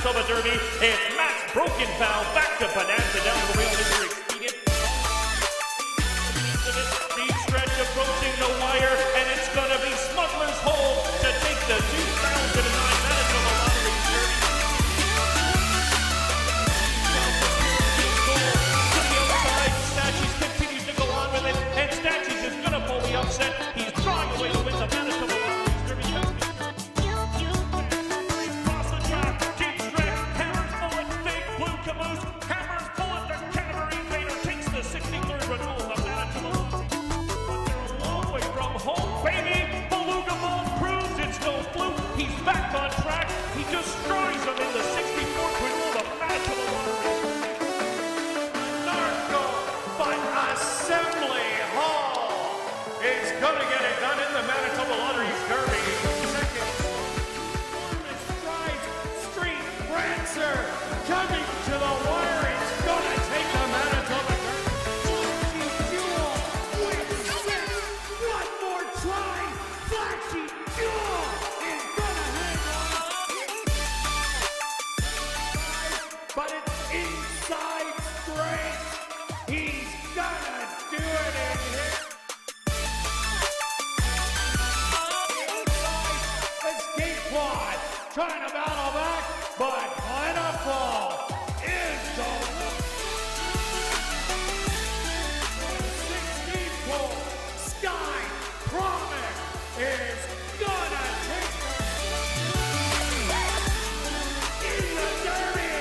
Manitoba Derby. It's Matt's broken foul back to Bonanza down the rail. Mr. Expedient. Speed stretch approaching the wire, and it's going to be Smuggler's Hole to take the 2009 Manitoba Lottery Derby. To the outside, Statches continues to go on with it, and Statches is going to pull the upset. He's drawing away to win the Manitoba Lottery Derby. Back on track, he destroys him in the 64th renewal of Manitoba Lottery. Narco, but Assembly Hall is going to get it done in the Manitoba Lottery Derby. Second, enormous strides, Street Prancer coming to the wire. It's going to take the Manitoba Derby. Flashy Fuel with 6. One more try. Flashy Fuel is going to hang on. But it's inside straight. He's gonna do it in here. Escape quad trying to battle back, but Pineapple is the 16 pole. Sky Promise is gonna take in the derby.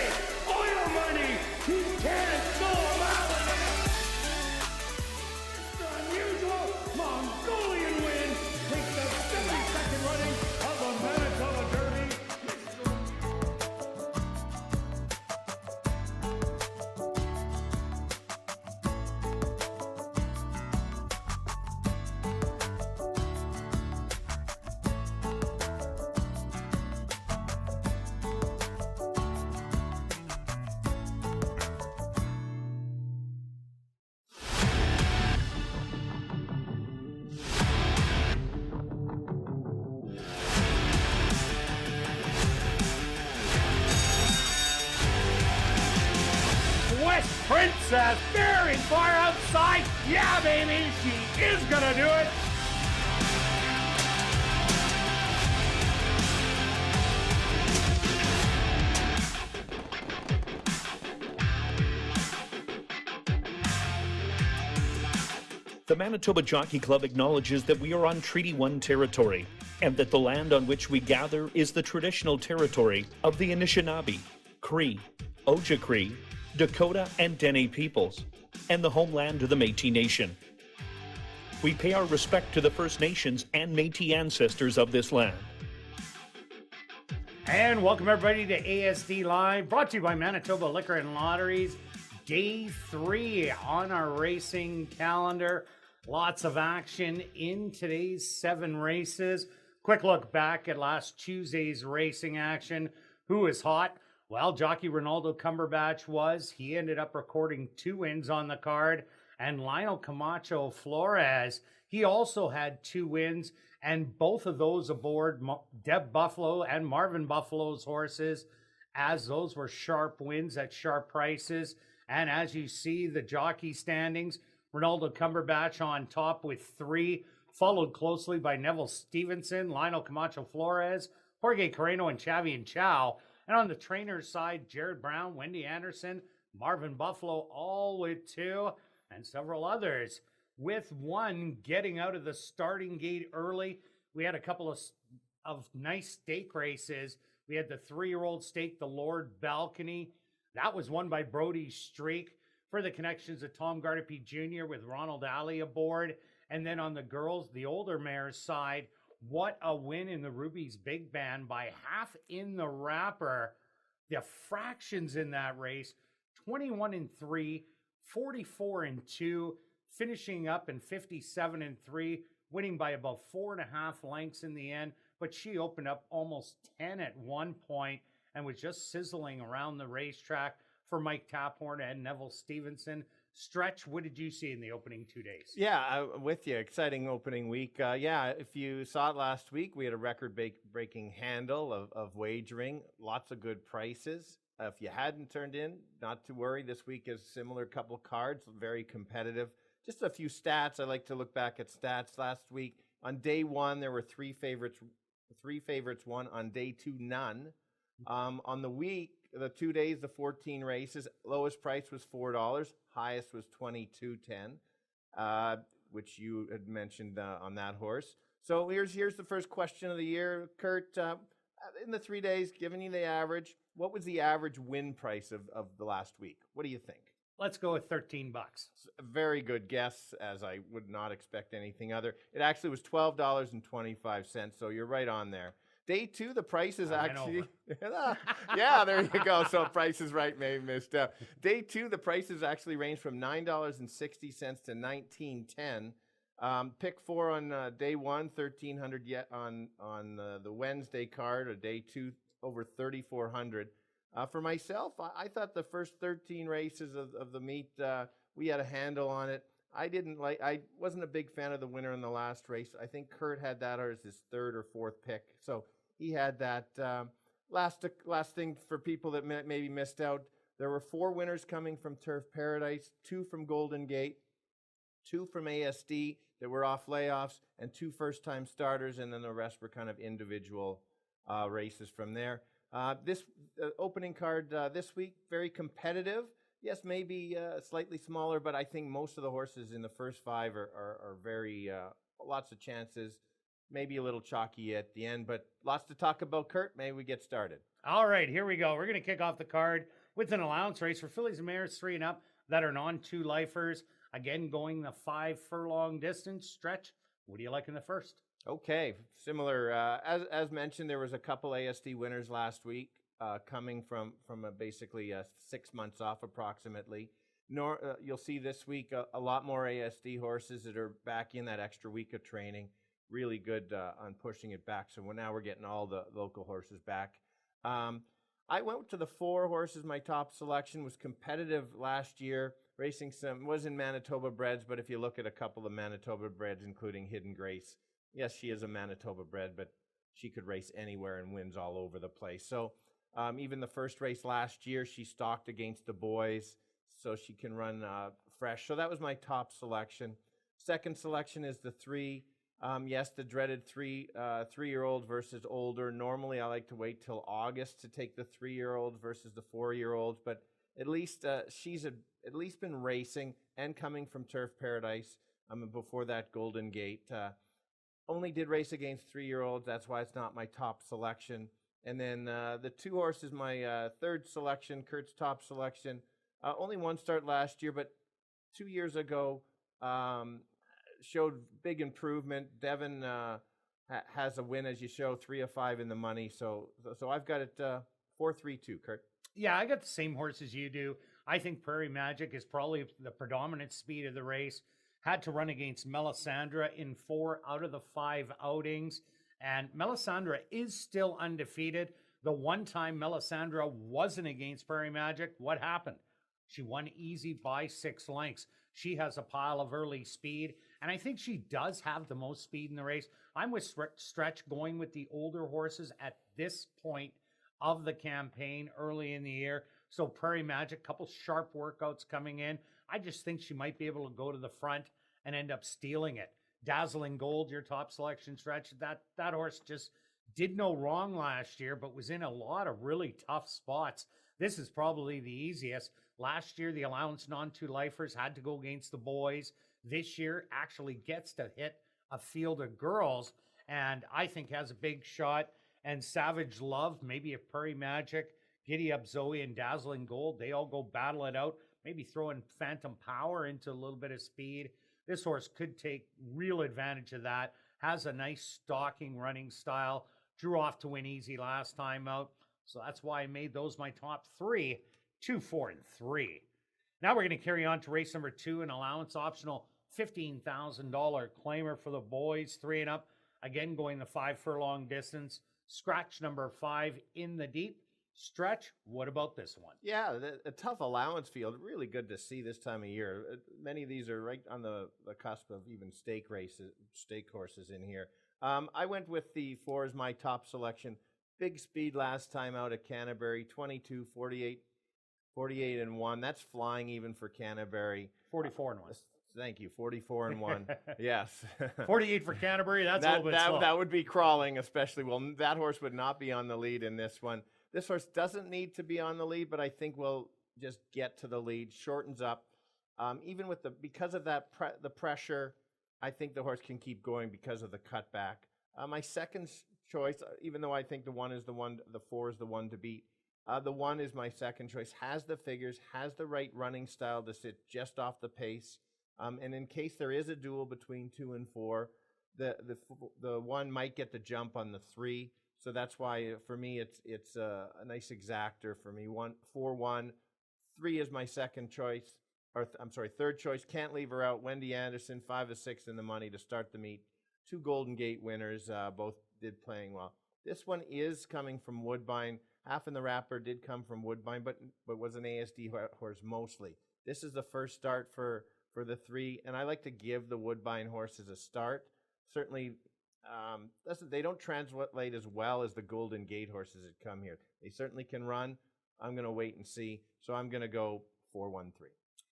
Oil money, he can't go about it. It's unusual Mongolian win takes the 72nd running of the Manitoba Derby. West Princess very far outside. Yeah, baby, she is gonna do it. The Manitoba Jockey Club acknowledges that we are on Treaty 1 territory and that the land on which we gather is the traditional territory of the Anishinaabe, Cree, We pay our respect to the First Nations and Métis ancestors of this land. And welcome everybody to ASD Live, brought to you by Manitoba Liquor and Lotteries. Day 3 on our racing calendar. Lots of action in today's 7 races. Quick look back at last Tuesday's racing action. Who is hot? Well, jockey Ronaldo Cumberbatch was. He ended up recording 2 wins on the card. And Lionel Camacho Flores, he also had 2 wins. And both of those aboard Deb Buffalo and Marvin Buffalo's horses, as those were sharp wins at sharp prices. And as you see, the jockey standings, Ronaldo Cumberbatch on top with 3, followed closely by Neville Stevenson, Lionel Camacho Flores, Jorge Carreno, and Chavi and Chow. And on the trainer's side, Jared Brown, Wendy Anderson, Marvin Buffalo, all with 2, and several others. With 1 getting out of the starting gate early. We had a couple of nice stake races. We had the 3-year-old stake, the Lord Balcony. That was won by Brody Streak. For the connections of Tom Gardapi Jr. with Ronald Alley aboard. And then on the girls, the older mares side, what a win in the Ruby's Big Band by half in the wrapper. The fractions in that race, 21-3, 44-2. Finishing up in 57-3, winning by about 4.5 lengths in the end. But she opened up almost 10 at one point and was just sizzling around the racetrack for Mike Taphorn and Neville Stevenson. Stretch, what did you see in the opening 2 days? Yeah, I'm with you. Exciting opening week. If you saw it last week, we had a record-breaking handle of wagering. Lots of good prices. If you hadn't turned in, not to worry. This week is similar couple cards, very competitive. Just a few stats. I like to look back at stats. Last week, on day 1, there were 3 favorites. 3 favorites won. On day 2, none. On the week, the 2 days, the 14 races, lowest price was $4. Highest was $22.10, which you had mentioned on that horse. So here's the first question of the year. Kirt, in the 3 days, giving you the average, what was the average win price of the last week? What do you think? Let's go with $13. A very good guess, as I would not expect anything other. It actually was $12.25, so you're right on there. Day 2, the price is actually... yeah, there you go. So Price is Right, may have missed out. Day 2, the prices actually range from $9.60 to $19.10. Pick 4 on day 1, $1,300 yet on the Wednesday card, or day 2, over $3,400. For myself, I thought the first 13 races of the meet, we had a handle on it. I wasn't a big fan of the winner in the last race. I think Kirt had that as his 3rd or 4th pick. So he had that. Last thing for people that maybe missed out, there were 4 winners coming from Turf Paradise, 2 from Golden Gate, 2 from ASD that were off layoffs, and 2 first-time starters, and then the rest were kind of individual races from there. This opening card this week, very competitive. Yes, maybe slightly smaller, but I think most of the horses in the first 5 are very, lots of chances, maybe a little chalky at the end, but lots to talk about. Kirt, may we get started? All right, here we go. We're going to kick off the card with an allowance race for fillies and mares 3 and up that are non-2 lifers. Again, going the 5 furlong distance. Stretch, what do you like in the first? Okay, similar. As mentioned, there was a couple ASD winners last week, coming from basically 6 months off approximately. You'll see this week a lot more ASD horses that are back in that extra week of training. Really good on pushing it back. So now we're getting all the local horses back. I went to the 4 horses. My top selection was competitive last year. Racing was in Manitoba breds, but if you look at a couple of Manitoba breds, including Hidden Grace, yes, she is a Manitoba bred, but she could race anywhere and wins all over the place. So even the first race last year, she stalked against the boys, so she can run fresh. So that was my top selection. Second selection is the 3. Yes, the dreaded 3-year-old versus older. Normally, I like to wait till August to take the 3-year-olds versus the 4-year-olds, but at least she's at least been racing and coming from Turf Paradise. Before that, Golden Gate. Only did race against 3-year-olds. That's why it's not my top selection. And then the 2 horses, my third selection, Kirt's top selection. Only 1 start last year, but 2 years ago, showed big improvement. Devin has a win, as you show, 3 of 5 in the money. So I've got it 4-3-2, Kirt. Yeah, I got the same horse as you do. I think Prairie Magic is probably the predominant speed of the race. Had to run against Melisandre in 4 out of the 5 outings. And Melisandre is still undefeated. The one time Melisandre wasn't against Prairie Magic, what happened? She won easy by 6 lengths. She has a pile of early speed, and I think she does have the most speed in the race. I'm with Stretch going with the older horses at this point of the campaign early in the year. So Prairie Magic, couple sharp workouts coming in. I just think she might be able to go to the front and end up stealing it. Dazzling Gold, your top selection, Stretch. That horse just did no wrong last year, but was in a lot of really tough spots. This is probably the easiest. Last year, the allowance non-2-lifers had to go against the boys. This year actually gets to hit a field of girls, and I think has a big shot. And Savage Love, maybe if Prairie Magic, Giddy Up Zoe, and Dazzling Gold, they all go battle it out. Maybe throw in Phantom Power into a little bit of speed. This horse could take real advantage of that. Has a nice stalking running style. Drew off to win easy last time out. So that's why I made those my top 3, 2, 4, and 3. Now we're going to carry on to race number 2, an allowance optional $15,000 claimer for the boys, 3 and up. Again, going the 5 furlong distance. Scratch number 5 in the deep. Stretch, what about this one? Yeah, a tough allowance field. Really good to see this time of year. Many of these are right on the cusp of even stake horses in here. I went with the 4 as my top selection. Big speed last time out at Canterbury, 22, 48, and 1. That's flying even for Canterbury. 44 and 1. Thank you, 44 and 1. Yes. 48 for Canterbury, that's a little bit slow. That would be crawling, especially. Well, that horse would not be on the lead in this one. This horse doesn't need to be on the lead, but I think we'll just get to the lead. Shortens up. Even with because of that the pressure, I think the horse can keep going because of the cutback. My second choice, even though I think the 4 is the one to beat. The 1 is my second choice. Has the figures, has the right running style to sit just off the pace. And in case there is a duel between 2 and 4, the 1 might get the jump on the 3. So that's why for me it's a nice exactor for me. 4-1, 3 is my second choice, third choice. Can't leave her out. Wendy Anderson, 5 of 6 in the money to start the meet. 2 Golden Gate winners, both did playing well. This one is coming from Woodbine. Half in the Wrapper did come from Woodbine, but was an ASD horse mostly. This is the first start for the 3, and I like to give the Woodbine horses a start. Certainly, they don't translate as well as the Golden Gate horses that come here. They certainly can run. I'm going to wait and see. So I'm going to go 4-1-3.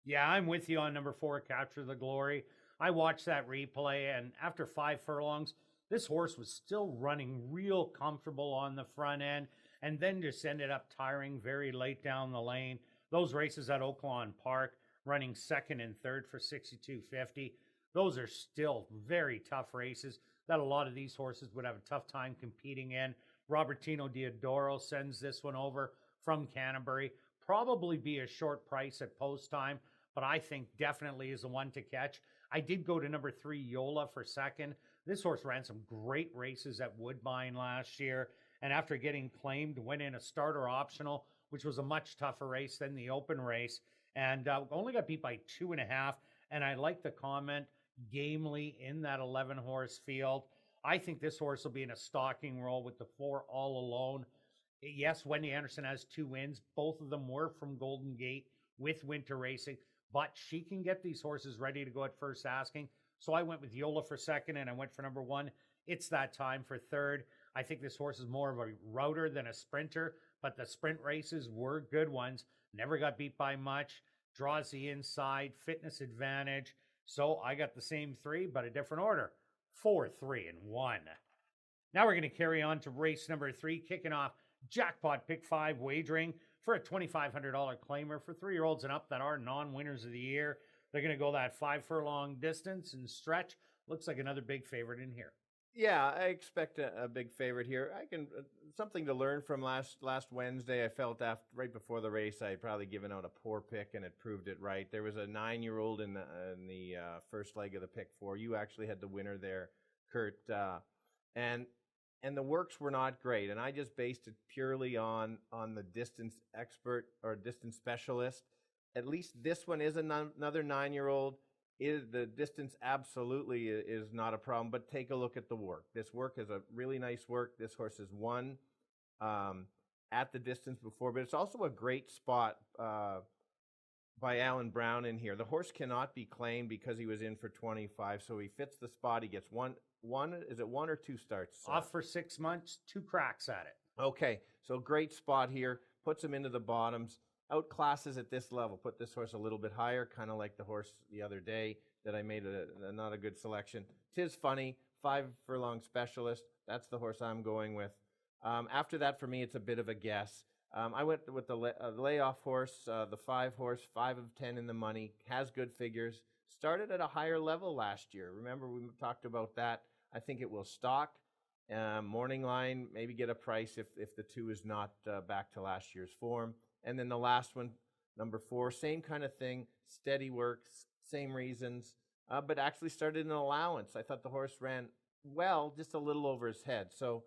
Yeah, I'm with you on number 4, Capture the Glory. I watched that replay, and after 5 furlongs, this horse was still running real comfortable on the front end, and then just ended up tiring very late down the lane. Those races at Oaklawn Park, running 2nd and 3rd for 62.50. Those are still very tough races that a lot of these horses would have a tough time competing in. Robertino Diodoro sends this one over from Canterbury. Probably be a short price at post time, but I think definitely is the one to catch. I did go to number 3, Yola, for 2nd. This horse ran some great races at Woodbine last year, and after getting claimed, went in a starter optional, which was a much tougher race than the open race, and only got beat by 2.5. And I like the comment, gamely in that 11-horse field. I think this horse will be in a stalking role with the 4 all alone. Yes, Wendy Anderson has 2 wins. Both of them were from Golden Gate with winter racing, but she can get these horses ready to go at first asking. So I went with Yola for 2nd, and I went for number 1. It's that time for 3rd. I think this horse is more of a router than a sprinter, but the sprint races were good ones. Never got beat by much. Draws the inside, fitness advantage. So I got the same 3, but a different order. 4, 3, and 1. Now we're going to carry on to race number 3, kicking off Jackpot Pick 5 wagering for a $2,500 claimer for 3-year-olds and up that are non-winners of the year. They're going to go that 5 furlong distance and Stretch. Looks like another big favorite in here. Yeah, I expect a big favorite here. I can something to learn from last Wednesday. I felt after right before the race, I had probably given out a poor pick, and it proved it right. There was a 9-year-old in the first leg of the pick 4. You actually had the winner there, Kirt, and the works were not great. And I just based it purely on the distance expert or distance specialist. At least this one is another 9-year-old. The distance absolutely is not a problem, but take a look at the work. This work is a really nice work. This horse has won at the distance before, but it's also a great spot by Alan Brown in here. The horse cannot be claimed because he was in for 25, so he fits the spot. He gets one. Is it 1 or 2 starts? Off for 6 months, 2 cracks at it. Okay, so great spot here. Puts him into the bottoms. Outclasses at this level. Put this horse a little bit higher, kind of like the horse the other day that I made not a good selection. 'Tis Funny, 5 furlong specialist. That's the horse I'm going with. After that, for me, it's a bit of a guess. I went with the layoff horse, the 5 horse, 5 of 10 in the money, has good figures. Started at a higher level last year. Remember, we talked about that. I think it will stock. Morning line, maybe get a price if the 2 is not back to last year's form. And then the last one, number 4, same kind of thing, steady works, same reasons, but actually started an allowance. I thought the horse ran well, just a little over his head. So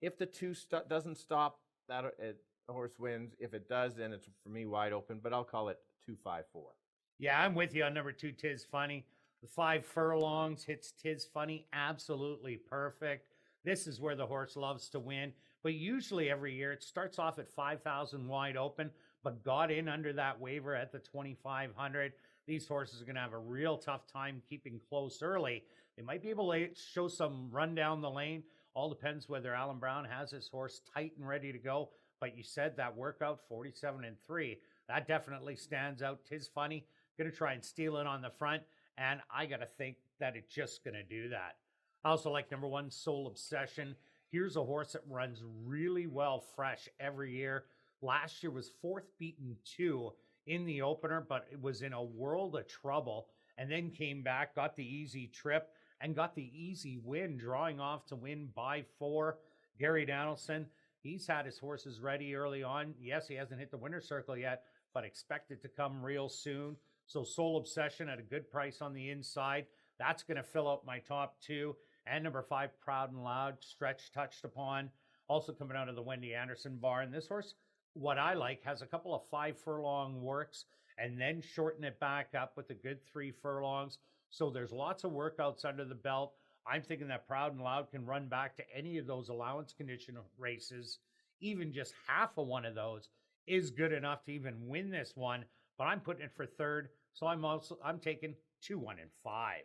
if the 2 doesn't stop, the horse wins. If it does, then it's, for me, wide open, but I'll call it 2-5-4. Yeah, I'm with you on number 2, 'Tis Funny. The 5 furlongs hits 'Tis Funny absolutely perfect. This is where the horse loves to win. But usually every year it starts off at 5,000 wide open, but got in under that waiver at the 2,500. These horses are going to have a real tough time keeping close early. They might be able to show some run down the lane. All depends whether Alan Brown has his horse tight and ready to go. But you said that workout 47-3. That definitely stands out. 'Tis Funny. Going to try and steal it on the front. And I got to think that it's just going to do that. I also like number 1, Soul Obsession. Here's a horse that runs really well fresh every year. Last year was 4th beaten 2 in the opener, but it was in a world of trouble and then came back, got the easy trip and got the easy win, drawing off to win by 4. Gary Donaldson, he's had his horses ready early on. Yes, he hasn't hit the winner's circle yet, but expect it to come real soon. So Soul Obsession at a good price on the inside. That's going to fill out my top 2. And number 5, Proud and Loud, Stretch touched upon. Also coming out of the Wendy Anderson barn. This horse, what I like, has a couple of 5 furlong works and then shorten it back up with a good 3 furlongs. So there's lots of workouts under the belt. I'm thinking that Proud and Loud can run back to any of those allowance condition races. Even just half of one of those is good enough to even win this one. But I'm putting it for 3rd. So I'm taking 2, 1, and 5.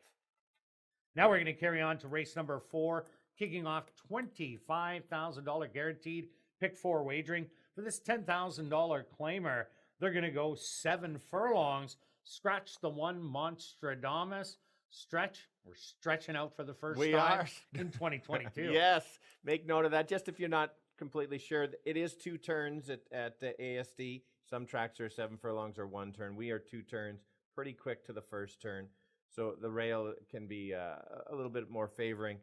Now we're going to carry on to race number 4, kicking off $25,000 guaranteed pick 4 wagering. For this $10,000 claimer, they're going to go 7 furlongs, scratch the 1 Monstradamus. Stretch, we're stretching out for the first time in 2022. Yes, make note of that. Just if you're not completely sure, it is 2 turns at the ASD. Some tracks are 7 furlongs or 1 turn. We are 2 turns, pretty quick to the first turn. So the rail can be a little bit more favoring.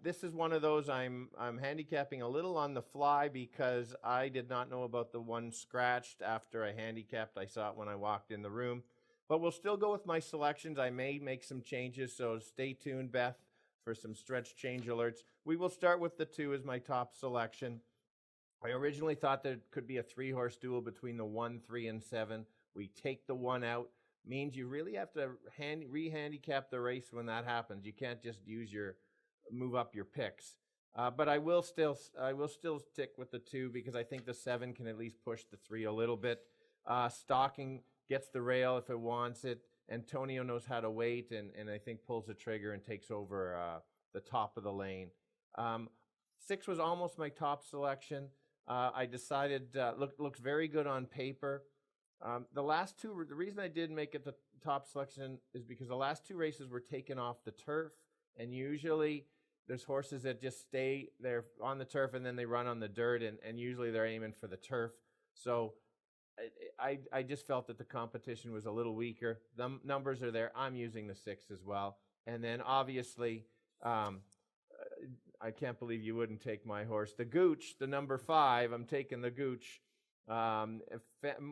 This is one of those I'm handicapping a little on the fly because I did not know about the 1 scratched after I handicapped. I saw it when I walked in the room. But we'll still go with my selections. I may make some changes, so stay tuned, Beth, for some stretch change alerts. We will start with the 2 as my top selection. I originally thought there could be a 3-horse duel between the 1, 3, and 7. We take the 1 out. Means you really have to re-handicap the race when that happens. You can't just move up your picks. But I will still stick with the 2 because I think the 7 can at least push the 3 a little bit. Stalking gets the rail if it wants it. Antonio knows how to wait and I think pulls the trigger and takes over the top of the lane. 6 was almost my top selection. I decided looks very good on paper. The last 2, the reason I did make it the top selection is because the last 2 races were taken off the turf, and usually there's horses that just stay there on the turf and then they run on the dirt, and usually they're aiming for the turf. So I just felt that the competition was a little weaker. The numbers are there. I'm using the 6 as well. And then obviously I can't believe you wouldn't take my horse. The Gooch, the number 5, I'm taking the Gooch.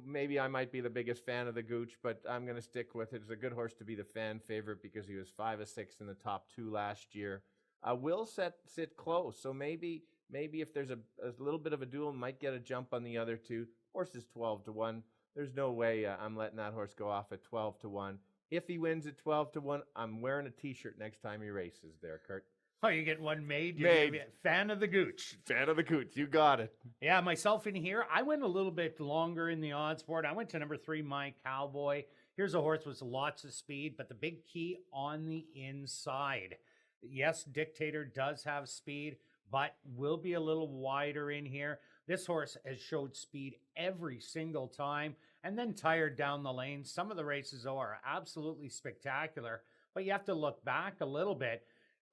Maybe I might be the biggest fan of the Gooch, but I'm going to stick with it. It's a good horse to be the fan favorite because he was 5 or 6 in the top 2 last year. Will sit close, so maybe if there's a little bit of a duel, might get a jump on the other 2. Horse is 12-1. There's no way I'm letting that horse go off at 12-1. If he wins at 12-1, I'm wearing a T-shirt next time he races there, Kirt. Oh, you get one made? Made. Fan of the Gooch. Fan of the Gooch. You got it. Yeah, myself in here, I went a little bit longer in the odds board. I went to number 3, My Cowboy. Here's a horse with lots of speed, but the big key on the inside. Yes, Dictator does have speed, but will be a little wider in here. This horse has showed speed every single time and then tired down the lane. Some of the races, though, are absolutely spectacular, but you have to look back a little bit.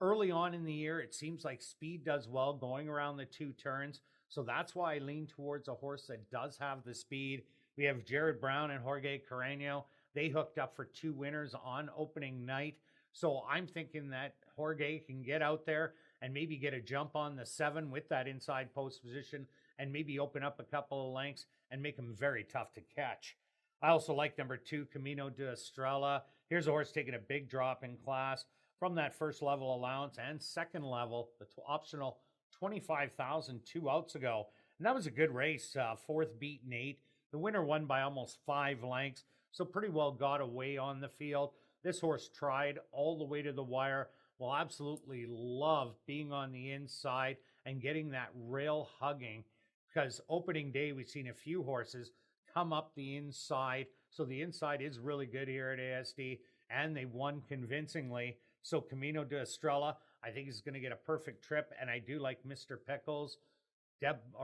Early on in the year, it seems like speed does well going around the 2 turns, so that's why I lean towards a horse that does have the speed. We have Jared Brown and Jorge Carreño. They hooked up for 2 winners on opening night, so I'm thinking that Jorge can get out there and maybe get a jump on the 7 with that inside post position and maybe open up a couple of lengths and make him very tough to catch. I also like number 2, Camino de Estrella. Here's a horse taking a big drop in class from that first level allowance and second level, the optional 25,000 2 outs ago. And that was a good race, 4th beaten 8. The winner won by almost 5 lengths, so pretty well got away on the field. This horse tried all the way to the wire. Will absolutely love being on the inside and getting that rail hugging, because opening day we've seen a few horses come up the inside. So the inside is really good here at ASD, and they won convincingly. So Camino de Estrella, I think is going to get a perfect trip, and I do like Mr. Pickles.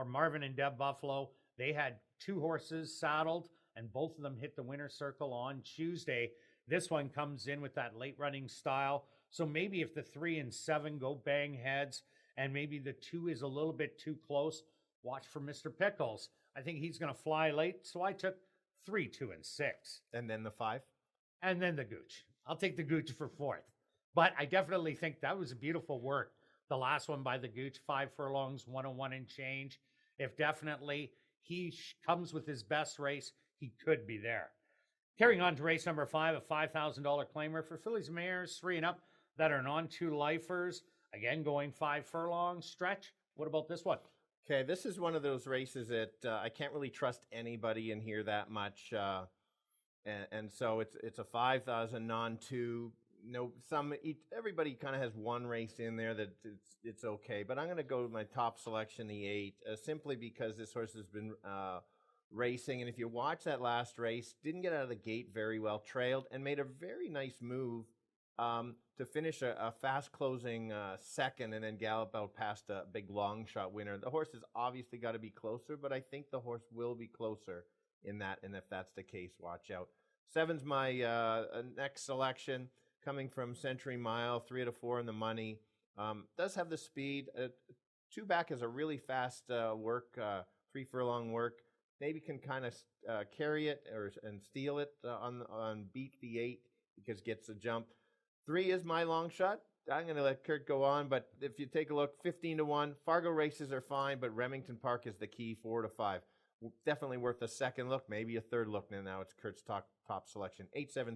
Marvin and Deb Buffalo, they had 2 horses saddled, and both of them hit the winner's circle on Tuesday. This one comes in with that late running style. So maybe if the 3 and 7 go bang heads, and maybe the 2 is a little bit too close, watch for Mr. Pickles. I think he's going to fly late, so I took 3, 2, and 6. And then the 5? And then the Gooch. I'll take the Gooch for 4th. But I definitely think that was a beautiful work. The last one by the Gooch, 5 furlongs, 101 and change. If definitely he comes with his best race, he could be there. Carrying on to race number 5, a $5,000 claimer for fillies and mares, 3 and up that are non-2 lifers. Again, going 5 furlongs. Stretch, what about this one? Okay, this is one of those races that I can't really trust anybody in here that much. And so it's a 5,000 non-2. Everybody kind of has one race in there that it's okay, but I'm going to go with my top selection, the 8, simply because this horse has been racing, and if you watch that last race, didn't get out of the gate very well, trailed, and made a very nice move to finish a fast closing second, and then gallop out past a big long shot winner. The horse has obviously got to be closer, but I think the horse will be closer in that, and if that's the case, watch out. 7's my next selection. Coming from Century Mile, 3 out of 4 in the money. Does have the speed. 2 back is a really fast work, 3 furlong work. Maybe can kind of carry it and steal it on beat the 8 because gets a jump. 3 is my long shot. I'm going to let Kirt go on, but if you take a look, 15-1. Fargo races are fine, but Remington Park is the key, 4-5. Definitely worth a second look, maybe a third look. Now it's Kirt's top selection, 8-7-3.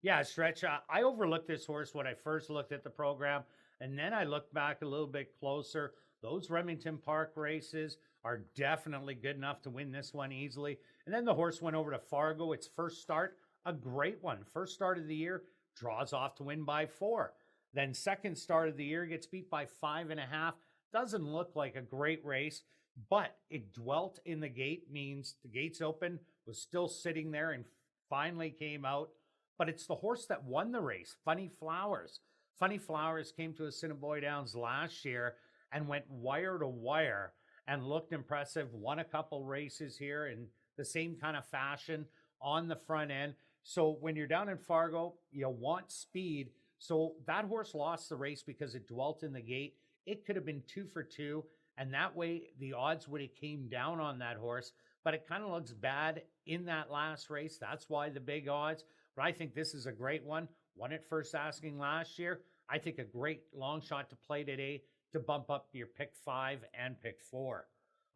Yeah, Stretch. I overlooked this horse when I first looked at the program, and then I looked back a little bit closer. Those Remington Park races are definitely good enough to win this one easily. And then the horse went over to Fargo. Its first start, a great one. First start of the year, draws off to win by 4. Then second start of the year, gets beat by 5.5. Doesn't look like a great race, but it dwelt in the gate, means the gate's open, was still sitting there, and finally came out. But it's the horse that won the race, Funny Flowers. Funny Flowers came to Assiniboia Downs last year and went wire to wire and looked impressive, won a couple races here in the same kind of fashion on the front end. So when you're down in Fargo, you want speed. So that horse lost the race because it dwelt in the gate. It could have been 2 for 2, and that way the odds would have came down on that horse. But it kind of looks bad in that last race. That's why the big odds. But I think this is a great one. Won it first asking last year. I think a great long shot to play today. to bump up your pick 5 and pick 4.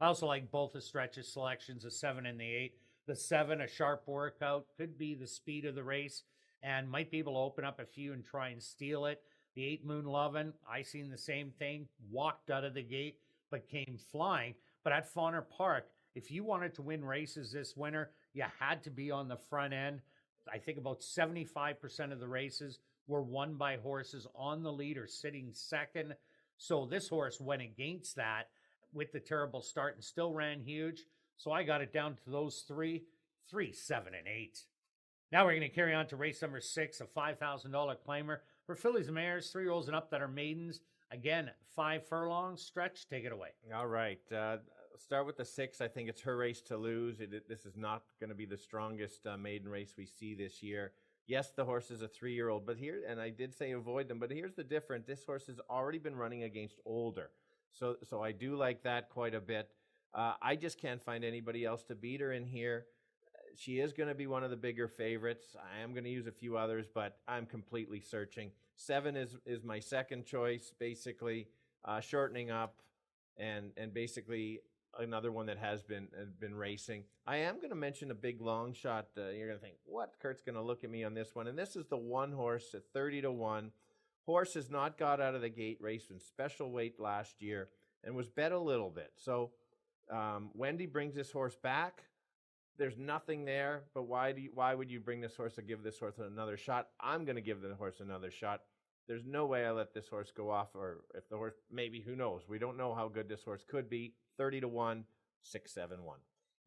I also like both the stretches selections, the 7 and the 8. The 7, a sharp workout, could be the speed of the race and might be able to open up a few and try and steal it. The 8 Moon Lovin', I seen the same thing, walked out of the gate, but came flying. But at Fauner Park, if you wanted to win races this winter, you had to be on the front end. I think about 75% of the races were won by horses on the lead or sitting second. So this horse went against that with the terrible start and still ran huge. So I got it down to those 3, 7, and 8. Now we're going to carry on to race number 6, a $5,000 claimer for fillies and mares, 3-year-olds and up that are maidens. Again, 5 furlongs. Stretch, take it away. All right. Start with the 6. I think it's her race to lose. This is not going to be the strongest maiden race we see this year. Yes, the horse is a 3-year-old, but here, and I did say avoid them, but here's the difference. This horse has already been running against older. So I do like that quite a bit. I just can't find anybody else to beat her in here. She is going to be one of the bigger favorites. I am going to use a few others, but I'm completely searching. 7 is my second choice, basically, shortening up and basically another one that has been racing. I am going to mention a big long shot. You're going to think, what? Kurt's going to look at me on this one. And this is the 1 horse at 30-1. Horse has not got out of the gate, raced in special weight last year, and was bet a little bit. So Wendy brings this horse back. There's nothing there, but why would you bring this horse or give this horse another shot? I'm going to give the horse another shot. There's no way I let this horse go off, or if the horse, maybe, who knows? We don't know how good this horse could be. 30-1, 6-7-1.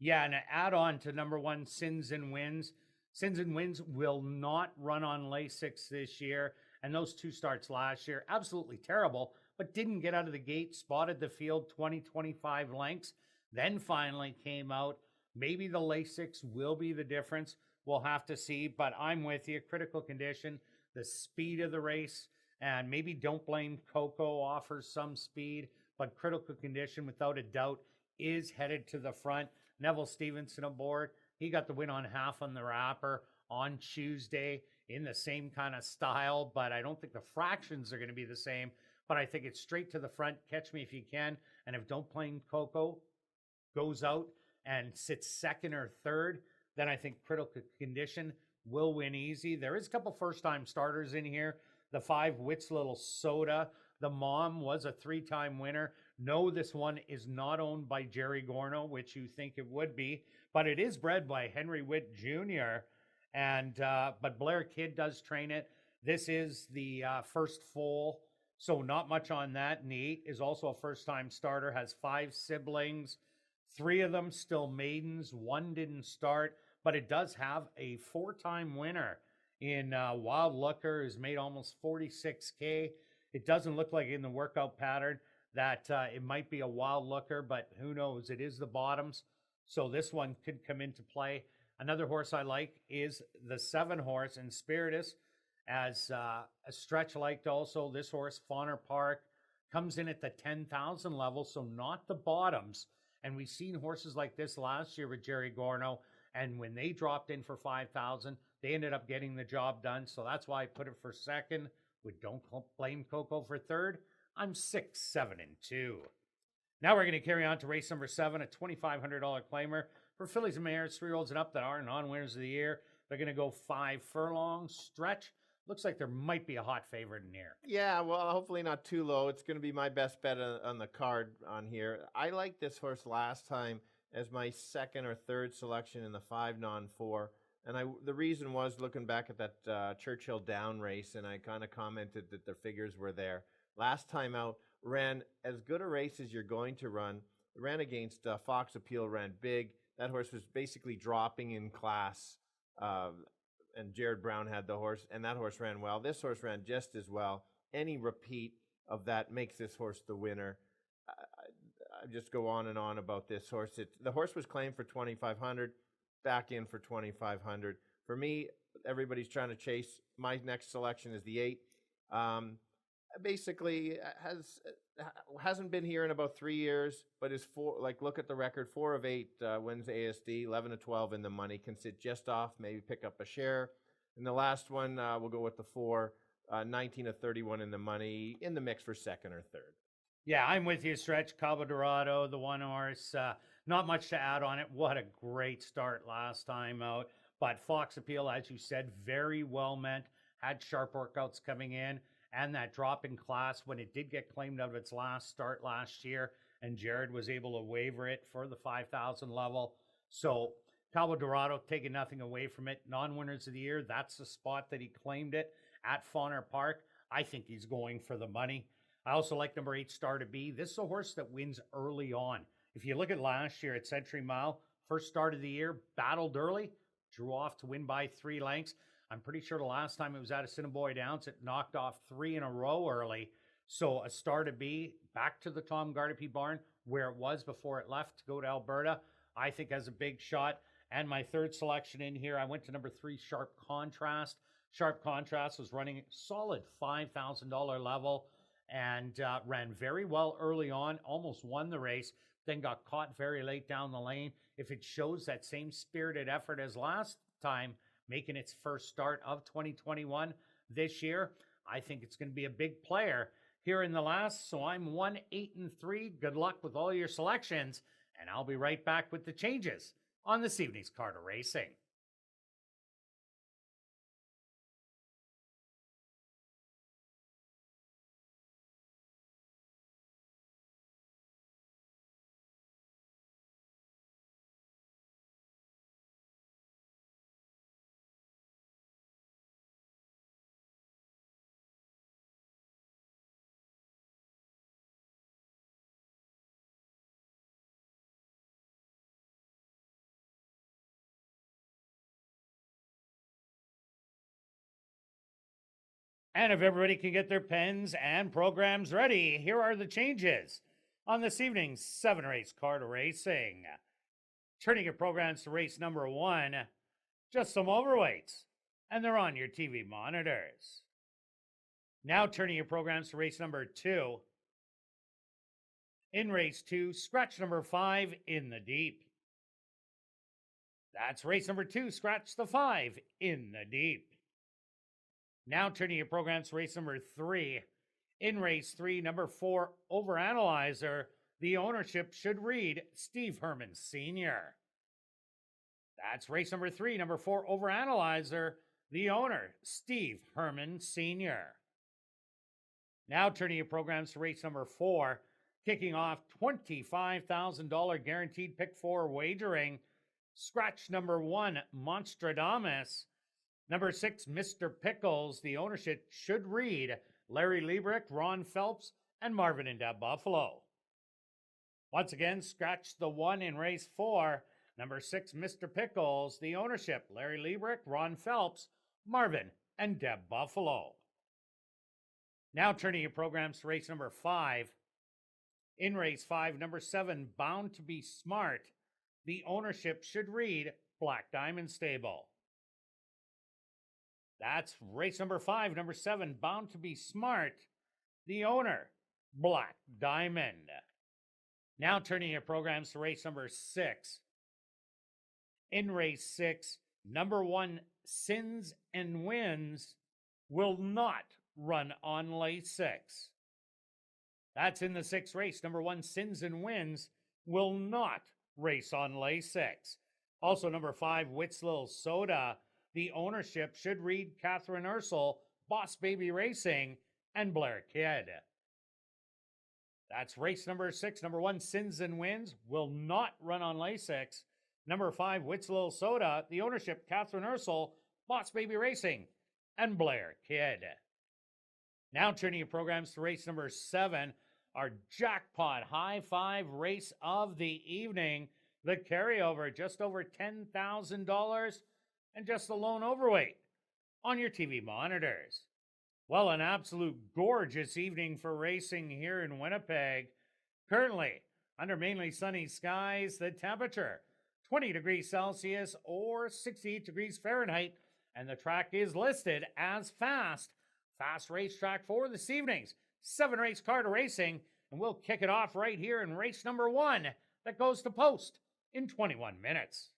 Yeah, and to add on to number 1, Sins and Wins. Sins and Wins will not run on Lasix this year, and those 2 starts last year, absolutely terrible, but didn't get out of the gate, spotted the field 20-25 lengths, then finally came out. Maybe the Lasix will be the difference. We'll have to see, but I'm with you. Critical condition, the speed of the race, and maybe Don't Blame Coco offers some speed, but critical condition, without a doubt, is headed to the front. Neville Stevenson aboard. He got the win on Half on the Wrapper on Tuesday in the same kind of style, but I don't think the fractions are going to be the same. But I think it's straight to the front. Catch me if you can. And if Don't Blame Coco goes out and sits second or third, then I think critical condition will win easy. There is a couple first-time starters in here. The 5, Wits Little Soda. The mom was a 3-time winner. No, this one is not owned by Jerry Gorno, which you think it would be, but it is bred by Henry Witt Jr. And but Blair Kidd does train it. This is the first foal, so not much on that. And the 8 is also a first-time starter, has 5 siblings. 3 of them still maidens. 1 didn't start, but it does have a 4-time winner in Wild Looker, who's made almost $46K. It doesn't look like in the workout pattern that it might be a Wild Looker, but who knows? It is the bottoms, so this one could come into play. Another horse I like is the 7 horse, Inspiritus, as a Stretch liked also. This horse, Fauner Park, comes in at the 10,000 level, so not the bottoms. And we've seen horses like this last year with Jerry Gorno, and when they dropped in for 5,000, they ended up getting the job done. So that's why I put it for second. With Don't Blame Coco for third, I'm 6, 7, and 2. Now we're going to carry on to race number 7, a $2,500 claimer for fillies and mares, 3-year-olds and up that are non-winners of the year. They're going to go 5 furlongs. Stretch. Looks like there might be a hot favorite in here. Yeah, well, hopefully not too low. It's going to be my best bet on the card on here. I liked this horse last time as my second or third selection in the 5 non-4. And the reason was looking back at that Churchill Down race, and I kind of commented that the figures were there. Last time out, ran as good a race as you're going to run. Ran against Fox Appeal, ran big. That horse was basically dropping in class. And Jared Brown had the horse, and that horse ran well. This horse ran just as well. Any repeat of that makes this horse the winner. I just go on and on about this horse. The horse was claimed for $2,500, back in for $2,500. For me, everybody's trying to chase. My next selection is the 8. Basically, hasn't been here in about 3 years, but is 4. Like, look at the record: 4 of 8 wins ASD, 11-12 in the money. Can sit just off, maybe pick up a share. And the last one, we'll go with the 4, 19-31 in the money, in the mix for second or third. Yeah, I'm with you, Stretch. Cabo Dorado, the one horse. Not much to add on it. What a great start last time out. But Fox Appeal, as you said, very well meant. Had sharp workouts coming in, and that drop in class when it did get claimed out of its last start last year, and Jared was able to waiver it for the 5,000 level. So Cabo Dorado, taking nothing away from it. Non-winners of the year, that's the spot that he claimed it at Fauner Park. I think he's going for the money. I also like number 8, Star to Be. This is a horse that wins early on. If you look at last year at Century Mile, first start of the year, battled early, drew off to win by 3 lengths. I'm pretty sure the last time it was at Assiniboia Downs, it knocked off 3 in a row early. So a Star to Be, back to the Tom Gardepy barn, where it was before it left to go to Alberta, I think has a big shot. And my third selection in here, I went to number 3, Sharp Contrast. Sharp Contrast was running solid $5,000 level and ran very well early on, almost won the race, then got caught very late down the lane. If it shows that same spirited effort as last time, making its first start of 2021 this year, I think it's going to be a big player here in the last. So I'm 1, 8, and 3. Good luck with all your selections, and I'll be right back with the changes on this evening's Carter Racing. And if everybody can get their pens and programs ready, here are the changes on this evening's 7-race Carter Racing. Turning your programs to race number 1, just some overweights, and they're on your TV monitors. Now turning your programs to race number 2. In race 2, scratch number 5 in the deep. That's race number 2, scratch the 5 in the deep. Now turning your programs to race number 3. In race 3, number 4, Overanalyzer. The ownership should read Steve Herman Sr. That's race number 3, number 4, Overanalyzer. The owner, Steve Herman Sr. Now turning your programs to race number 4. Kicking off $25,000 guaranteed pick 4 wagering. Scratch number 1, Monstradamus. Number 6, Mr. Pickles. The ownership should read Larry Liebrick, Ron Phelps, and Marvin and Deb Buffalo. Once again, scratch the 1 in race 4. Number 6, Mr. Pickles. The ownership, Larry Liebrick, Ron Phelps, Marvin, and Deb Buffalo. Now turning your programs to race number 5. In race 5, number 7, Bound to Be Smart. The ownership should read Black Diamond Stable. That's race number 5, number 7, Bound to Be Smart. The owner, Black Diamond. Now turning your programs to race number 6. In race 6, number 1, Sins and Wins will not run on race 6. That's in the 6th race. Number 1, Sins and Wins will not race on race 6. Also, number 5, Wits Little Soda. The ownership should read Catherine Ursel, Boss Baby Racing, and Blair Kidd. That's race number 6. Number 1, Sins and Wins, will not run on race 6. Number 5, Wits Little Soda. The ownership, Catherine Ursel, Boss Baby Racing, and Blair Kidd. Now turning your programs to race number 7, our jackpot high 5 race of the evening. The carryover, just over $10,000. And just the lone overweight on your TV monitors. Well, an absolute gorgeous evening for racing here in Winnipeg. Currently, under mainly sunny skies, the temperature 20 degrees Celsius or 68 degrees Fahrenheit, and the track is listed as fast. Fast racetrack for this evening's 7-race Carter Racing, and we'll kick it off right here in race number 1 that goes to post in 21 minutes.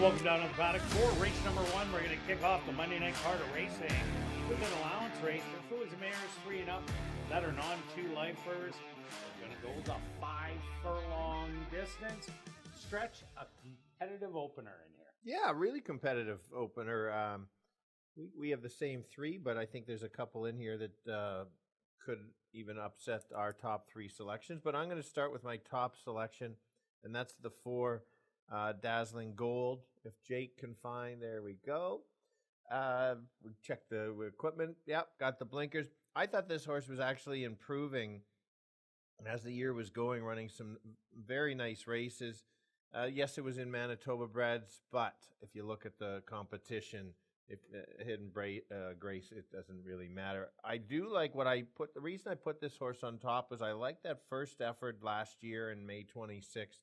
Welcome down to the paddock for race number 1. We're going to kick off the Monday night card of racing with an allowance race for Fools and Mares 3 and up that are non-2 lifers. We're going to go the 5 furlong distance. Stretch, a competitive opener in here. Yeah, really competitive opener. We have the same 3, but I think there's a couple in here that could even upset our top 3 selections. But I'm going to start with my top selection, and that's the 4 Dazzling Gold. If Jake can find, there we go. We checked the equipment. Yep, got the blinkers. I thought this horse was actually improving as the year was going, running some very nice races. Yes, it was in Manitoba breds, but if you look at the competition, Hidden Grace, it doesn't really matter. I do like the reason I put this horse on top was I liked that first effort last year in May 26th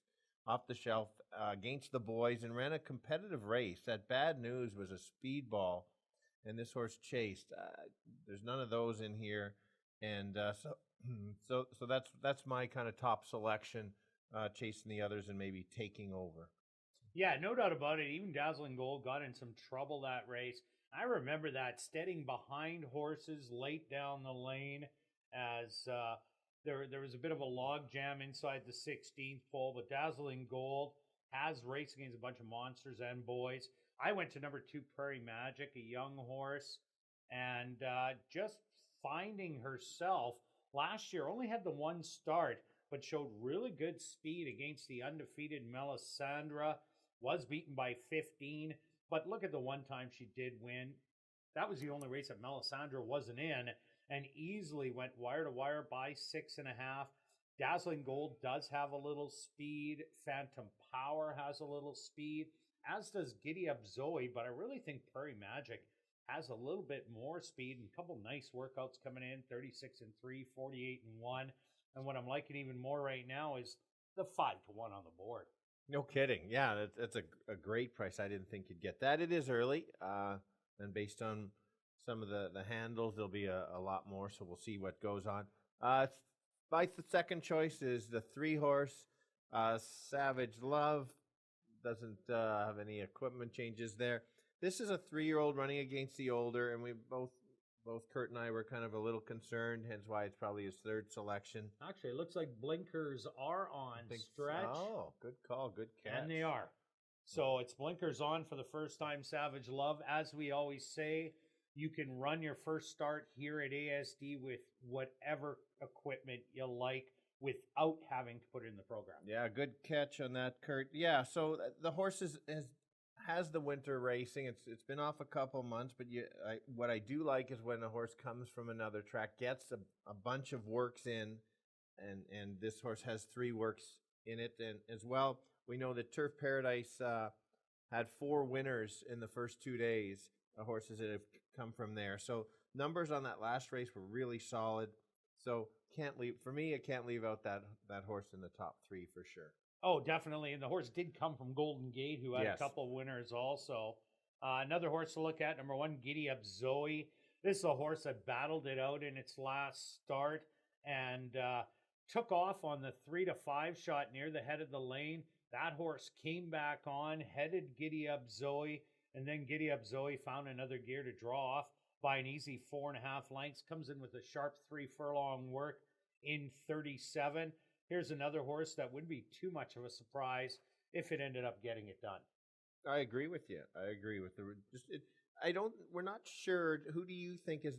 off the shelf against the boys and ran a competitive race. That Bad News was a speedball, and this horse chased. There's none of those in here, and so that's my kind of top selection, chasing the others and maybe taking over. Yeah, no doubt about it. Even Dazzling Gold got in some trouble that race. I remember that, steadying behind horses late down the lane as there was a bit of a log jam inside the 16th pole, but Dazzling Gold has raced against a bunch of monsters and boys. I went to number 2, Prairie Magic, a young horse, and just finding herself. Last year only had the 1 start, but showed really good speed against the undefeated Melisandre. Was beaten by 15, but look at the one time she did win. That was the only race that Melisandre wasn't in, and easily went wire to wire by 6.5. Dazzling Gold does have a little speed. Phantom Power has a little speed, as does Giddy Up Zoe, but I really think Prairie Magic has a little bit more speed, and a couple nice workouts coming in, 36-3, 48-1. And what I'm liking even more right now is the 5-1 on the board. No kidding. Yeah, that's a great price. I didn't think you'd get that. It is early, and based on some of the handles, there'll be a lot more, so we'll see what goes on. My second choice is the 3-horse Savage Love. Doesn't have any equipment changes there. This is a 3-year-old running against the older, and we both Kirt and I were kind of a little concerned, hence why it's probably his 3rd selection. Actually, it looks like blinkers are on. Stretch. Oh, good call, good catch. And they are. So it's blinkers on for the first time, Savage Love. As we always say, you can run your first start here at ASD with whatever equipment you like without having to put it in the program. Yeah, good catch on that, Kirt. Yeah, so the horse has the winter racing. It's been off a couple months, but what I do like is when a horse comes from another track, gets a bunch of works in, and this horse has 3 works in it. And as well, we know that Turf Paradise had 4 winners in the first 2 days, horses that have come from there. So numbers on that last race were really solid. So I can't leave out that horse in the top 3 for sure. Oh, definitely. And the horse did come from Golden Gate, who had a couple winners also. Another horse to look at, number 1, Giddy Up Zoe. This is a horse that battled it out in its last start and took off on the 3-5 shot near the head of the lane. That horse came back on, headed Giddy Up Zoe, and then Giddy Up Zoe found another gear to draw off by an easy 4.5 lengths. Comes in with a sharp 3 furlong work in 37. Here's another horse that wouldn't be too much of a surprise if it ended up getting it done. I agree with you. I agree with we're not sure. Who do you think is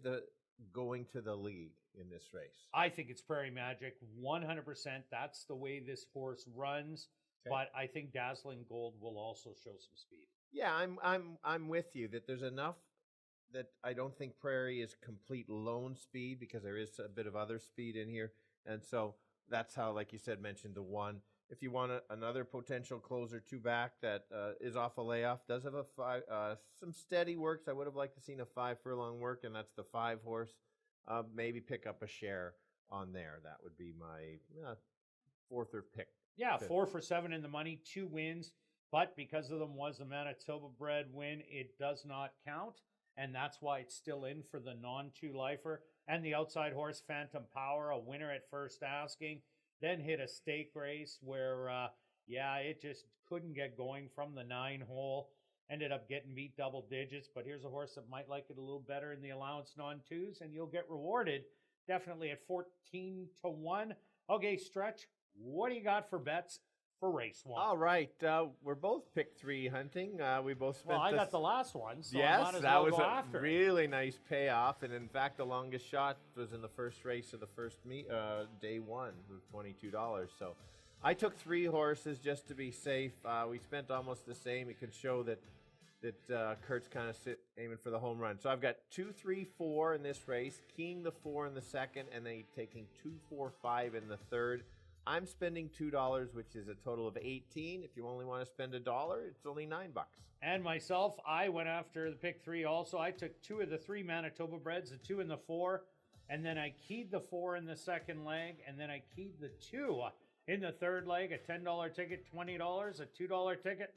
going to the lead in this race? I think it's Prairie Magic, 100%. That's the way this horse runs. Okay. But I think Dazzling Gold will also show some speed. Yeah, I'm with you that there's enough that I don't think Prairie is complete lone speed, because there is a bit of other speed in here, and so that's how, like you said, mentioned the 1. If you want another potential closer 2 back that is off a layoff, does have a 5, some steady works. I would have liked to seen a 5 furlong work, and that's the 5 horse. Maybe pick up a share on there. That would be my 4th or pick. Yeah, 4 for 7 in the money, 2 wins, but because of them was the Manitoba bred win, it does not count, and that's why it's still in for the non-2 lifer. And the outside horse, Phantom Power, a winner at first asking, then hit a stake race where Yeah, it just couldn't get going from the 9 hole. Ended up getting beat double digits, but here's a horse that might like it a little better in the allowance non-twos, and you'll get rewarded definitely at 14-1. Okay, Stretch, what do you got for bets for race 1? All right, we're both pick 3 hunting. We both spent. Well, I got the last one, so I yes, might as that well was go a after it. really nice payoff, and in fact, the longest shot was in the first race of the first day 1 with $22. So, I took 3 horses just to be safe. We spent almost the same. It can show that Kirt's kind of aiming for the home run. So I've got 2, 3, 4 in this race, keying the 4 in the second, and then taking 2, 4, 5 in the third. I'm spending $2, which is a total of $18. If you only want to spend $1, it's only $9. And myself, I went after the pick 3 also. I took 2 of the 3 Manitoba breds, the 2 and the 4, and then I keyed the 4 in the second leg, and then I keyed the 2 in the third leg. A $10 ticket, $20, a $2 ticket,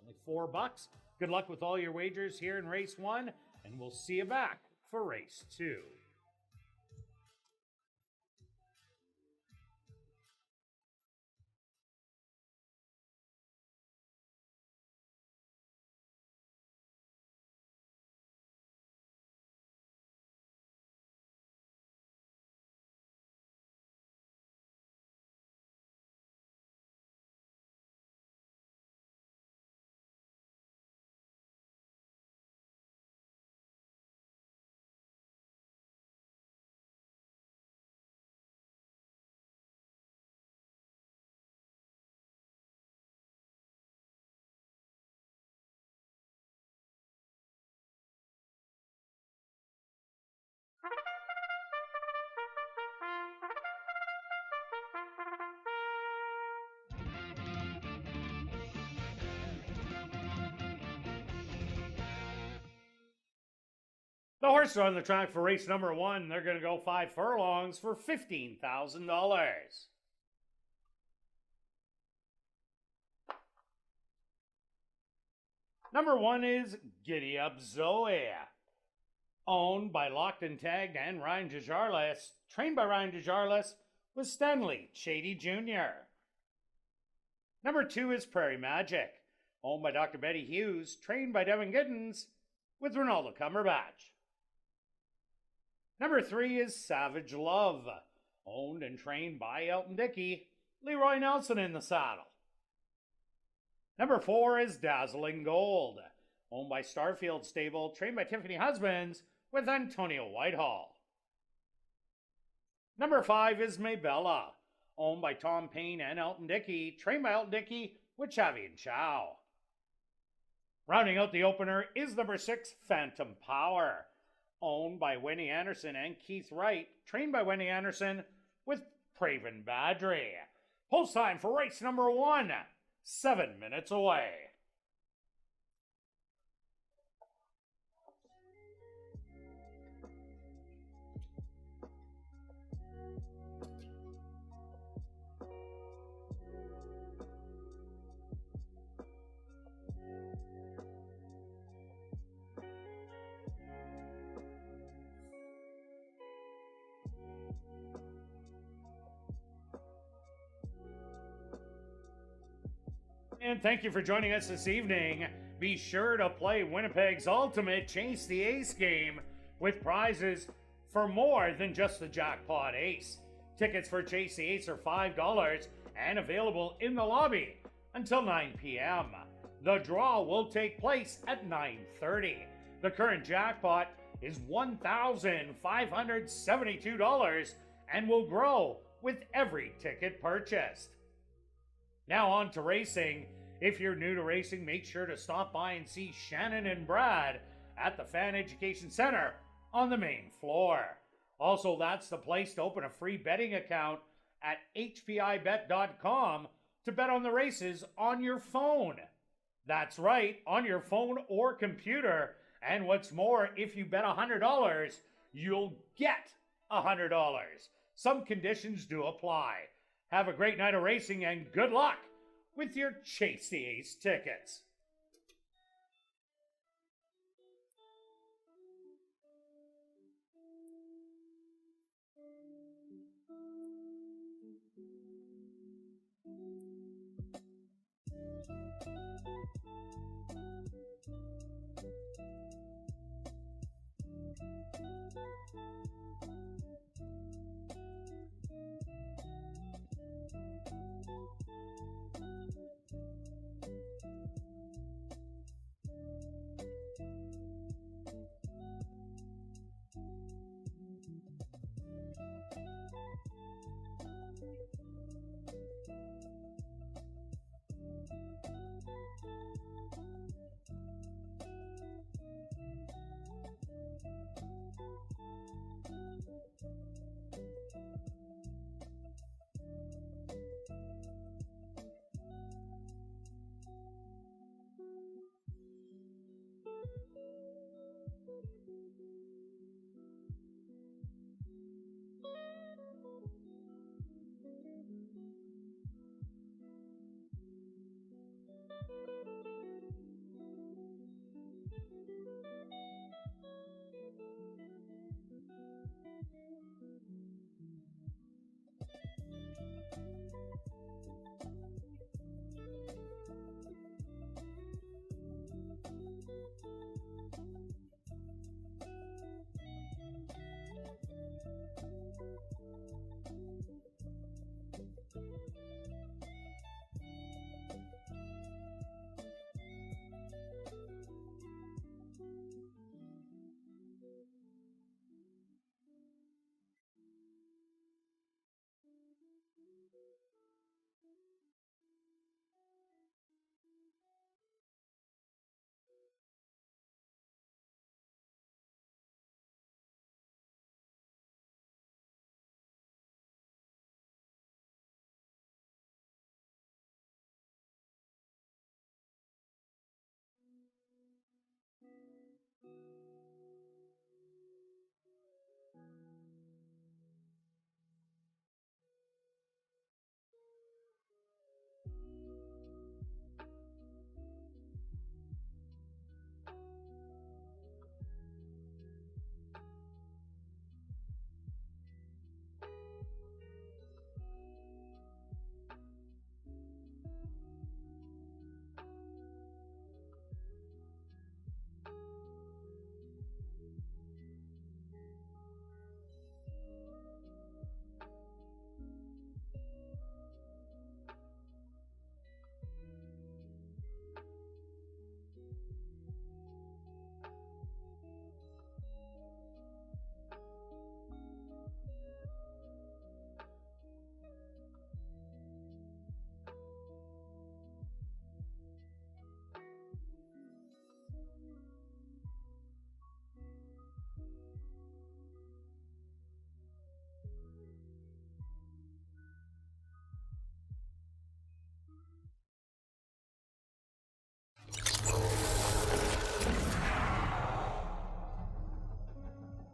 only $4. Good luck with all your wagers here in race 1, and we'll see you back for race 2. The horses are on the track for race number 1. They're going to go 5 furlongs for $15,000. Number 1 is Giddy Up Zoe, owned by Locked and Tagged and Ryan Desjarlais, trained by Ryan Desjarlais with Stanley Shady Jr. Number 2 is Prairie Magic, owned by Dr. Betty Hughes, trained by Devin Giddens with Ronaldo Cumberbatch. Number 3 is Savage Love, owned and trained by Elton Dickey, Leroy Nelson in the saddle. Number 4 is Dazzling Gold, owned by Starfield Stable, trained by Tiffany Husbands with Antonio Whitehall. Number 5 is Maybella, owned by Tom Payne and Elton Dickey, trained by Elton Dickey with Chavi and Chow. Rounding out the opener is number 6, Phantom Power, owned by Wendy Anderson and Keith Wright, trained by Wendy Anderson with Craven Badry. Post time for race number 1, 7 minutes away. And thank you for joining us this evening. Be sure to play Winnipeg's ultimate Chase the Ace game with prizes for more than just the jackpot ace. Tickets for Chase the Ace are $5 and available in the lobby until 9 p.m. The draw will take place at 9:30. The current jackpot is $1,572 and will grow with every ticket purchased. Now on to racing. If you're new to racing, make sure to stop by and see Shannon and Brad at the Fan Education Center on the main floor. Also, that's the place to open a free betting account at hpibet.com to bet on the races on your phone. That's right, on your phone or computer. And what's more, if you bet $100, you'll get $100. Some conditions do apply. Have a great night of racing and good luck with your Chase the Ace tickets.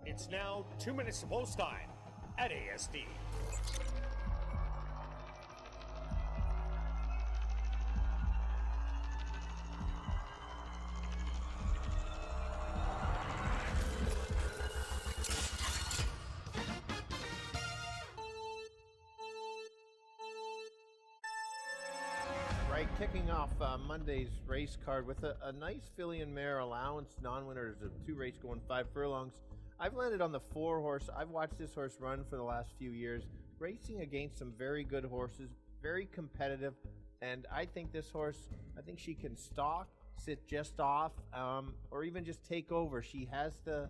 It's now 2 minutes to post time at ASD. Right, kicking off Monday's race card with a nice filly and mare allowance, non-winners of 2 race going 5 furlongs. I've landed on the 4 horse. I've watched this horse run for the last few years, racing against some very good horses, very competitive, and I think this horse, I think she can stalk, sit just off, or even just take over. She has the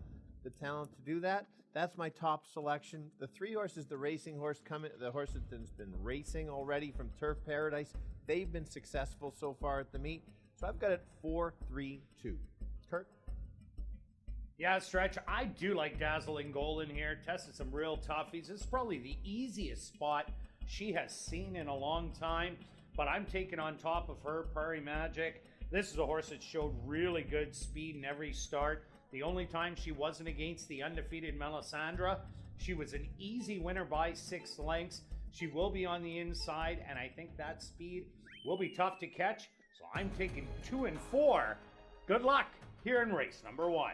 talent to do that. That's my top selection. The 3 horse is the racing horse coming, the horse that's been racing already from Turf Paradise. They've been successful so far at the meet, so I've got it 4-3-2. Kirt? Yeah, Stretch, I do like Dazzling Golden here. Tested some real toughies. This is probably the easiest spot she has seen in a long time, but I'm taking on top of her Prairie Magic. This is a horse that showed really good speed in every start. The only time she wasn't against the undefeated Melisandre, she was an easy winner by 6 lengths. She will be on the inside, and I think that speed will be tough to catch, so I'm taking 2 and 4. Good luck here in race number 1.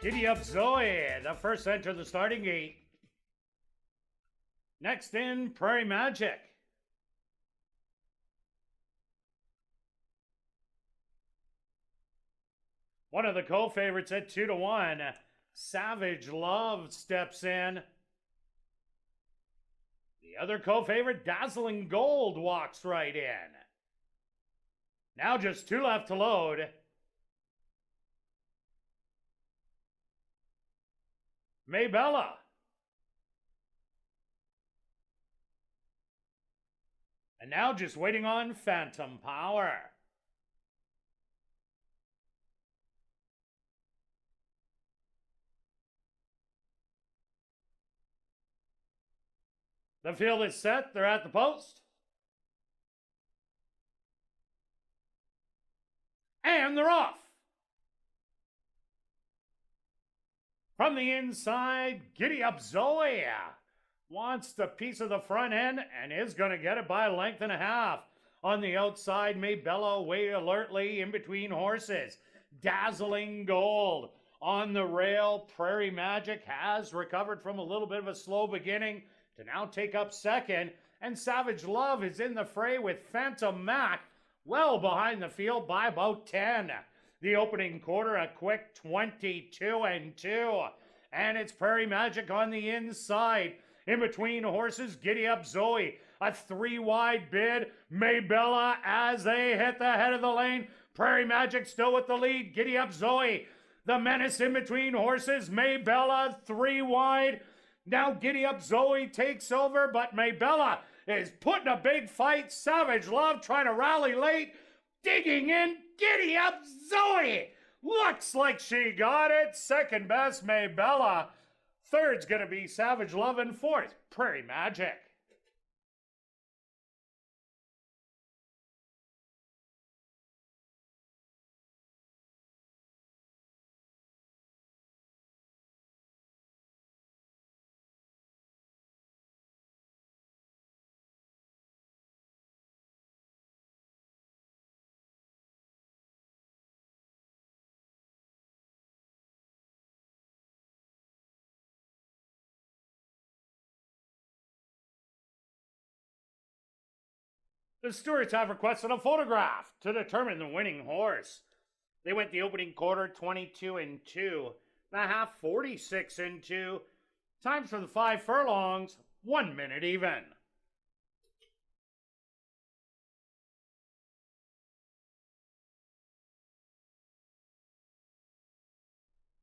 Giddy Up Zoe, the first to enter the starting gate. Next in, Prairie Magic. One of the co-favorites at 2-1. Savage Love steps in. The other co-favorite, Dazzling Gold, walks right in. Now just 2 left to load. Maybella. And now just waiting on Phantom Power. The field is set. They're at the post. And they're off. From the inside, Giddy Up Zoe wants the piece of the front end and is going to get it by a length and a half. On the outside, Maybella away alertly in between horses. Dazzling Gold on the rail. Prairie Magic has recovered from a little bit of a slow beginning to now take up second. And Savage Love is in the fray with Phantom Mac well behind the field by about 10. The opening quarter, a quick 22-2. And it's Prairie Magic on the inside. In between horses, Giddy Up Zoe. A 3-wide bid. Maybella as they hit the head of the lane. Prairie Magic still with the lead. Giddy Up Zoe. The menace in between horses. Maybella 3-wide. Now Giddy Up Zoe takes over, but Maybella is putting a big fight. Savage Love trying to rally late. Digging in. Giddy Up Zoe. Looks like she got it. Second best, Maybella. Third's going to be Savage Love, and fourth, Prairie Magic. The stewards have requested a photograph to determine the winning horse. They went the opening quarter 22-2, the half 46-2. Times for the 5 furlongs, 1 minute even.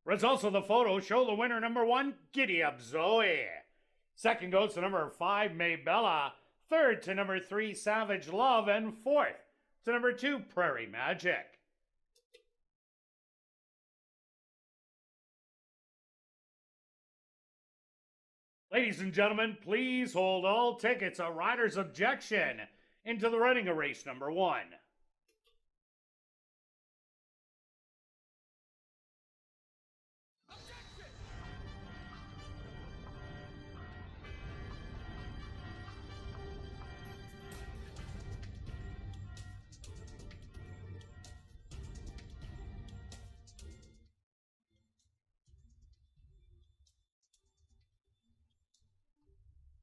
Results of the photo show the winner number 1, Giddy Up Zoe. Second goes to number 5, Maybella. Third to number 3, Savage Love. And fourth to number 2, Prairie Magic. Ladies and gentlemen, please hold all tickets. A rider's objection into the running of race number 1.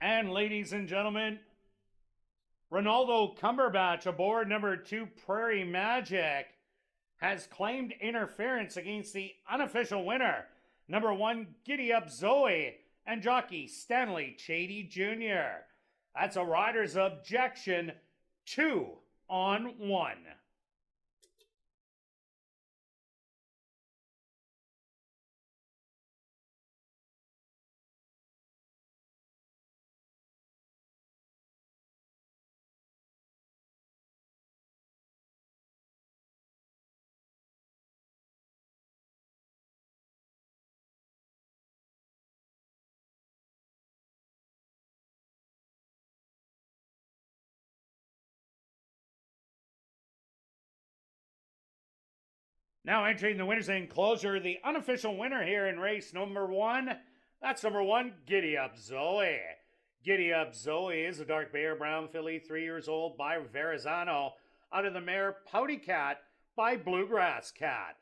And ladies and gentlemen, Ronaldo Cumberbatch aboard number 2 Prairie Magic has claimed interference against the unofficial winner, number 1 Giddy Up Zoe, and jockey Stanley Chady Jr. That's a rider's objection, 2-1. Now entering the winner's enclosure, the unofficial winner here in race number 1. That's number 1, Giddy Up Zoe. Giddy Up Zoe is a dark bay or brown filly, 3 years old, by Verrazano, out of the mare Pouty Cat by Bluegrass Cat.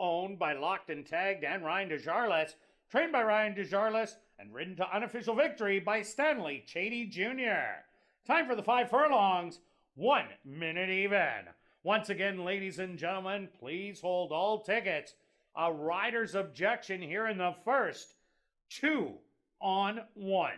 Owned by Locked and Tagged and Ryan DeJarles, trained by Ryan DeJarles, and ridden to unofficial victory by Stanley Chady Jr. Time for the 5 furlongs, 1 minute even. Once again, ladies and gentlemen, please hold all tickets. A rider's objection here in the first. 2 on 1.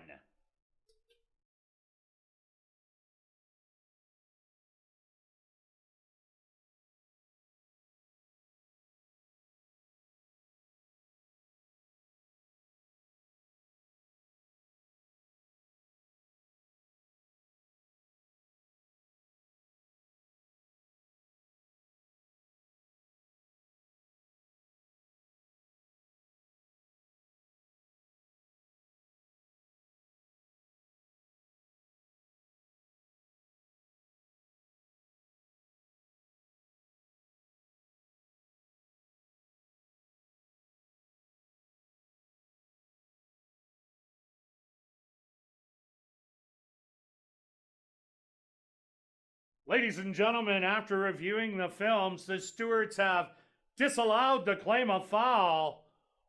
Ladies and gentlemen, after reviewing the films, the stewards have disallowed the claim of foul.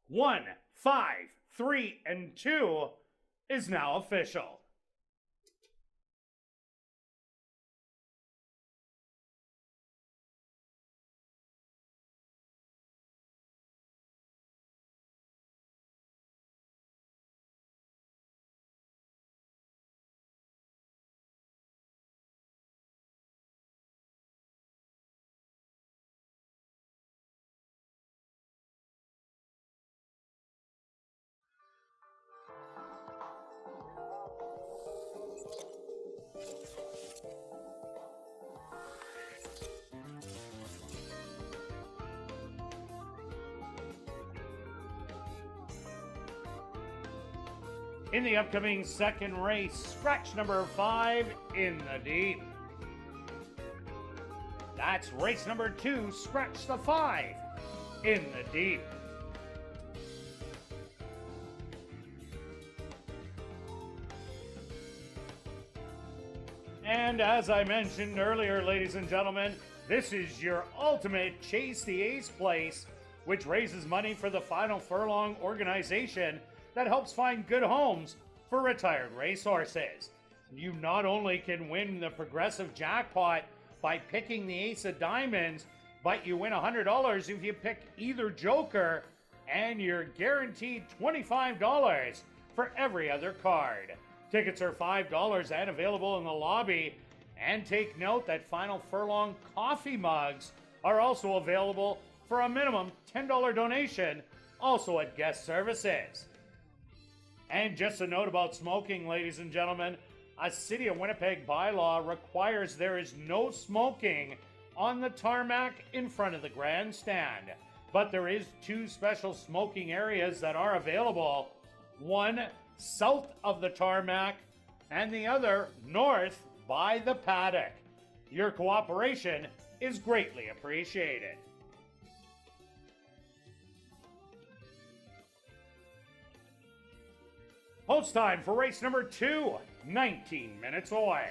1, 5, 3, and 2 is now official. In the upcoming second race, scratch number 5 in the deep. That's race number 2, scratch the 5 in the deep. And as I mentioned earlier, ladies and gentlemen, this is your ultimate Chase the Ace place, which raises money for the Final Furlong organization that helps find good homes for retired racehorses. You not only can win the progressive jackpot by picking the Ace of Diamonds, but you win $100 if you pick either joker, and you're guaranteed $25 for every other card. Tickets are $5 and available in the lobby. And take note that Final Furlong coffee mugs are also available for a minimum $10 donation, also at guest services. And just a note about smoking, ladies and gentlemen, a City of Winnipeg bylaw requires there is no smoking on the tarmac in front of the grandstand. But there is 2 special smoking areas that are available, one south of the tarmac and the other north by the paddock. Your cooperation is greatly appreciated. Post time for race number 2, 19 minutes away.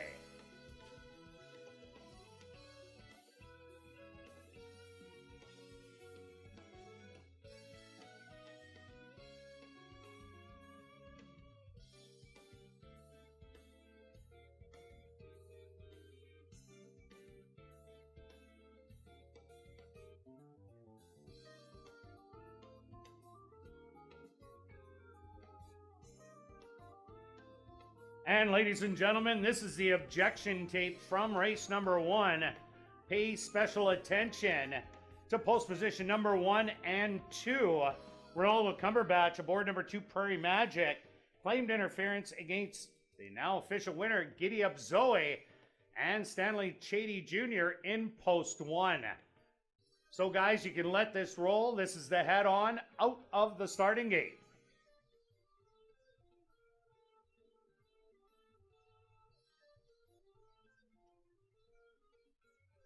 And ladies and gentlemen, this is the objection tape from race number 1. Pay special attention to post position number 1 and 2. Ronaldo Cumberbatch aboard number 2 Prairie Magic claimed interference against the now official winner Giddy Up Zoe and Stanley Chady Jr. in post 1. So guys, you can let this roll. This is the head-on out of the starting gate.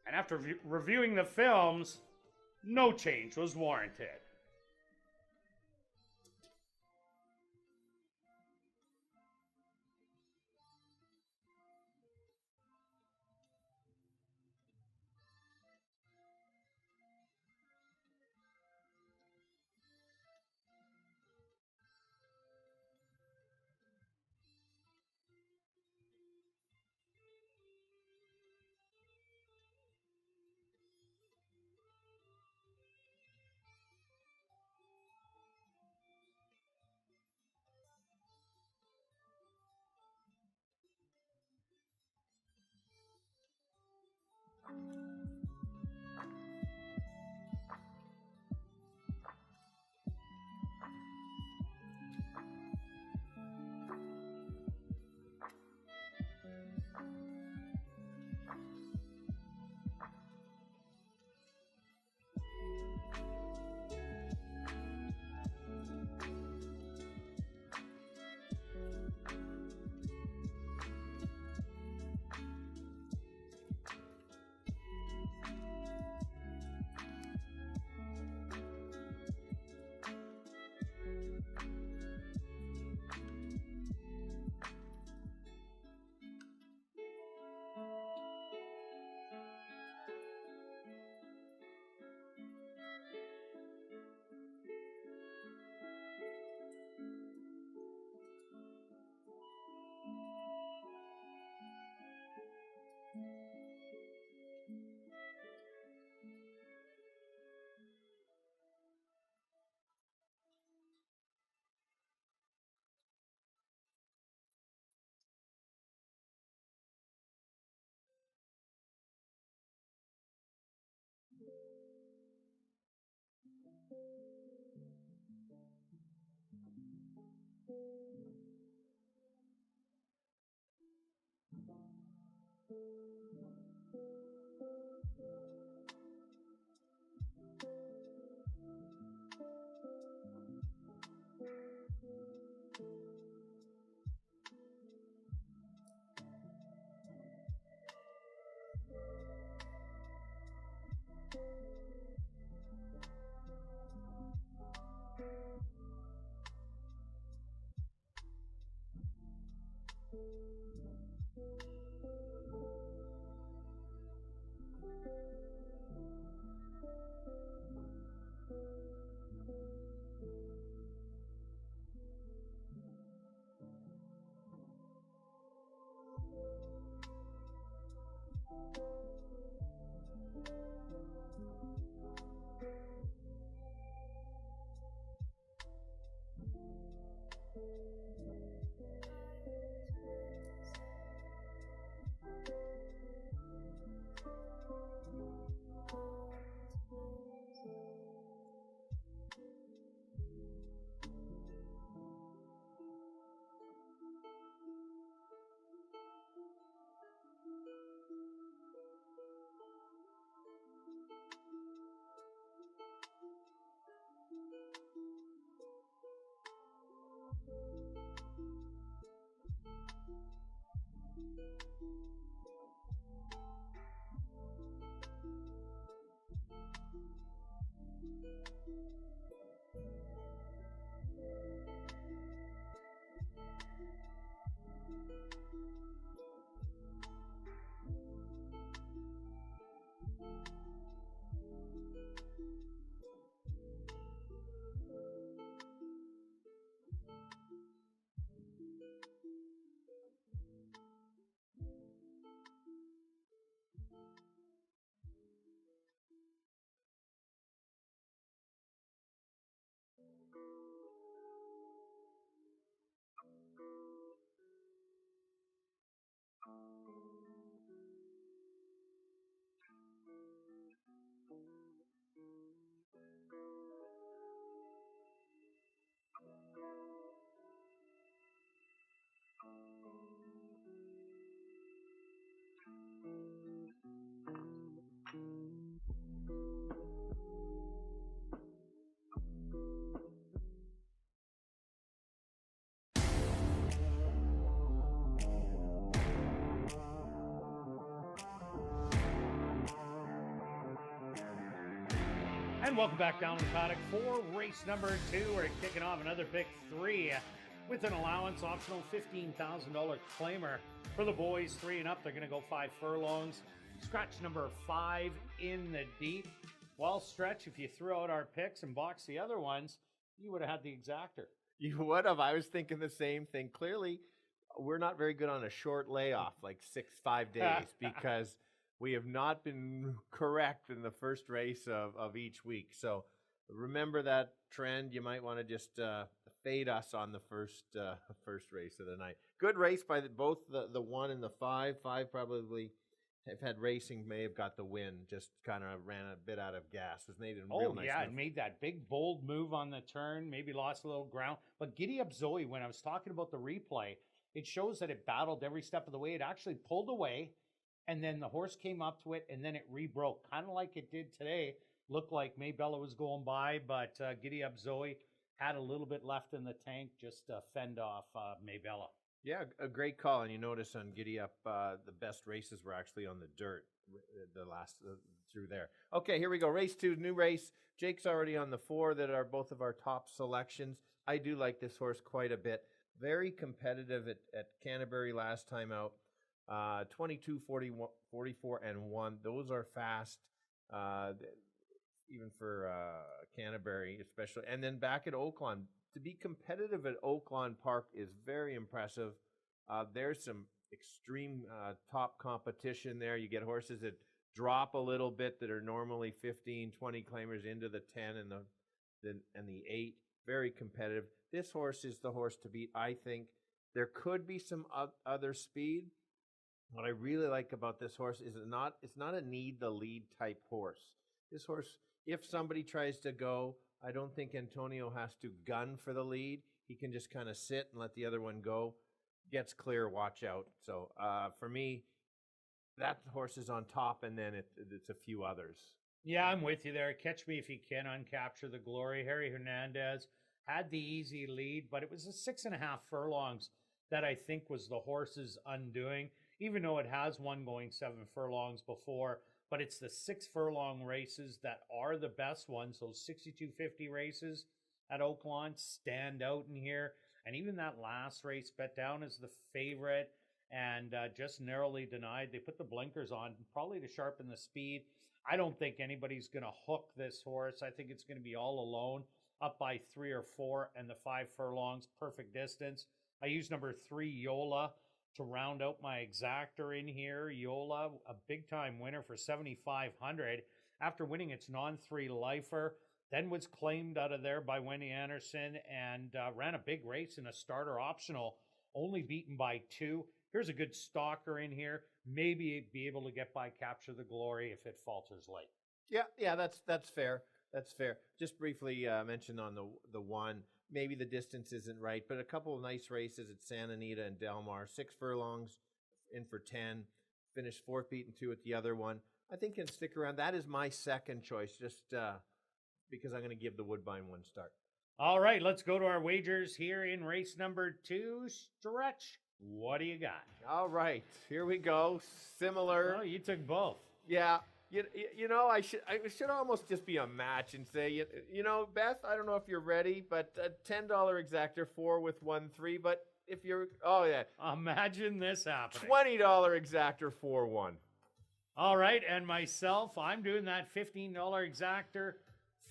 And after reviewing the films, no change was warranted. And welcome back down to the paddock for race number 2. We're kicking off another pick 3 with an allowance, optional $15,000 claimer for the boys 3 and up. They're going to go 5 furlongs. Scratch number 5 in the deep. Well, Stretch, if you threw out our picks and boxed the other ones, you would have had the exactor. You would have. I was thinking the same thing. Clearly, we're not very good on a short layoff, like 5 days, because we have not been correct in the first race of each week. So remember that trend. You might want to just fade us on the first race of the night. Good race by both the 1 and the 5. 5 probably have had racing, may have got the win. Just kind of ran a bit out of gas. Was made in real nice yeah, move. and made that big bold move on the turn. Maybe lost a little ground, but Giddy Up Zoe. When I was talking about the replay, it shows that it battled every step of the way. It actually pulled away, and then the horse came up to it, and then it rebroke, kind of like it did today. Looked like Maybella was going by, but Giddy Up Zoe had a little bit left in the tank, just fend off Maybella. Yeah, a great call. And you notice on Giddy Up, the best races were actually on the dirt, the last through there. Okay, here we go. Race 2, new race. Jake's already on the 4 that are both of our top selections. I do like this horse quite a bit. Very competitive at Canterbury last time out. 22, 41, 44, and 1. Those are fast, even for Canterbury especially. And then back at Oaklawn. To be competitive at Oaklawn Park is very impressive. There's some extreme top competition there. You get horses that drop a little bit that are normally 15, 20 claimers into the 10 and the 8. Very competitive. This horse is the horse to beat, I think. There could be some other speed. What I really like about this horse is it's not a need the lead type horse. This horse, if somebody tries to go I don't think Antonio has to gun for the lead. He can just kind of sit and let the other one go. Gets clear, watch out. So for me, that horse is on top, and then it's a few others. Yeah, I'm with you there. Catch me if you can on Capture the Glory. Harry Hernandez had the easy lead, but it was the 6.5 furlongs that I think was the horse's undoing, even though it has won going 7 furlongs before. But it's the 6 furlong races that are the best ones. Those 62.50 races at Oaklawn stand out in here. And even that last race, bet down as the favorite and just narrowly denied. They put the blinkers on, probably to sharpen the speed. I don't think anybody's going to hook this horse. I think it's going to be all alone, up by 3 or 4, and the 5 furlongs, perfect distance. I use number 3, Yola, to round out my exactor in here. Yola, a big-time winner for $7,500 after winning its non-3 lifer, then was claimed out of there by Wendy Anderson and ran a big race in a starter optional, only beaten by 2. Here's a good stalker in here. Maybe be able to get by Capture the Glory if it falters late. Yeah, that's fair. That's fair. Just briefly mention on the one, maybe the distance isn't right, but a couple of nice races at Santa Anita and Del Mar. 6 furlongs in for 10. Finished 4th, beaten 2 at the other one. I think can stick around. That is my second choice, just because I'm going to give the Woodbine one start. All right, let's go to our wagers here in race number 2. Stretch, what do you got? All right, here we go. Similar. Oh, you took both. Yeah. You know, I should almost just be a match and say, you know, Beth, I don't know if you're ready, but a $10 exactor 4 with 1-3. But if you're, oh yeah, Imagine this happening. $20 exactor 4-1. All right, and myself, I'm doing that $15 exactor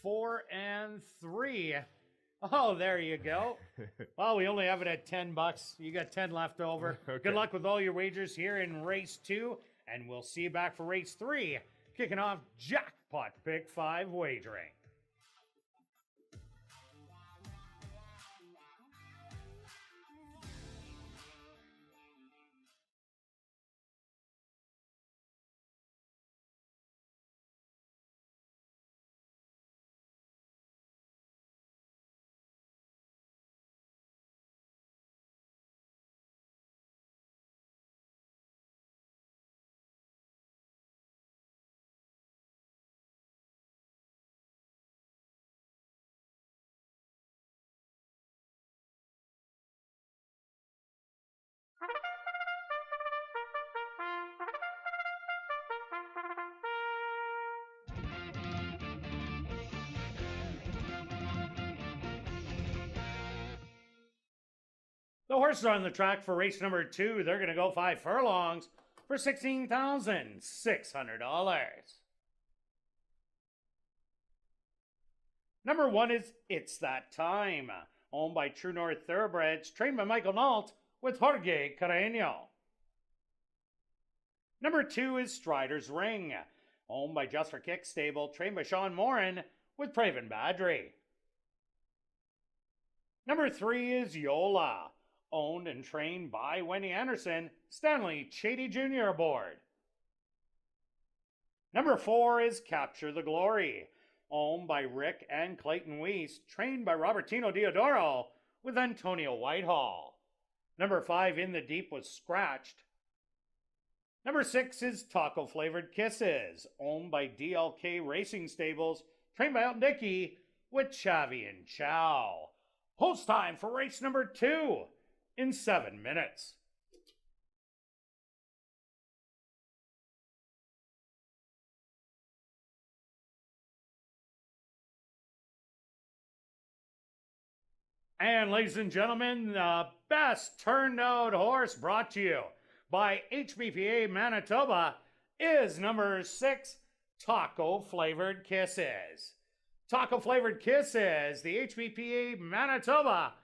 4 and 3. Oh, there you go. Well, we only have it at $10. You got 10 left over. Okay. Good luck with all your wagers here in race 2, and we'll see you back for race 3. Kicking off Jackpot Pick 5 wagering. The horses are on the track for race number 2. They're going to go 5 furlongs for $16,600. Number 1 is It's That Time, owned by True North Thoroughbreds, trained by Michael Nault with Jorge Carreño. Number 2 is Strider's Ring, owned by Just for Kicks stable, trained by Sean Morin with Praven Badri. Number 3 is Yola, owned and trained by Wendy Anderson, Stanley Chady Jr. aboard. Number 4 is Capture the Glory, owned by Rick and Clayton Weiss, trained by Robertino Diodoro with Antonio Whitehall. Number 5 In the Deep was scratched. Number 6 is Taco Flavored Kisses, owned by DLK Racing Stables, trained by Elton Dickey with Chavi and Chow. Post time for race number 2 in 7 minutes. And ladies and gentlemen, the best turned out horse brought to you by HBPA Manitoba is number 6, Taco Flavored Kisses. Taco Flavored Kisses, the HBPA Manitoba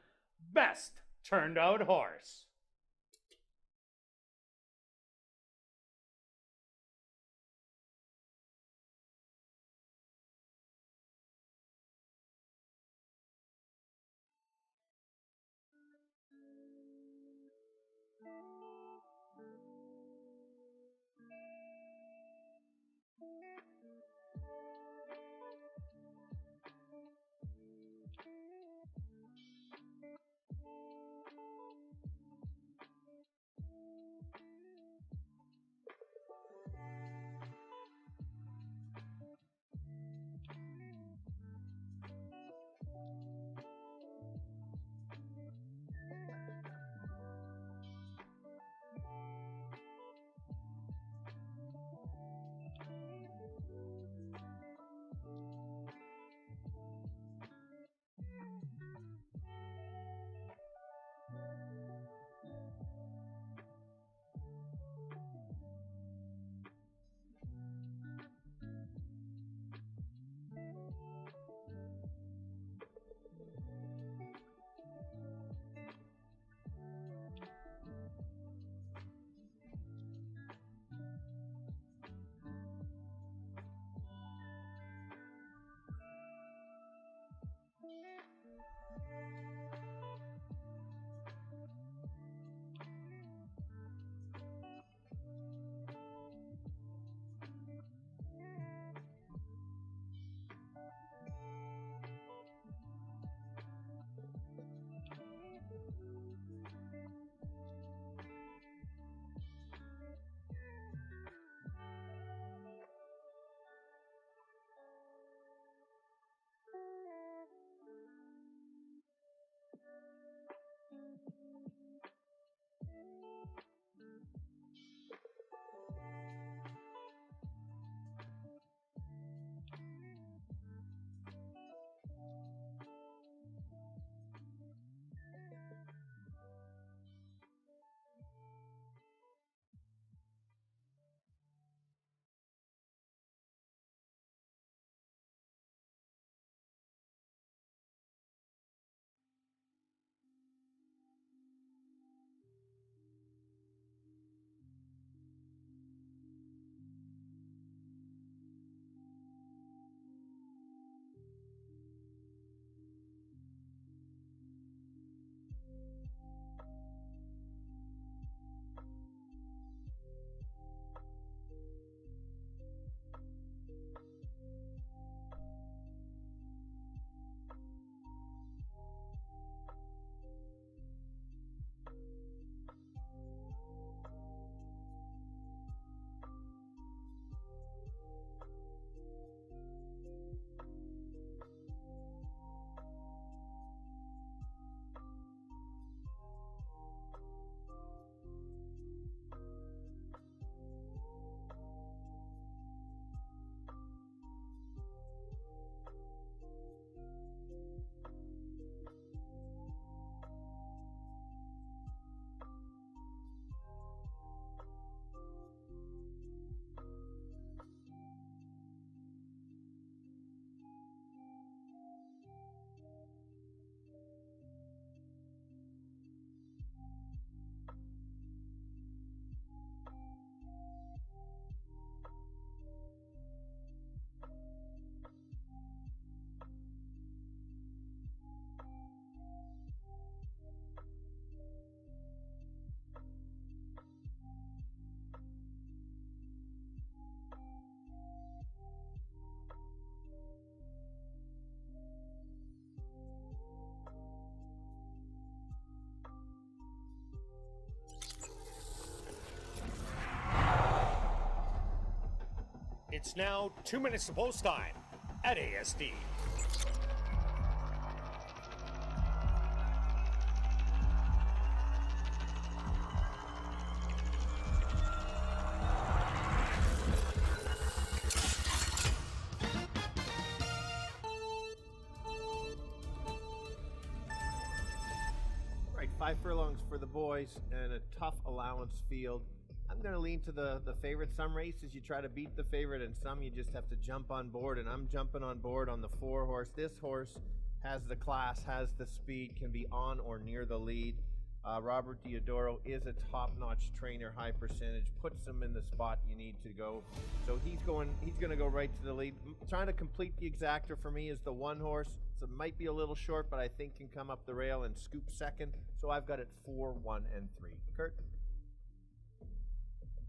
best turned out horse. It's now 2 minutes to post time at ASD. Right, 5 furlongs for the boys and a tough allowance field. I'm going to lean to the favorite. Some races you try to beat the favorite, and some you just have to jump on board, and I'm jumping on board on the 4 horse. This horse has the class, has the speed, can be on or near the lead. Robert Diodoro is a top-notch trainer, high percentage, puts him in the spot you need to go. So he's going to go right to the lead. Trying to complete the exactor for me is the 1 horse. So it might be a little short, but I think can come up the rail and scoop second. So I've got it 4, 1, and 3. Kirt?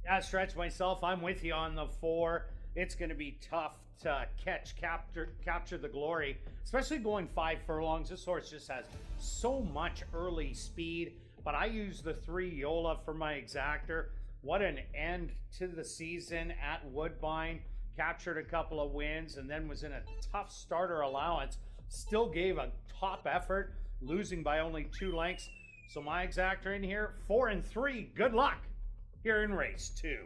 Yeah, Stretch, myself, I'm with you on the 4. It's going to be tough to capture the glory, especially going 5 furlongs. This horse just has so much early speed, but I use the 3 Yola for my exactor. What an end to the season at Woodbine. Captured a couple of wins and then was in a tough starter allowance. Still gave a top effort, losing by only 2 lengths. So my exactor in here, 4 and 3. Good luck here in race 2.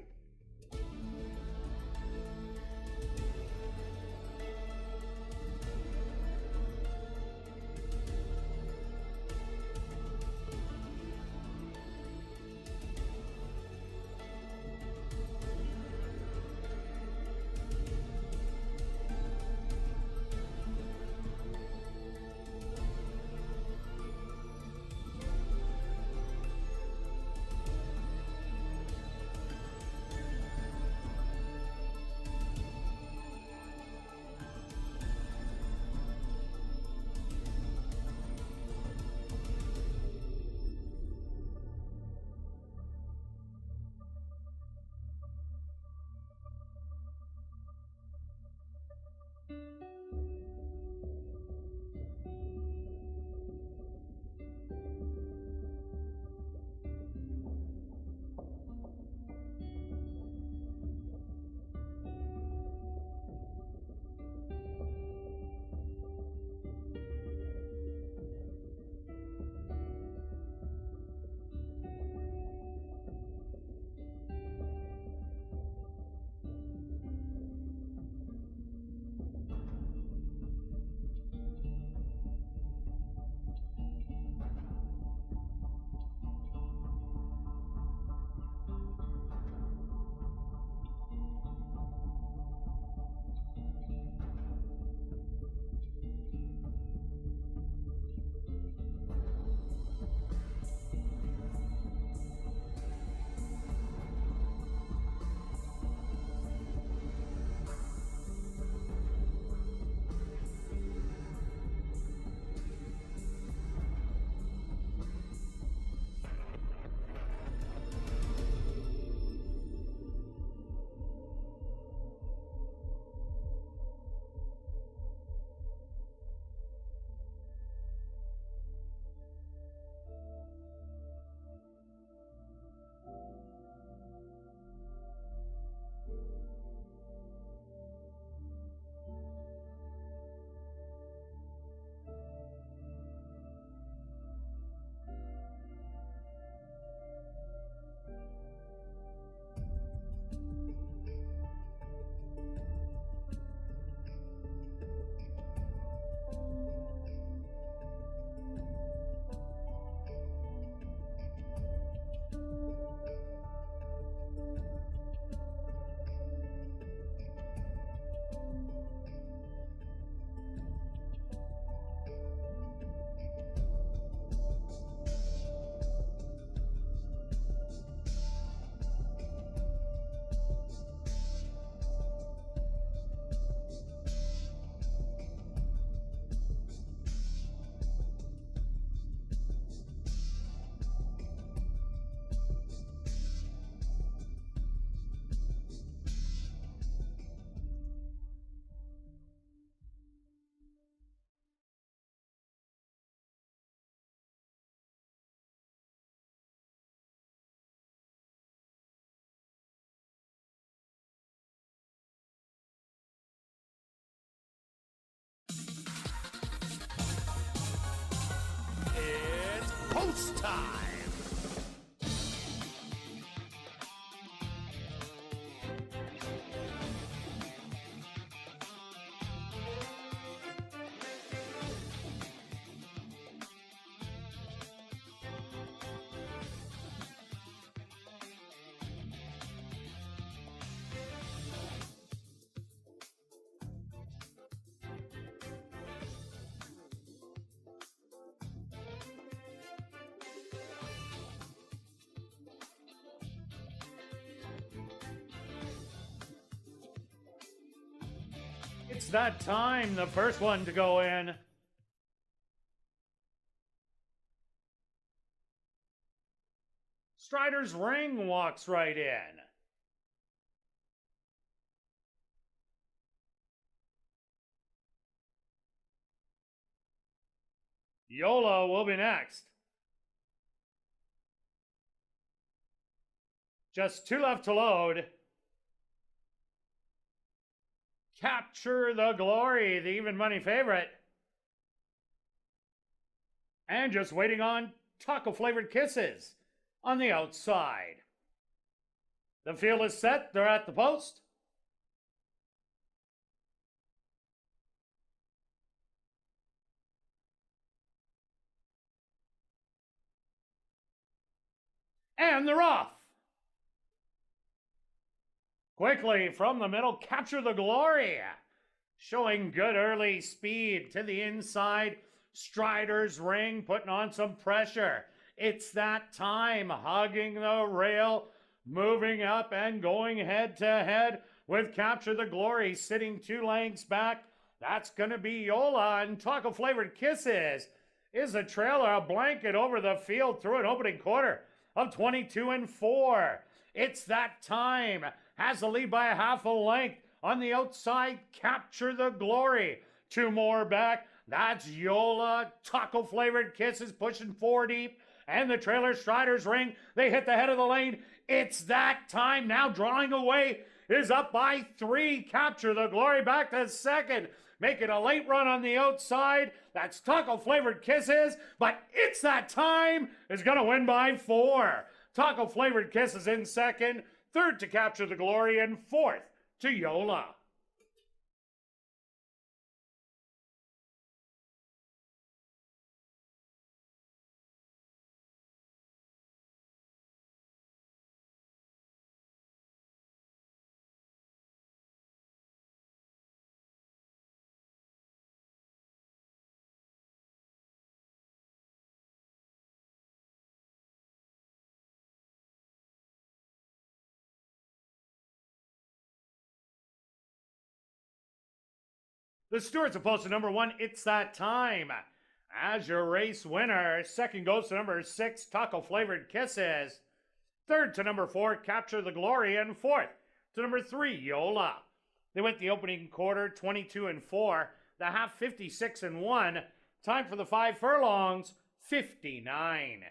post time. It's that time, the first one to go in. Strider's Ring walks right in. Yola will be next. Just 2 left to load. Capture the Glory, the even money favorite. And just waiting on Taco Flavored Kisses on the outside. The field is set. They're at the post. And they're off. Quickly from the middle, Capture the Glory. Showing good early speed to the inside. Strider's Ring putting on some pressure. It's that time, hugging the rail, moving up and going head to head with Capture the Glory sitting 2 lengths back. That's going to be Yola, and Taco Flavored Kisses is a trailer, a blanket over the field through an opening quarter of 22-4. It's that time. Has the lead by a half a length. On the outside, Capture the Glory. 2 more back. That's Yola. Taco Flavored Kisses pushing 4 deep. And the trailer Strider's Ring. They hit the head of the lane. It's that time. Now drawing away is up by 3. Capture the Glory back to second. Making a late run on the outside. That's Taco Flavored Kisses. But It's That Time is going to win by 4. Taco Flavored Kisses in second. Third to Capture the Glory, and fourth to Yola. The stewards of post to number 1, It's That Time. As your race winner, second goes to number 6, Taco Flavored Kisses. Third to number 4, Capture the Glory. And fourth to number 3, Yola. They went the opening quarter 22-4, the half 56-1. Time for the 5 furlongs, 59.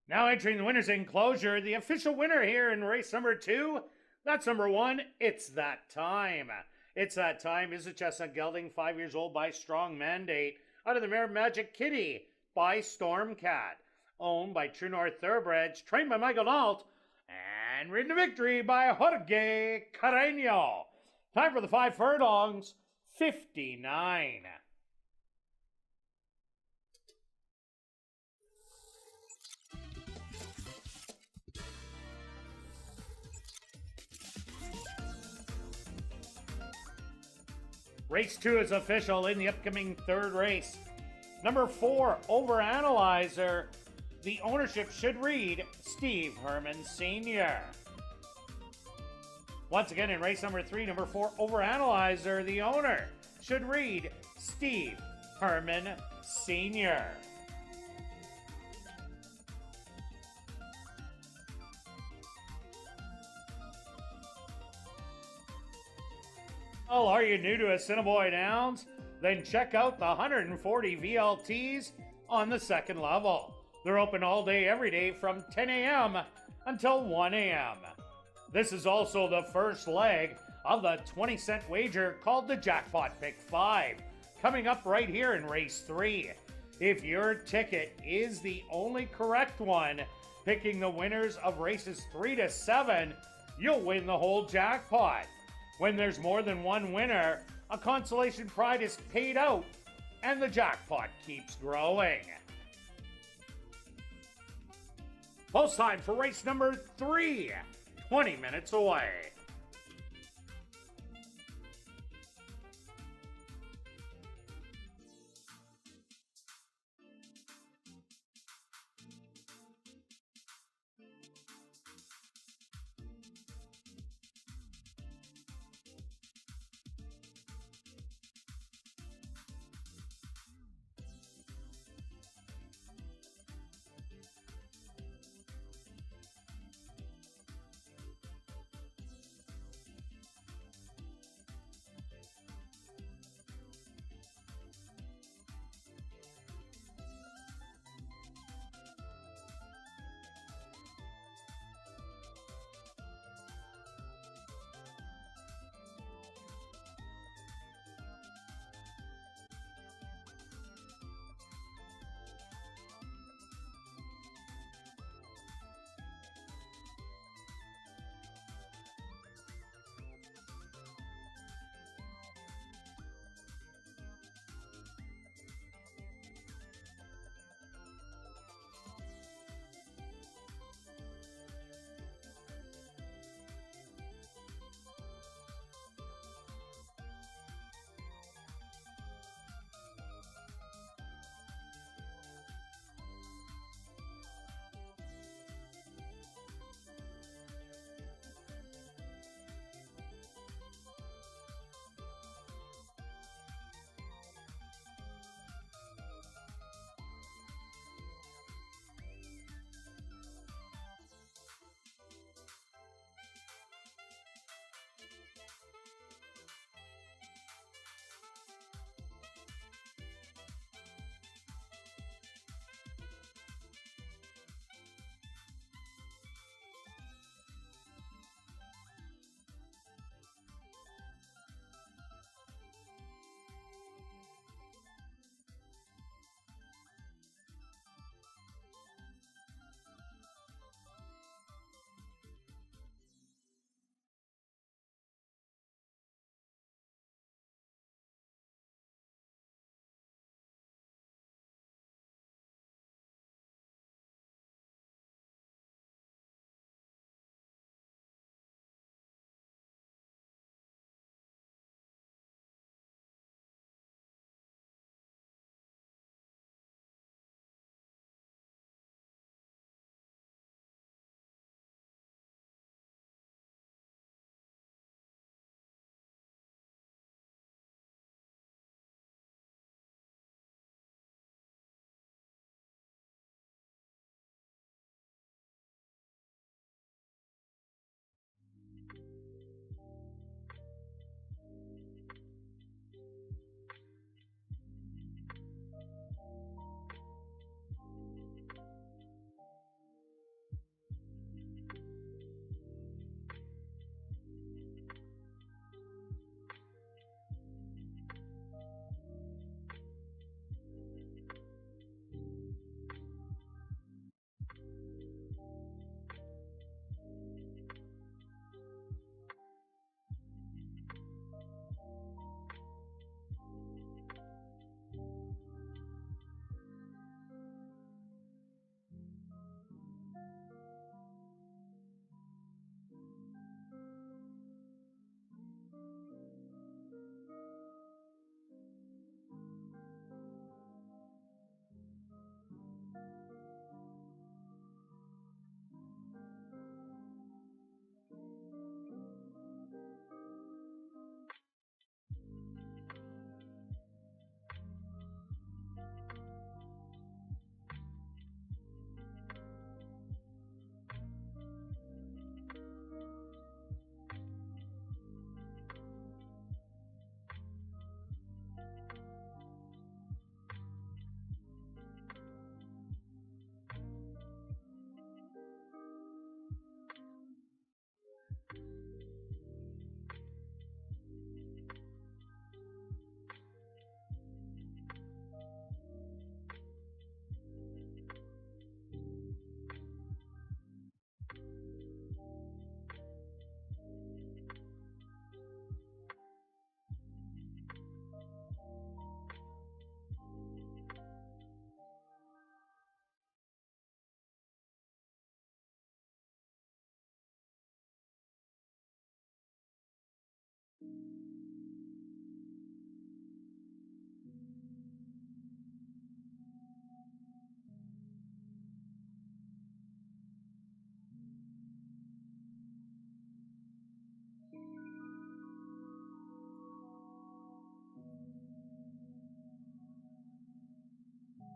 Now entering the winner's enclosure, the official winner here in race number 2. That's number 1, It's That Time. It's That Time is a chestnut gelding, 5 years old by strong mandate, out of the mare Magic Kitty by Stormcat, owned by True North Thoroughbreds, trained by Michael Nault, and ridden to victory by Jorge Carreño. Time for the 5 furlongs, 59. Race 2 is official in the upcoming 3rd race. Number 4, Overanalyzer. The ownership should read Steve Herman Sr. Once again in race number 3, number 4, Overanalyzer. The owner should read Steve Herman Sr. Well, are you new to Assiniboia Downs? Then check out the 140 VLTs on the 2nd level. They're open all day, every day from 10 a.m. until 1 a.m. This is also the first leg of the 20-cent wager called the Jackpot Pick 5, coming up right here in race 3. If your ticket is the only correct one, picking the winners of races 3 to 7, you'll win the whole jackpot. When there's more than one winner, a consolation prize is paid out, and the jackpot keeps growing. Post time for race number 3, 20 minutes away.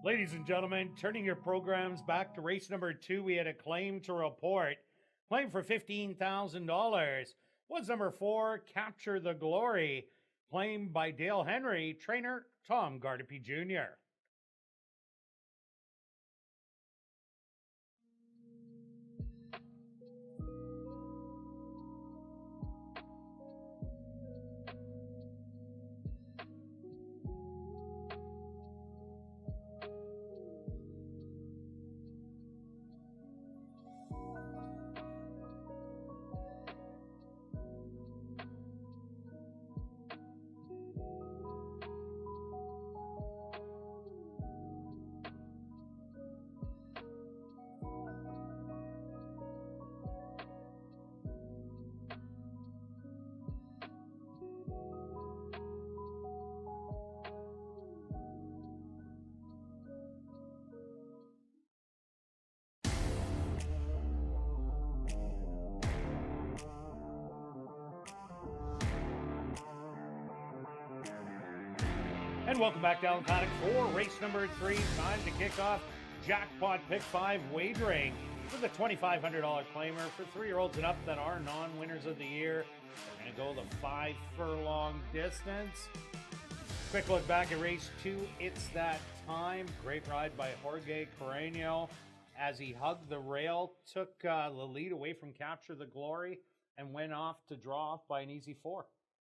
Ladies and gentlemen, turning your programs back to race number 2, we had a claim to report. Claim for $15,000 was number 4, Capture the Glory, claimed by Dale Henry, trainer Tom Gardepy Jr. And welcome back down paddock 4, race number 3. Time to kick off Jackpot Pick 5 wagering with a $2,500 claimer for 3-year-olds and up that are non-winners of the year. We're going to go the 5 furlong distance. Quick look back at race 2. It's that time. Great ride by Jorge Carreño as he hugged the rail, took the lead away from Capture the Glory, and went off to draw off by an easy 4.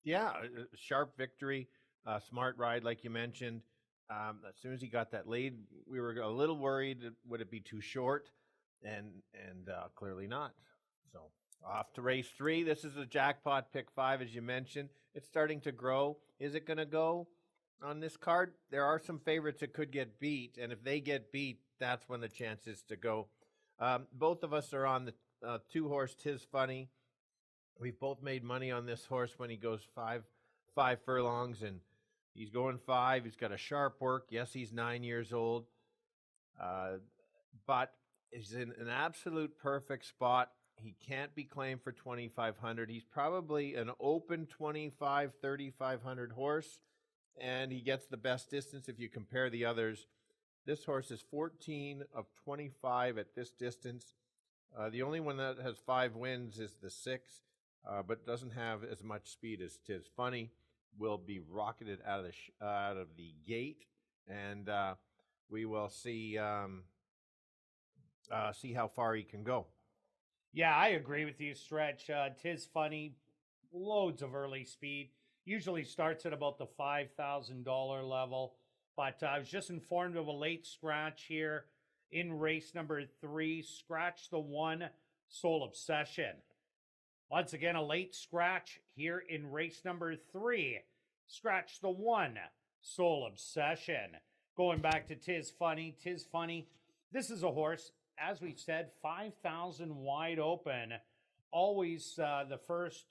Yeah, a sharp victory. Smart ride, like you mentioned. As soon as he got that lead, we were a little worried. Would it be too short? And clearly not. So off to race 3. This is a Jackpot Pick 5, as you mentioned. It's starting to grow. Is it going to go on this card? There are some favorites that could get beat, and if they get beat, that's when the chance is to go. Both of us are on the 2-horse Tis Funny. We've both made money on this horse when he goes five furlongs, and he's going 5. He's got a sharp work. Yes, he's 9 years old, but he's in an absolute perfect spot. He can't be claimed for $2,500. He's probably an open $3,500 horse, and he gets the best distance if you compare the others. This horse is 14 of 25 at this distance. The only one that has 5 wins is the 6, but doesn't have as much speed as Tis Funny. Will be rocketed out of the gate, and we will see how far he can go. Yeah, I agree with you, Stretch. Tis Funny, loads of early speed. Usually starts at about the $5,000 level, but I was just informed of a late scratch here in race number 3. Scratch the 1, Soul Obsession. Once again, a late scratch here in race number 3. Scratch the 1, Soul Obsession. Going back to Tis Funny. Tis Funny, this is a horse, as we've said, 5,000 wide open. Always the first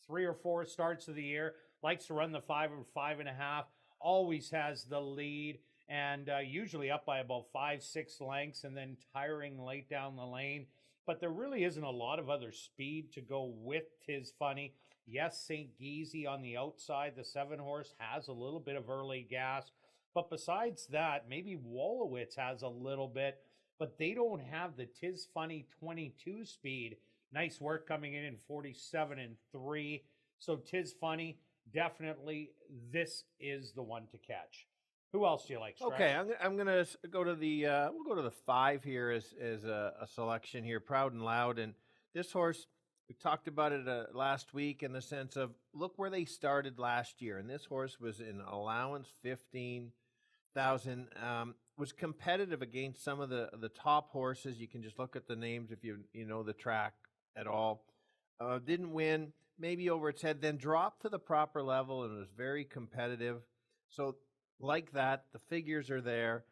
3 or 4 starts of the year. Likes to run the 5 or 5.5. Always has the lead, and usually up by about 5-6 lengths, and then tiring late down the lane. But there really isn't a lot of other speed to go with Tis Funny. Yes, St. Geezy on the outside, the 7-horse, has a little bit of early gas. But besides that, maybe Wolowitz has a little bit, but they don't have the Tis Funny 22 speed. Nice work coming in 47 and 3. So Tis Funny, definitely this is the one to catch. Who else do you like, Stratton? Okay, I'm gonna go to the we'll go to the 5 here as a selection here. Proud and Loud, and this horse, we talked about it last week in the sense of look where they started last year, and this horse was in allowance 15,000. Was competitive against some of the top horses. You can just look at the names if you know the track at all. Didn't win, maybe over its head, then dropped to the proper level and was very competitive. So like that, the figures are there.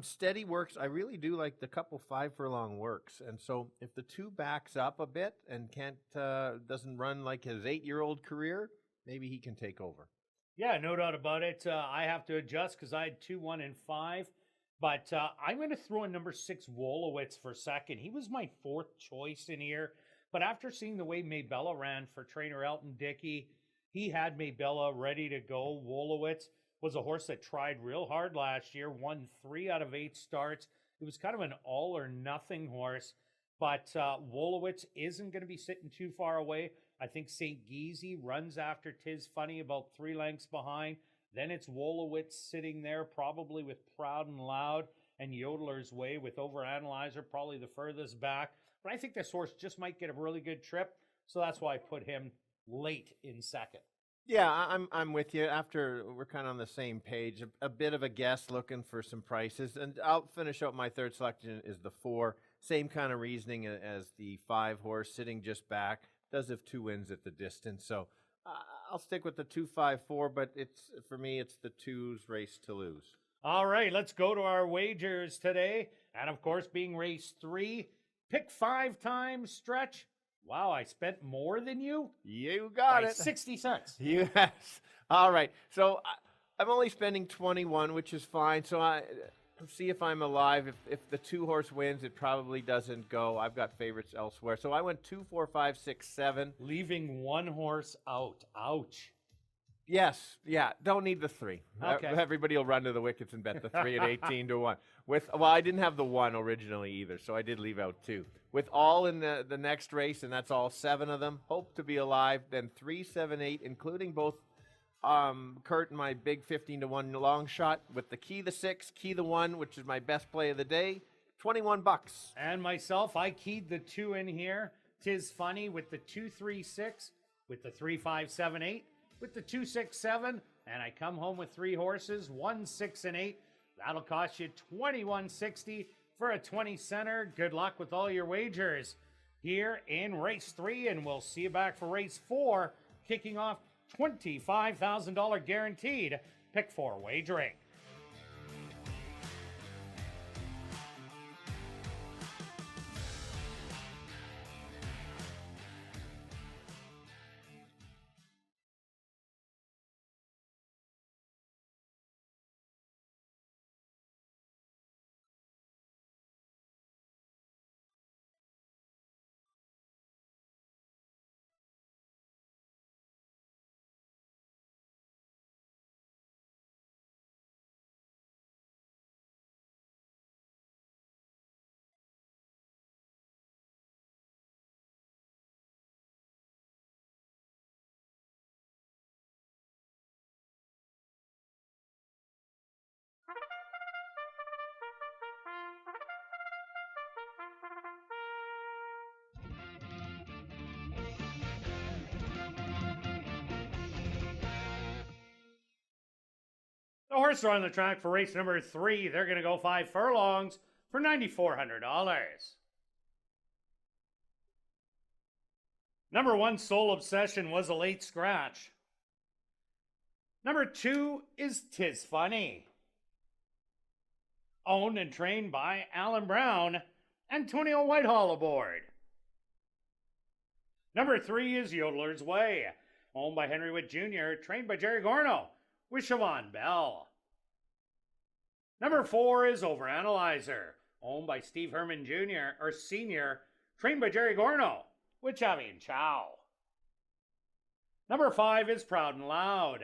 Steady works. I really do like the couple 5 furlong works. And so if the 2 backs up a bit and doesn't run like his 8-year-old career, maybe he can take over. Yeah, no doubt about it. I have to adjust because I had 2, 1, and 5. But I'm going to throw in number 6, Wolowitz, for second. He was my 4th choice in here. But after seeing the way Maybella ran for trainer Elton Dickey, he had Maybella ready to go. Wolowitz was a horse that tried real hard last year, won 3 out of 8 starts. It was kind of an all or nothing horse, but Wolowitz isn't going to be sitting too far away. I think St. Geezy runs after Tis Funny about 3 lengths behind. Then it's Wolowitz sitting there, probably with Proud and Loud, and Yodeler's Way with Overanalyzer, probably the furthest back. But I think this horse just might get a really good trip, so that's why I put him late in second. Yeah, I'm with you. After we're kind of on the same page, a bit of a guess looking for some prices, and I'll finish out my third selection is the 4. Same kind of reasoning as the 5 horse, sitting just back. Does have 2 wins at the distance, so I'll stick with the 2, 5, 4. But for me, it's the 2's race to lose. All right, let's go to our wagers today, and of course, being race 3, pick 5 times stretch. Wow, I spent more than you? You got By it. 60 cents. Yes. All right. So I'm only spending 21, which is fine. So I see if I'm alive. If the 2 horse wins, it probably doesn't go. I've got favorites elsewhere. So I went 2, 4, 5, 6, 7. Leaving 1 horse out. Ouch. Yes. Yeah. Don't need the 3. Okay. Everybody will run to the wickets and bet the 3 at 18 to 1. Well, I didn't have the 1 originally either, so I did leave out 2. With all in the next race, and that's all 7 of them, hope to be alive. Then 3, 7, 8, including both Kirt and my big 15 to 1 long shot with the key the 6, key the 1, which is my best play of the day. $21. And myself, I keyed the 2 in here. Tis Funny with the 2, 3, 6, with the 3, 5, 7, 8, with the 2, 6, 7, and I come home with 3 horses, 1, 6, and 8. That'll cost you $21.60 for a 20 center. Good luck with all your wagers here in race 3, and we'll see you back for race 4, kicking off $25,000 guaranteed pick 4 wagering. The horses are on the track for race number 3. They're going to go 5 furlongs for $9,400. Number 1, Soul Obsession, was a late scratch. Number 2 is Tis Funny, owned and trained by Alan Brown. Antonio Whitehall aboard. Number 3 is Yodeler's Way, owned by Henry Witt Jr., trained by Jerry Gorno with Siobhan Bell. Number 4 is Overanalyzer, owned by Steve Herman Jr. or Sr., trained by Jerry Gorno with Chavi and Chow. Number 5 is Proud and Loud,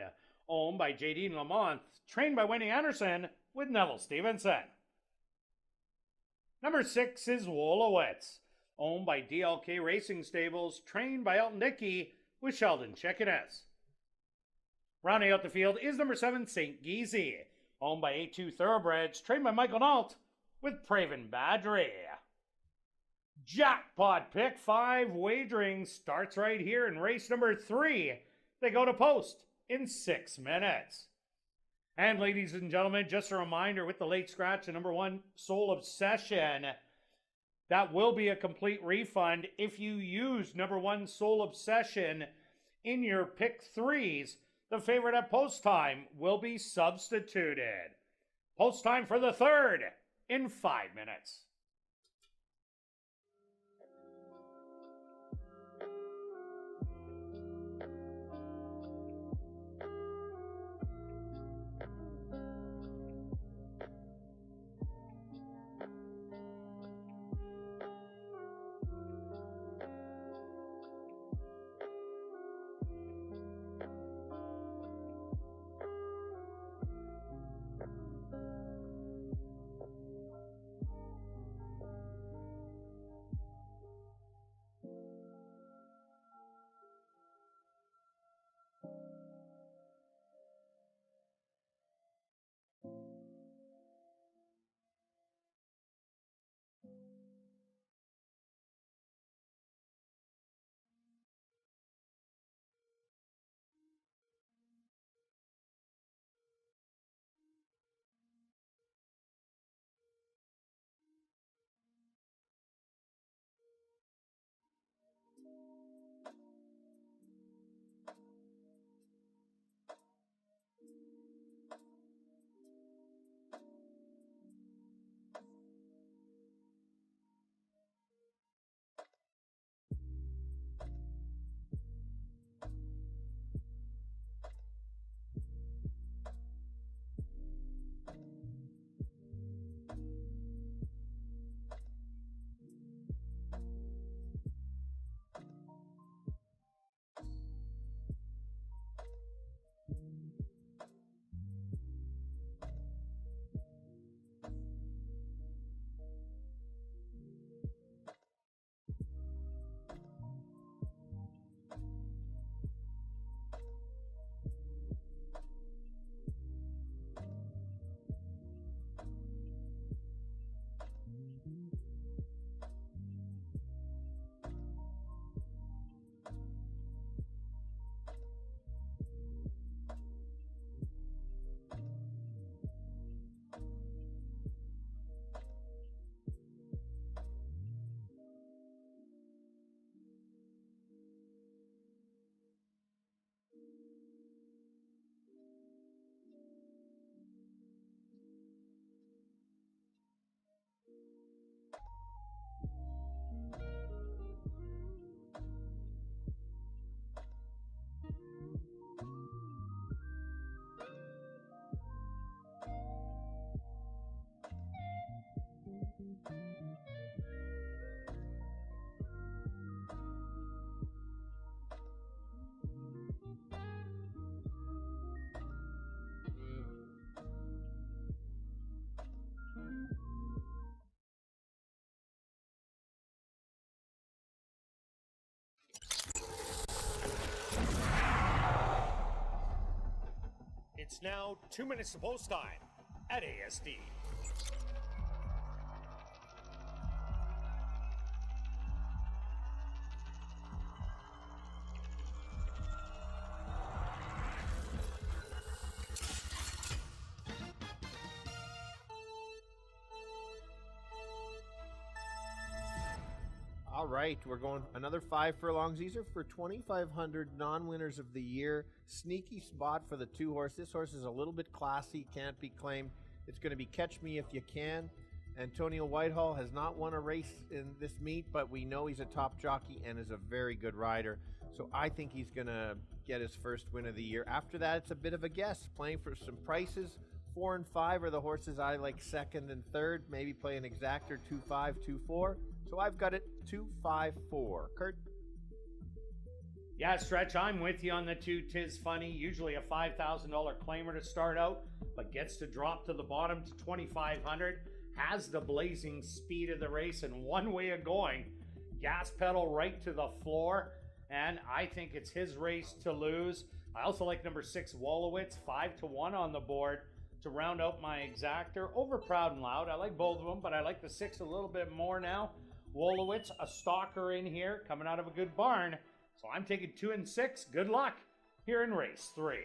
owned by J.D. Lamont, trained by Winnie Anderson with Neville Stevenson. Number 6 is Wolowitz, owned by DLK Racing Stables, trained by Elton Dickey with Sheldon Chickeness. Rounding out the field is number 7, St. Geezy, owned by A2 Thoroughbreds, trained by Michael Nault with Praven Badri. Jackpot Pick 5 wagering starts right here in race number 3. They go to post in 6 minutes. And ladies and gentlemen, just a reminder with the late scratch of number 1, Soul Obsession, that will be a complete refund if you use number 1, Soul Obsession, in your pick 3s. The favorite at post time will be substituted. Post time for the 3rd in 5 minutes. It's now 2 minutes to post time at ASD. All right, we're going another 5 furlongs. These are for 2,500 non-winners of the year. Sneaky spot for the 2-horse. This horse is a little bit classy, can't be claimed. It's going to be Catch Me If You Can. Antonio Whitehall has not won a race in this meet, but we know he's a top jockey and is a very good rider. So I think he's going to get his first win of the year. After that, it's a bit of a guess. Playing for some prices. 4 and 5 are the horses I like second and third. Maybe play an exactor 2-5, 2-4. So I've got it 2-5-4. Kirt? Yeah, Stretch, I'm with you on the 2 Tis Funny. Usually a $5,000 claimer to start out, but gets to drop to the bottom to 2,500. Has the blazing speed of the race and one way of going. Gas pedal right to the floor, and I think it's his race to lose. I also like number 6, Wolowitz, 5-1 on the board to round out my exactor. Over Proud and Loud. I like both of them, but I like the 6 a little bit more now. Wolowitz, a stalker in here, coming out of a good barn. So I'm taking 2 and 6. Good luck here in race 3.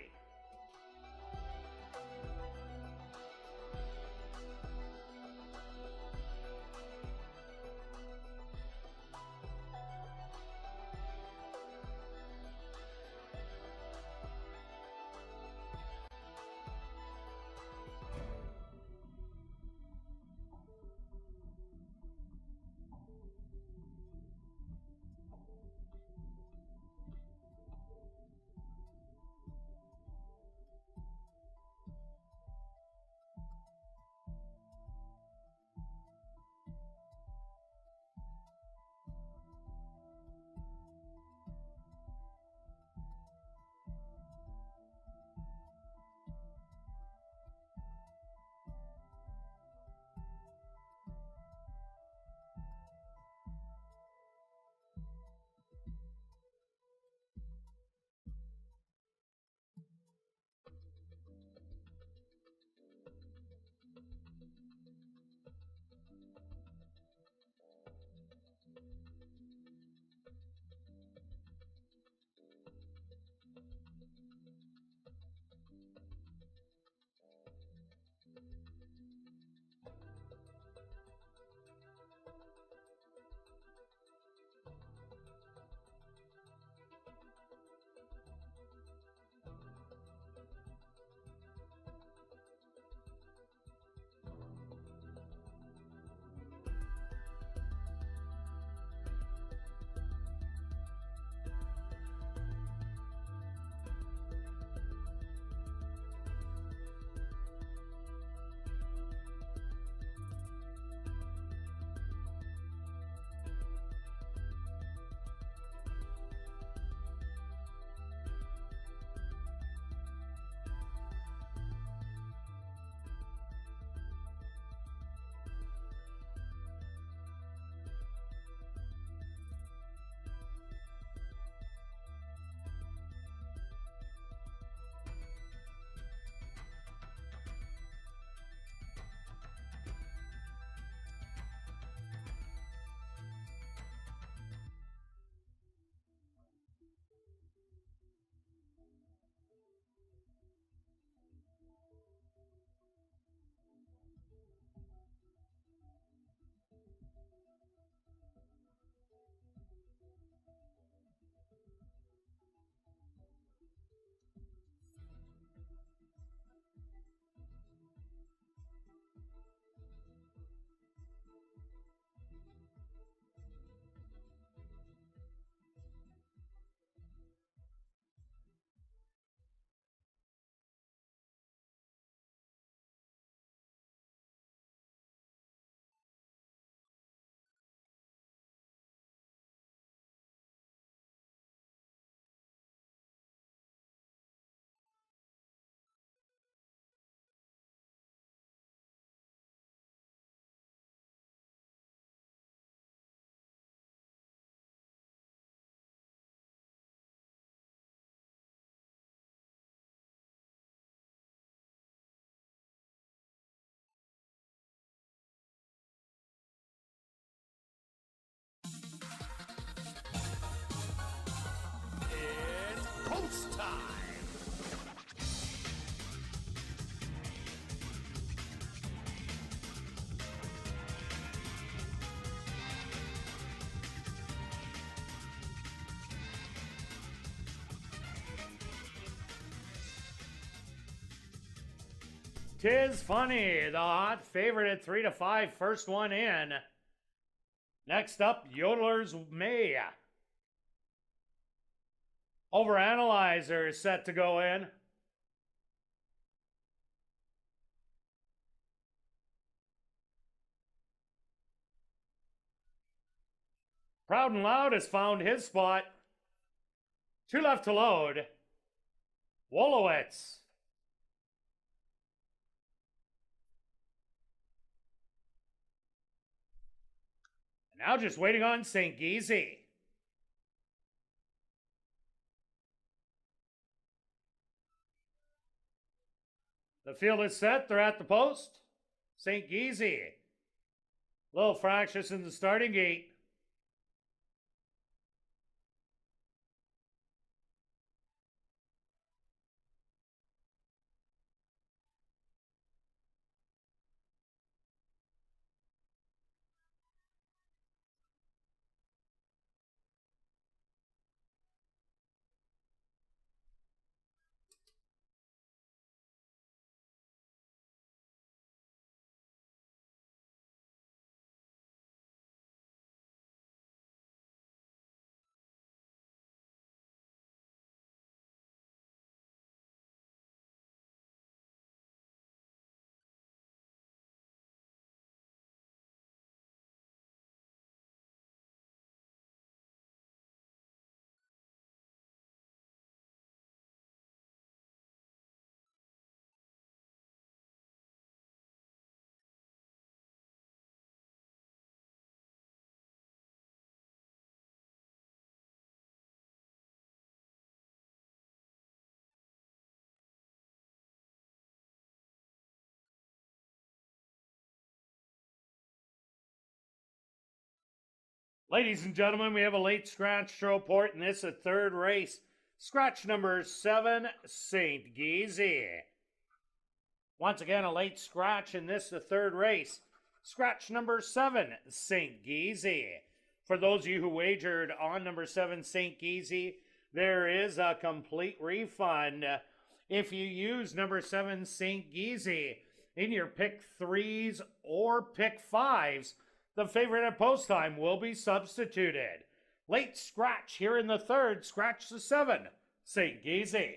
'Tis Funny, the hot favorite at 3 to 5, first one in. Next up, Yodeler's May. Overanalyzer is set to go in. Proud and Loud has found his spot. 2 left to load. Wolowitz. Now just waiting on St. Geezy. The field is set. They're at the post. St. Geezy. Little fractious in the starting gate. Ladies and gentlemen, we have a late scratch to report, and this is a third race. Scratch number 7, St. Geezy. Once again, a late scratch, and this is the third race. Scratch number 7, St. Geezy. For those of you who wagered on number 7, St. Geezy, there is a complete refund. If you use number 7, St. Geezy, in your pick 3s or pick 5s, the favorite at post time will be substituted. Late scratch here in the third. Scratch the 7, St. Geezy.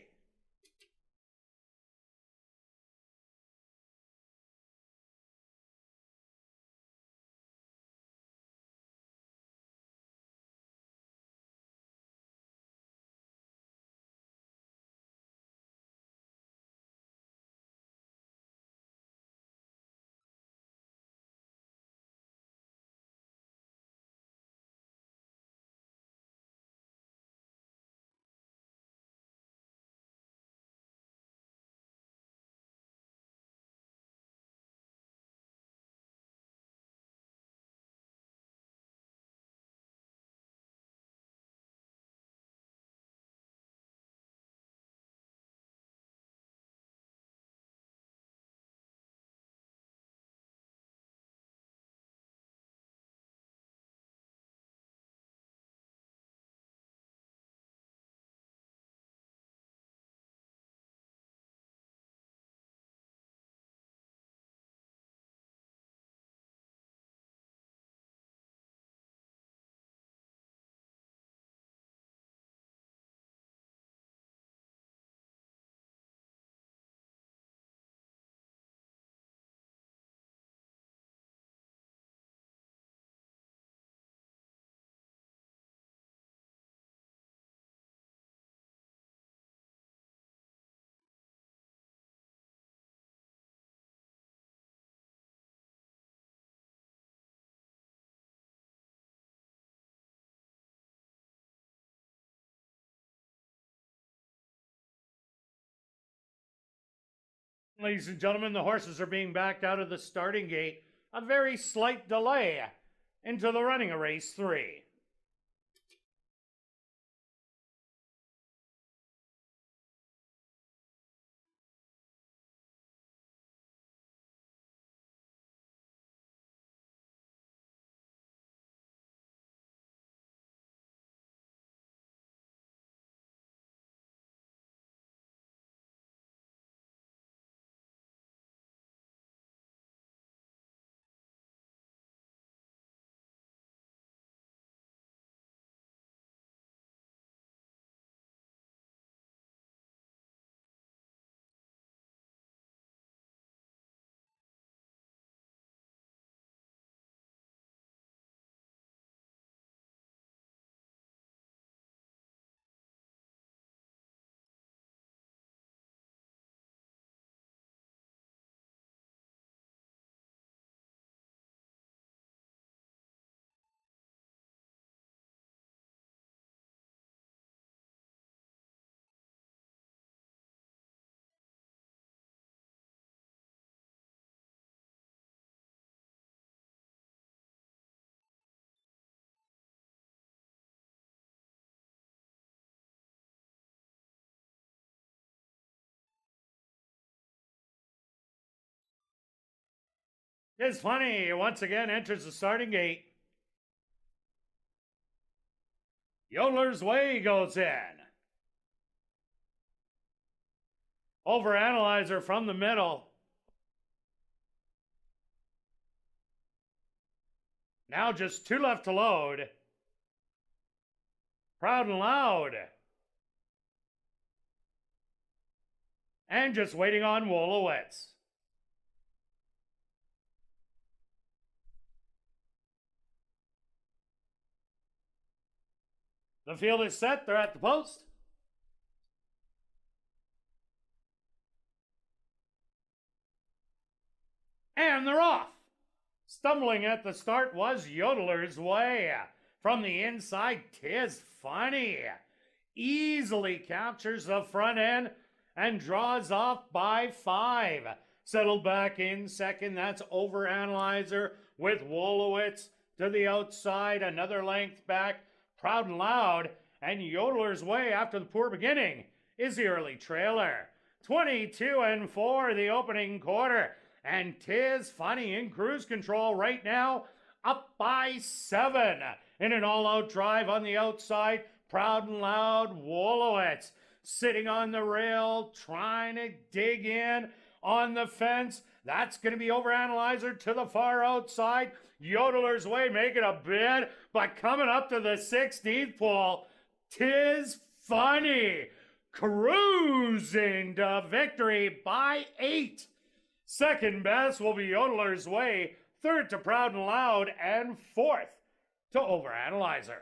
Ladies and gentlemen, the horses are being backed out of the starting gate. A very slight delay into the running of race 3. It's funny, once again enters the starting gate. Yodeler's Way goes in. Overanalyzer from the middle. Now just 2 left to load. Proud and Loud. And just waiting on Wolowitz. The field is set. They're at the post. And they're off. Stumbling at the start was Yodeler's Way. From the inside, 'Tis Funny. Easily captures the front end and draws off by 5. Settled back in second. That's Overanalyzer with Wolowitz to the outside. Another length back. Proud and Loud, and Yodeler's Way after the poor beginning is the early trailer. 22-4 the opening quarter, and 'Tis Funny in cruise control right now, up by 7. In an all-out drive on the outside, Proud and Loud, Wolowitz sitting on the rail, trying to dig in on the fence. That's going to be Overanalyzer to the far outside. Yodeler's Way making a bid, but coming up to the 16th pole, 'Tis Funny cruising to victory by 8. Second best will be Yodeler's Way, third to Proud and Loud, and fourth to Overanalyzer.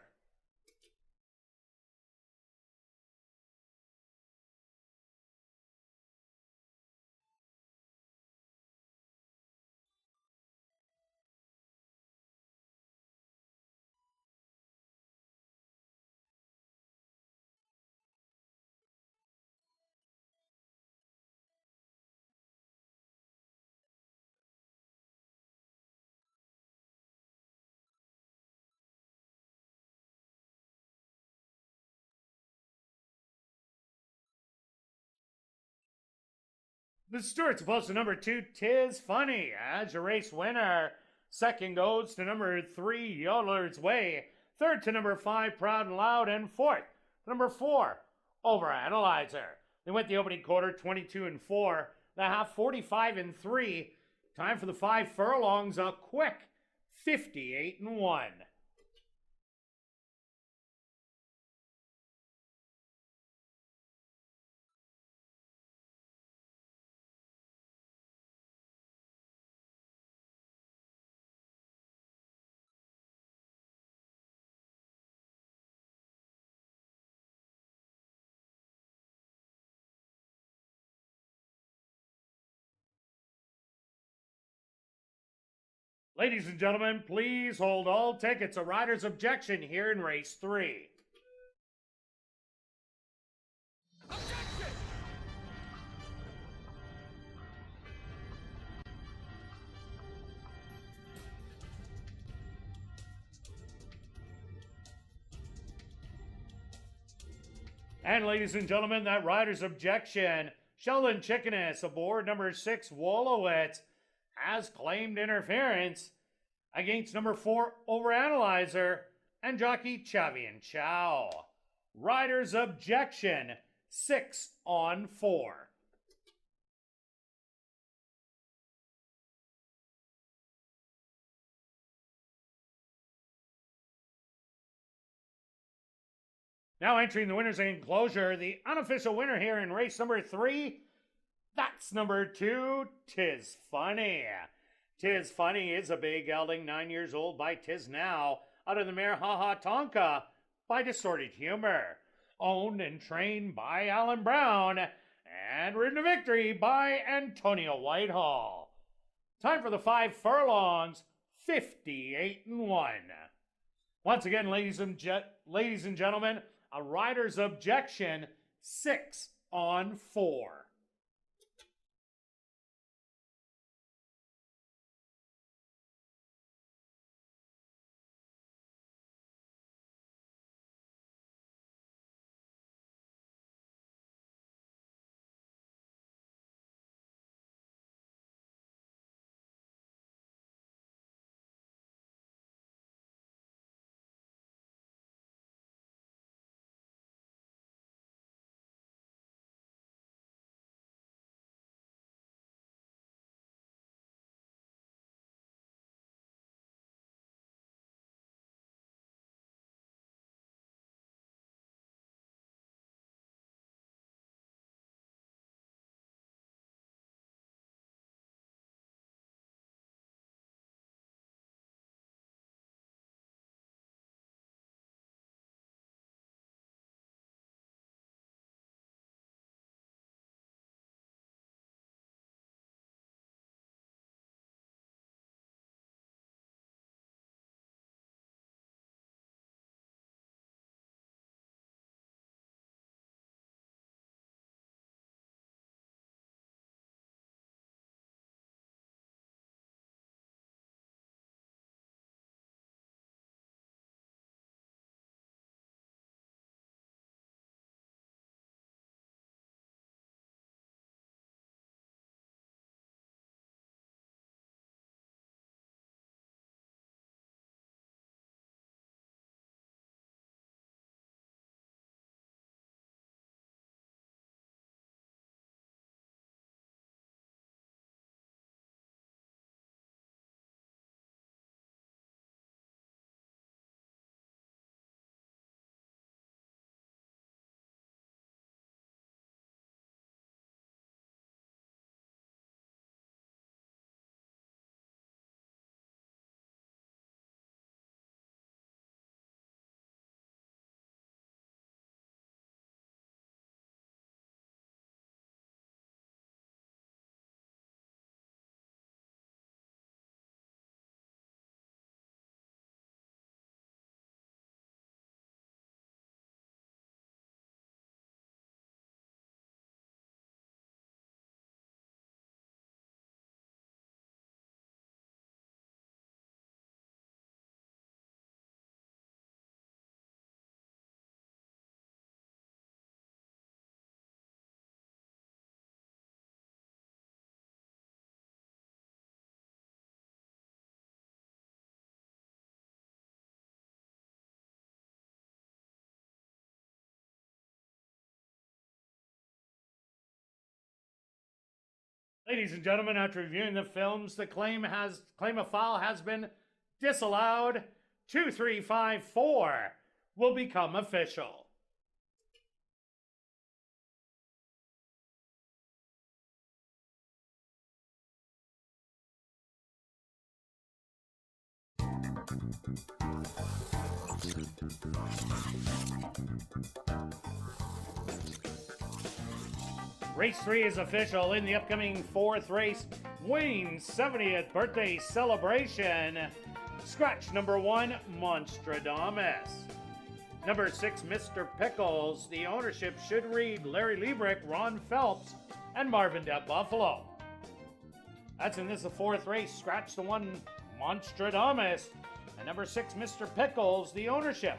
The Stewart's opposed to number 2, 'Tis Funny, as your race winner. Second goes to number 3, Yodeler's Way. Third to number 5, Proud and Loud. And fourth to number 4, Overanalyzer. They went the opening quarter 22-4. The half 45-3. Time for the 5 furlongs, a quick 58-1. Ladies and gentlemen, please hold all tickets. A rider's objection here in race 3. And ladies and gentlemen, that rider's objection, Sheldon Chickeness aboard number 6, Wolowitz, has claimed interference against number 4, Overanalyzer, and jockey Chavian Chow. Rider's objection, 6-4. Now entering the winner's enclosure, the unofficial winner here in race number 3, that's number 2, 'Tis Funny. 'Tis Funny is a big gelding, 9 years old by 'Tis Now, out of the mare Ha Ha Tonka by Distorted Humor. Owned and trained by Alan Brown, and ridden to victory by Antonio Whitehall. Time for the 5 furlongs, 58-1. Once again, ladies and gentlemen, a rider's objection, 6-4. Ladies and gentlemen, after reviewing the films, the claim of foul has been disallowed. 2354 will become official. Race 3 is official in the upcoming 4th race, Wayne's 70th birthday celebration. Scratch number 1, Monstradamus. Number 6, Mr. Pickles. The ownership should read Larry Liebrick, Ron Phelps, and Marvin Depp Buffalo. That's in this the 4th race. Scratch the 1, Monstradamus. And number 6, Mr. Pickles. The ownership,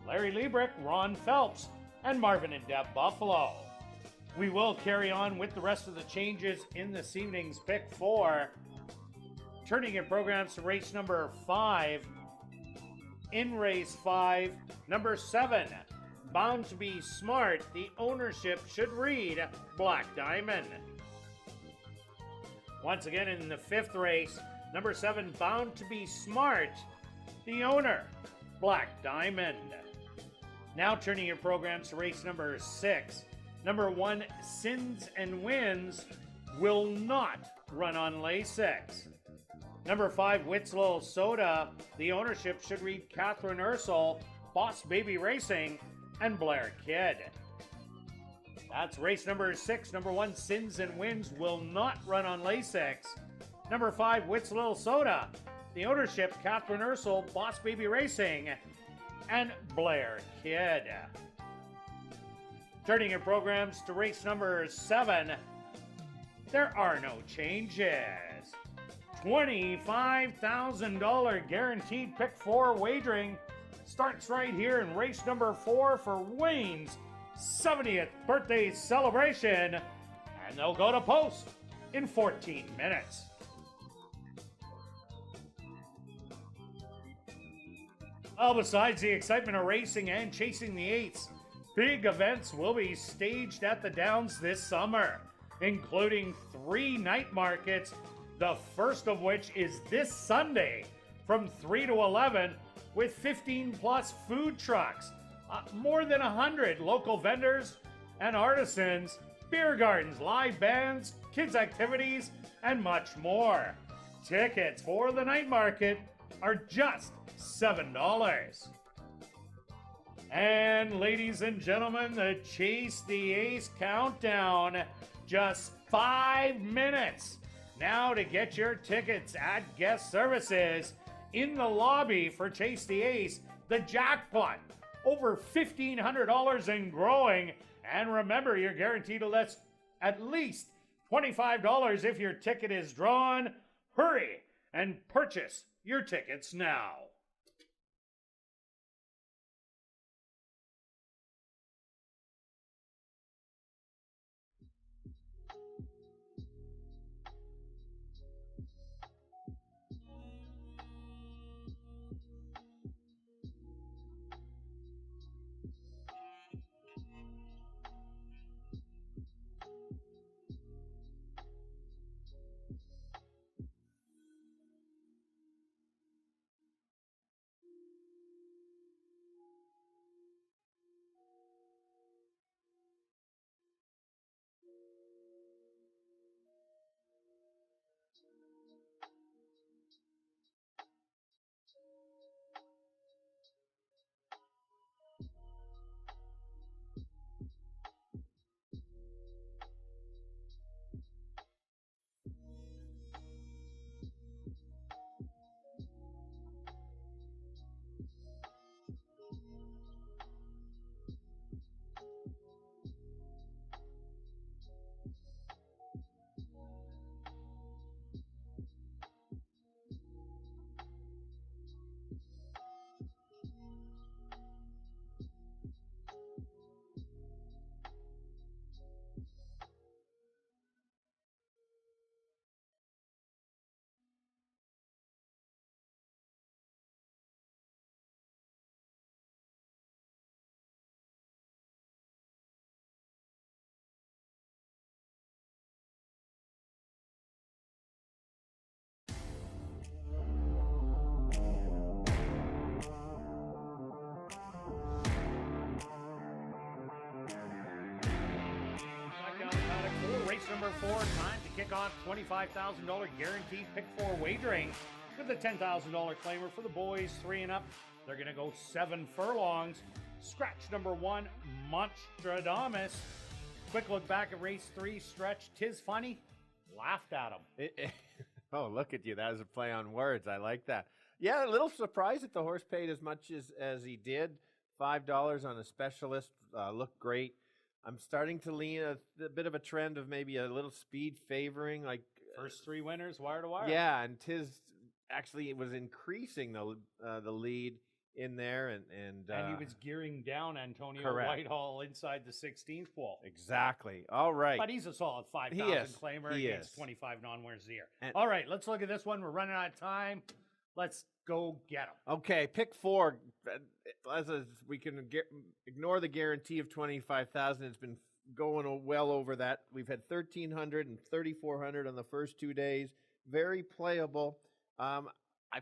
Larry Liebrick, Ron Phelps, and Marvin and Depp Buffalo. We will carry on with the rest of the changes in this evening's Pick 4. Turning your programs to race number 5. In race 5, number 7, Bound to Be Smart. The ownership should read Black Diamond. Once again in the 5th race, number 7, Bound to Be Smart. The owner, Black Diamond. Now turning your programs to race number 6. Number 1, Sins and Wins will not run on lay 6. Number 5, Witzlow Soda. The ownership should read Catherine Ursel, Boss Baby Racing, and Blair Kidd. That's race number 6. Number 1, Sins and Wins will not run on lay 6. Number 5, Witzlow Soda. The ownership, Catherine Ursel, Boss Baby Racing, and Blair Kidd. Turning your programs to race number 7, there are no changes. $25,000 guaranteed Pick 4 wagering starts right here in race number 4 for Wayne's 70th birthday celebration, and they'll go to post in 14 minutes. Well, besides the excitement of racing and chasing the eights, big events will be staged at the Downs this summer, including 3 night markets, the first of which is this Sunday from 3 to 11 with 15 plus food trucks, more than 100 local vendors and artisans, beer gardens, live bands, kids activities, and much more. Tickets for the night market are just $7. And ladies and gentlemen, the Chase the Ace countdown, just 5 minutes. Now to get your tickets at guest services in the lobby for Chase the Ace, the jackpot, over $1,500 and growing. And remember, you're guaranteed to at least $25 if your ticket is drawn. Hurry and purchase your tickets now. number 4, time to kick off $25,000 guaranteed pick 4 wagering with a $10,000 claimer for the boys 3 and up. They're going to go 7 furlongs. Scratch number 1, Monstradamus. Quick look back at race 3, stretch. Tis funny. Laughed at him. Oh, look at you. That was a play on words. I like that. Yeah, a little surprised that the horse paid as much as he did. $5 on a specialist. Looked great. I'm starting to lean a bit of a trend of maybe a little speed favoring. Like First 3 winners, wire to wire. Yeah, and Tis actually was increasing the lead in there. And he was gearing down Antonio correct. Whitehall inside the 16th pole. Exactly. All right. But he's a solid 5,000 claimer against 25 non-winners a year. All right, let's look at this one. We're running out of time. Let's go get him. Okay, pick 4. We can ignore the guarantee of 25,000. It's been going well over that. We've had 1,300 and 3,400 on the first 2 days. Very playable. I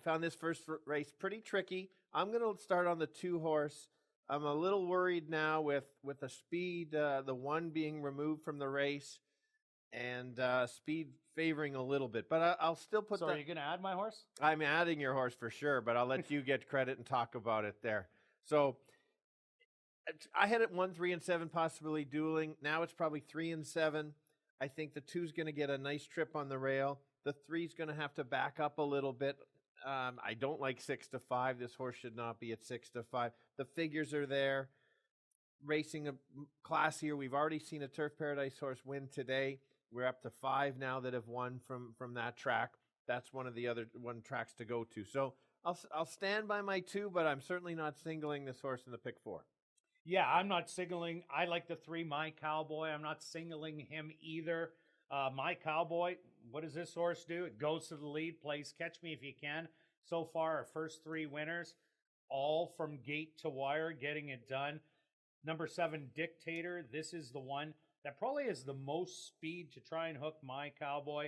found this first race pretty tricky. I'm going to start on the 2 horse. I'm a little worried now with the speed, the 1 being removed from the race, and speed favoring a little bit. But I'll still put. So are you going to add my horse? I'm adding your horse for sure, but I'll let you get credit and talk about it there. So I had it 1, 3, and 7 possibly dueling. Now it's probably 3 and 7. I think the 2's going to get a nice trip on the rail. The 3's going to have to back up a little bit. I don't like 6 to 5. This horse should not be at 6 to 5. The figures are there. Racing a class here. We've already seen a Turf Paradise horse win today. We're up to 5 now that have won from that track. That's one of the other tracks to go to. So I'll stand by my 2, but I'm certainly not singling this horse in the pick 4. Yeah, I'm not singling. I like the 3, My Cowboy. I'm not singling him either. My Cowboy, what does this horse do? It goes to the lead, plays Catch Me If You Can. So far, our first 3 winners, all from gate to wire, getting it done. Number 7, Dictator. This is the one that probably has the most speed to try and hook My Cowboy.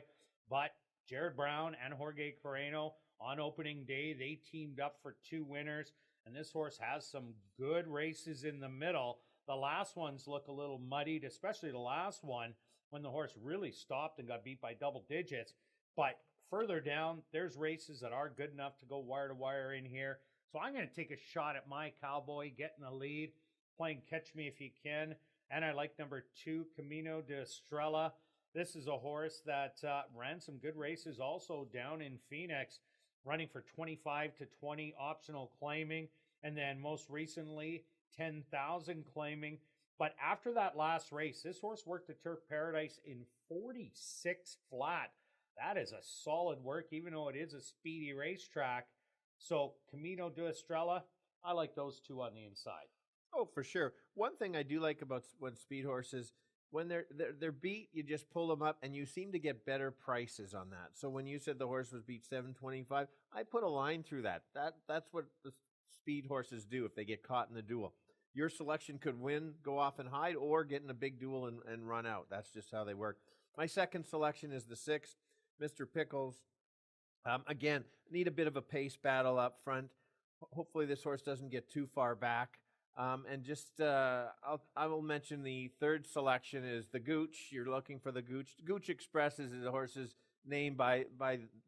But Jared Brown and Jorge Carreno on opening day, they teamed up for 2 winners. And this horse has some good races in the middle. The last ones look a little muddied, especially the last one when the horse really stopped and got beat by double digits. But further down, there's races that are good enough to go wire to wire in here. So I'm going to take a shot at My Cowboy, getting the lead, playing Catch Me If You Can. And I like number 2, Camino de Estrella. This is a horse that ran some good races also down in Phoenix, running for 25 to 20 optional claiming. And then most recently, 10,000 claiming. But after that last race, this horse worked at Turf Paradise in 46 flat. That is a solid work, even though it is a speedy racetrack. So Camino de Estrella, I like those 2 on the inside. Oh, for sure. One thing I do like about when speed horses, when they're beat, you just pull them up, and you seem to get better prices on that. So when you said the horse was beat 725, I put a line through that. That's what the speed horses do if they get caught in the duel. Your selection could win, go off and hide, or get in a big duel and run out. That's just how they work. My second selection is the 6, Mr. Pickles. Again, need a bit of a pace battle up front. Hopefully this horse doesn't get too far back. And just, I will mention the 3rd selection is the Gooch. You're looking for the Gooch. Gooch Express is the horse's name by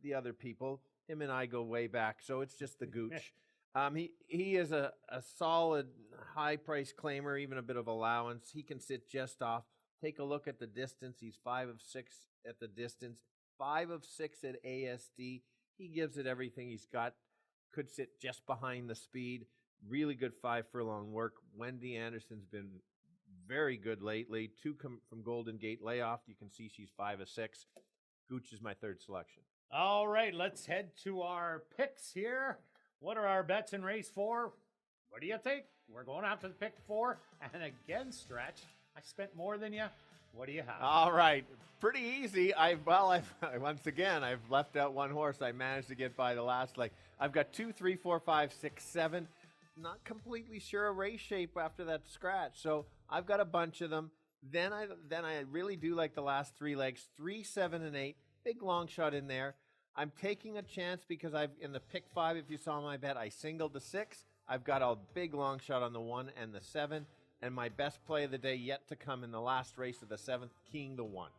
the other people. Him and I go way back, so it's just the Gooch. He is a solid high price claimer, even a bit of allowance. He can sit just off. Take a look at the distance. He's 5 of 6 at the distance, 5 of 6 at ASD. He gives it everything he's got. Could sit just behind the speed. Really good 5 furlong work. Wendy Anderson's been very good lately. 2 from Golden Gate Layoff. You can see she's 5 of 6. Gooch is my 3rd selection. All right, let's head to our picks here. What are our bets in race 4? What do you think? We're going after the pick 4. And again, Stretch, I spent more than you. What do you have? All right, pretty easy. Once again, I've left out 1 horse. I managed to get by the last leg. I've got 2, 3, 4, 5, 6, 7. Not completely sure of race shape after that scratch. So I've got a bunch of them. Then I really do like the last 3 legs, 3, 7, and 8. Big long shot in there. I'm taking a chance because in the pick 5, if you saw my bet, I singled the 6. I've got a big long shot on the 1 and the 7. And my best play of the day yet to come in the last race of the 7th, King the 1.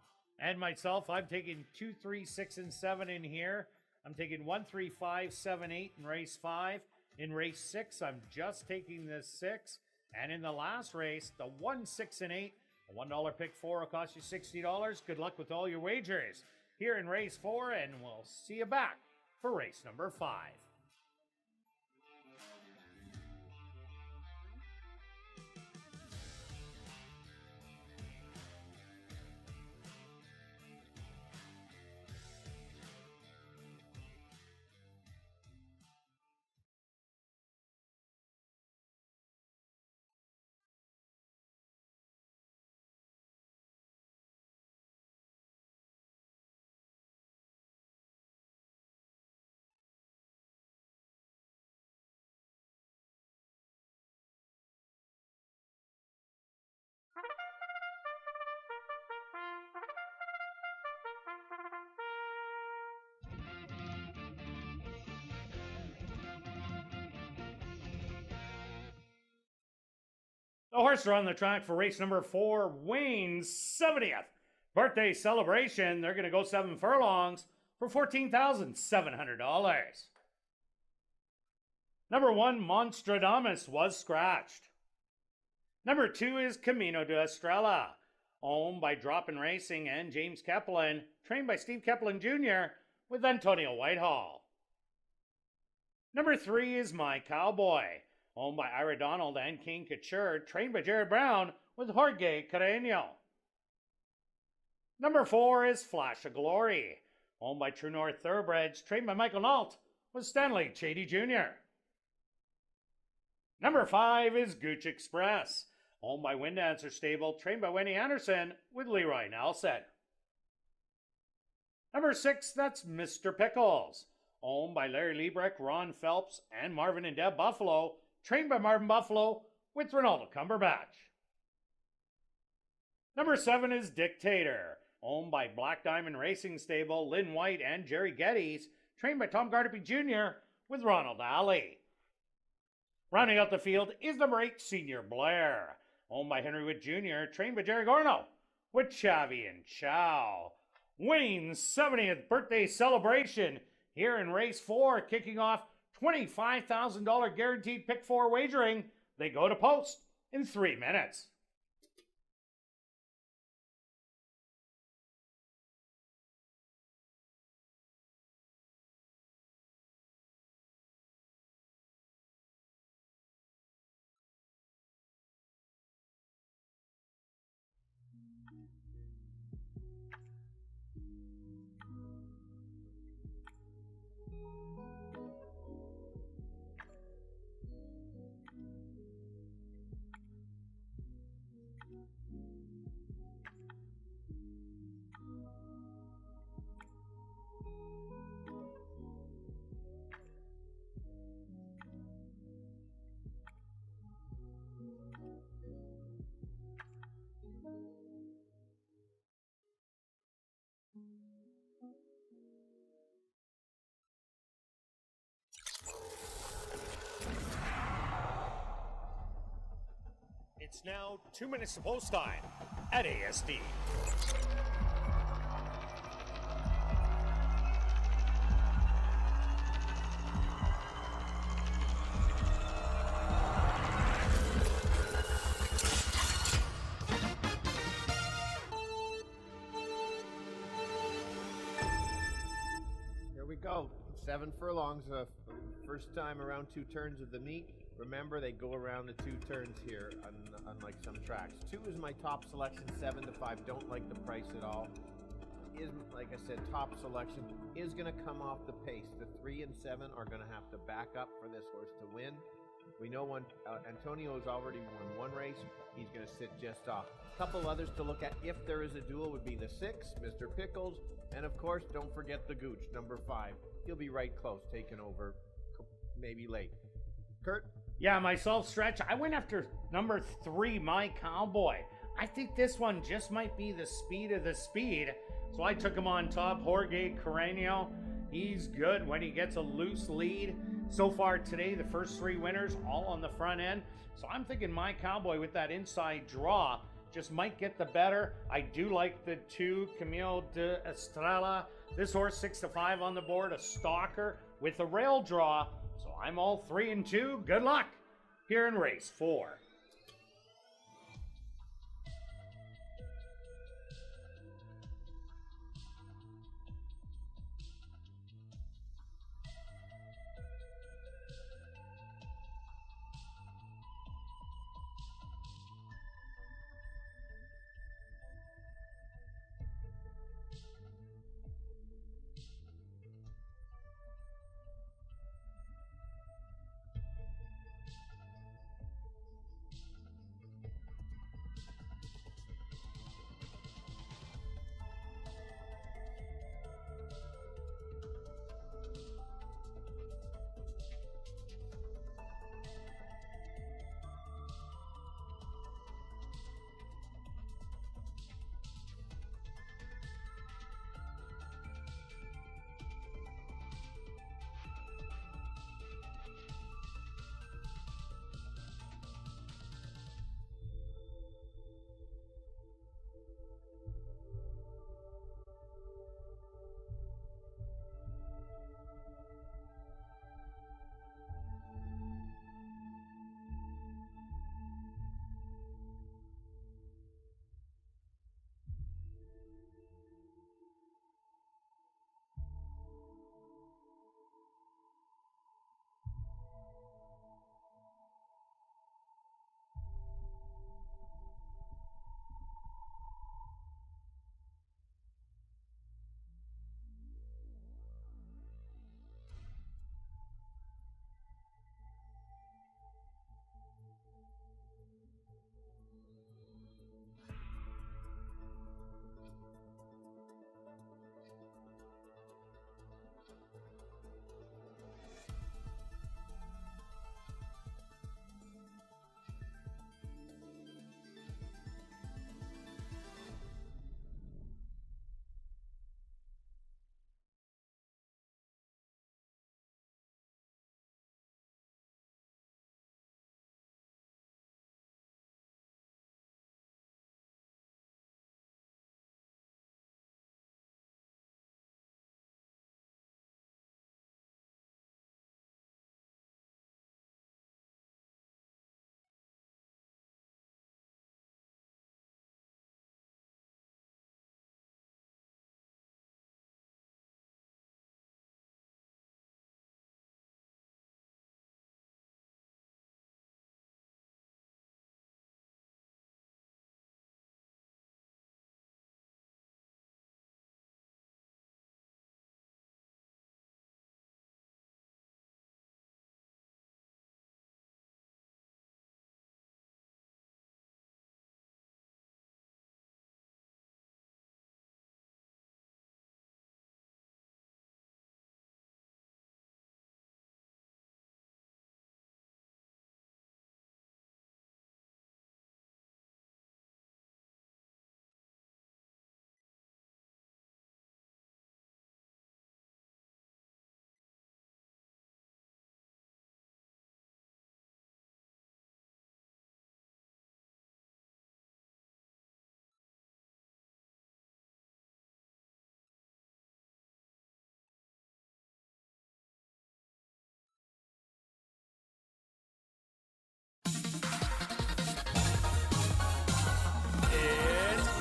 And myself, I'm taking 2, 3, 6, and 7 in here. I'm taking 1, 3, 5, 7, 8 in race 5. In race 6, I'm just taking the 6. And in the last race, the 1, 6, and 8, a $1 pick 4 will cost you $60. Good luck with all your wagers here in race 4, and we'll see you back for race number 5. The horses are on the track for race number 4, Wayne's 70th birthday celebration. They're going to go 7 furlongs for $14,700. Number 1, Monstradamus, was scratched. Number 2 is Camino de Estrella, owned by Drop-In Racing and James Kaplan, trained by Steve Kaplan Jr. with Antonio Whitehall. Number 3 is My Cowboy, owned by Ira Donald and King Kirt, trained by Jared Brown with Jorge Carreño. Number 4 is Flash of Glory, owned by True North Thoroughbreds, trained by Michael Nault with Stanley Chady Jr. Number 5 is Gooch Express, owned by Windancer Stable, trained by Wendy Anderson with Leroy Nelson. Number 6, that's Mr. Pickles, owned by Larry Liebrecht, Ron Phelps, and Marvin and Deb Buffalo, trained by Marvin Buffalo with Ronaldo Cumberbatch. Number 7 is Dictator, owned by Black Diamond Racing Stable, Lynn White and Jerry Geddes, trained by Tom Gardapi Jr. with Ronald Alley. Rounding out the field is number 8, Senior Blair, owned by Henry Witt Jr., trained by Jerry Gorno with Chavi and Chow. Wayne's 70th birthday celebration here in race 4, kicking off $25,000 guaranteed pick 4 wagering. They go to post in 3 minutes. It's now 2 minutes to post time at ASD. Here we go. 7 furlongs, first time around 2 turns of the meet. Remember, they go around the 2 turns here, unlike some tracks. 2 is my top selection, 7 to 5. Don't like the price at all. Is, like I said, top selection is going to come off the pace. The 3 and 7 are going to have to back up for this horse to win. We know when Antonio has already won 1 race, he's going to sit just off. A couple others to look at if there is a duel would be the 6, Mr. Pickles, and of course, don't forget the Gooch, number 5. He'll be right close, taking over, maybe late. Kirt? Yeah, myself, Stretch, I went after number 3, My Cowboy. I think this one just might be the speed of the speed, so I took him on top. Jorge Carreño, he's good when he gets a loose lead. So far today, the first 3 winners all on the front end, so I'm thinking My Cowboy with that inside draw just might get the better. I do like the 2 Camille de Estrella. This horse 6-5 on the board, a stalker with a rail draw. So I'm all 3 and 2. Good luck here in race 4.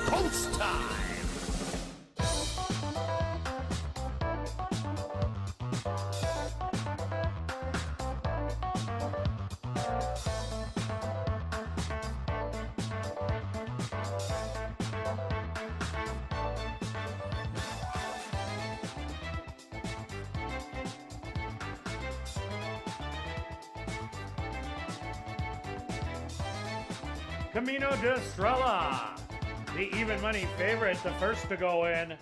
Post time! Camino de Estrella, the even money favorite, the first to go in.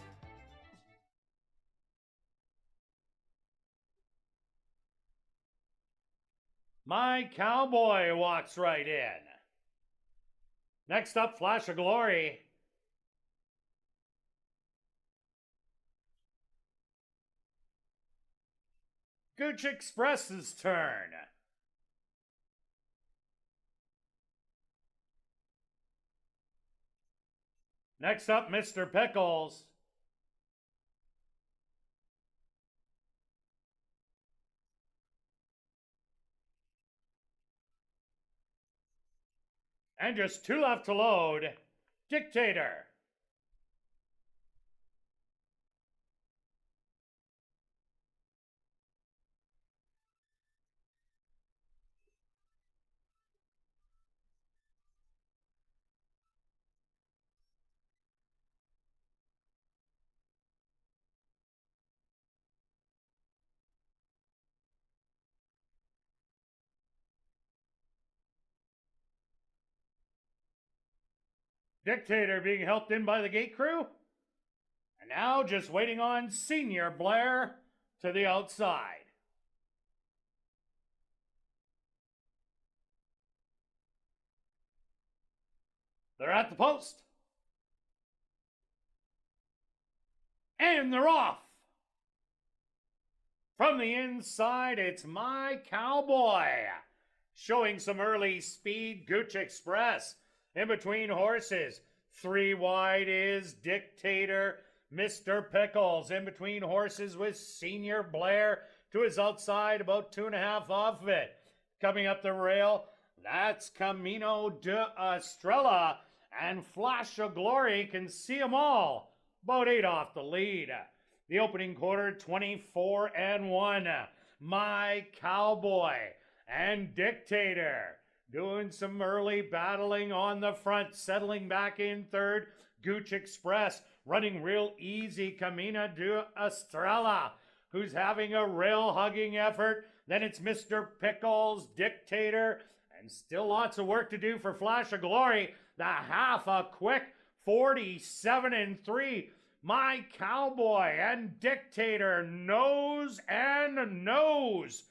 My Cowboy walks right in. Next up, Flash of Glory. Gooch Express's turn. Next up, Mr. Pickles. And just 2 left to load. Dictator. Dictator being helped in by the gate crew. And now just waiting on Senior Blair to the outside. They're at the post. And they're off. From the inside, it's My Cowboy. Showing some early speed, Gooch Express. In between horses, 3 wide is Dictator, Mr. Pickles. In between horses with Senior Blair to his outside, about 2.5 off of it. Coming up the rail, that's Camino de Estrella, and Flash of Glory can see them all. About 8 off the lead. The opening quarter, 24-1. My Cowboy and Dictator doing some early battling on the front, settling back in third. Gooch Express running real easy. Camino de Estrella, who's having a real hugging effort. Then it's Mr. Pickles, Dictator, and still lots of work to do for Flash of Glory. The half a quick 47-3. My Cowboy and Dictator nose and nose.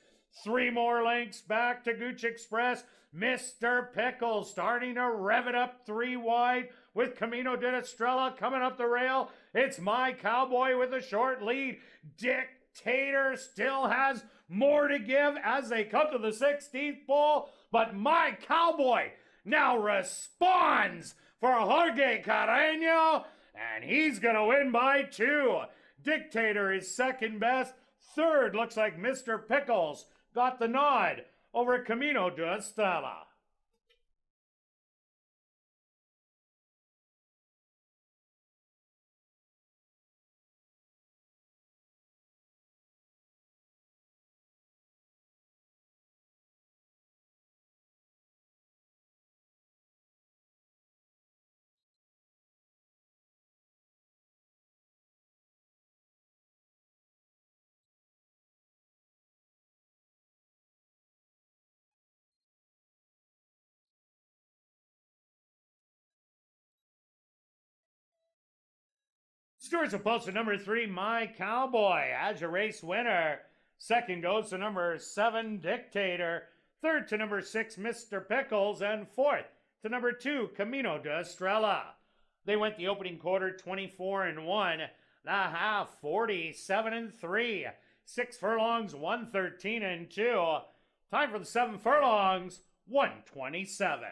3 more lengths back to Gooch Express. Mr. Pickles starting to rev it up 3 wide with Camino de Estrella coming up the rail. It's My Cowboy with a short lead. Dictator still has more to give as they come to the 16th pole, but My Cowboy now responds for Jorge Carreño, and he's going to win by 2. Dictator is second best. Third looks like Mr. Pickles got the nod over Camino de Estrella. Stewards of Pulse to number 3, My Cowboy, as your race winner. Second goes to number 7, Dictator. Third to number 6, Mr. Pickles. And fourth to number 2, Camino de Estrella. They went the opening quarter 24-1. The half 47-3. 6 furlongs, 113-2. Time for the 7 furlongs, 127.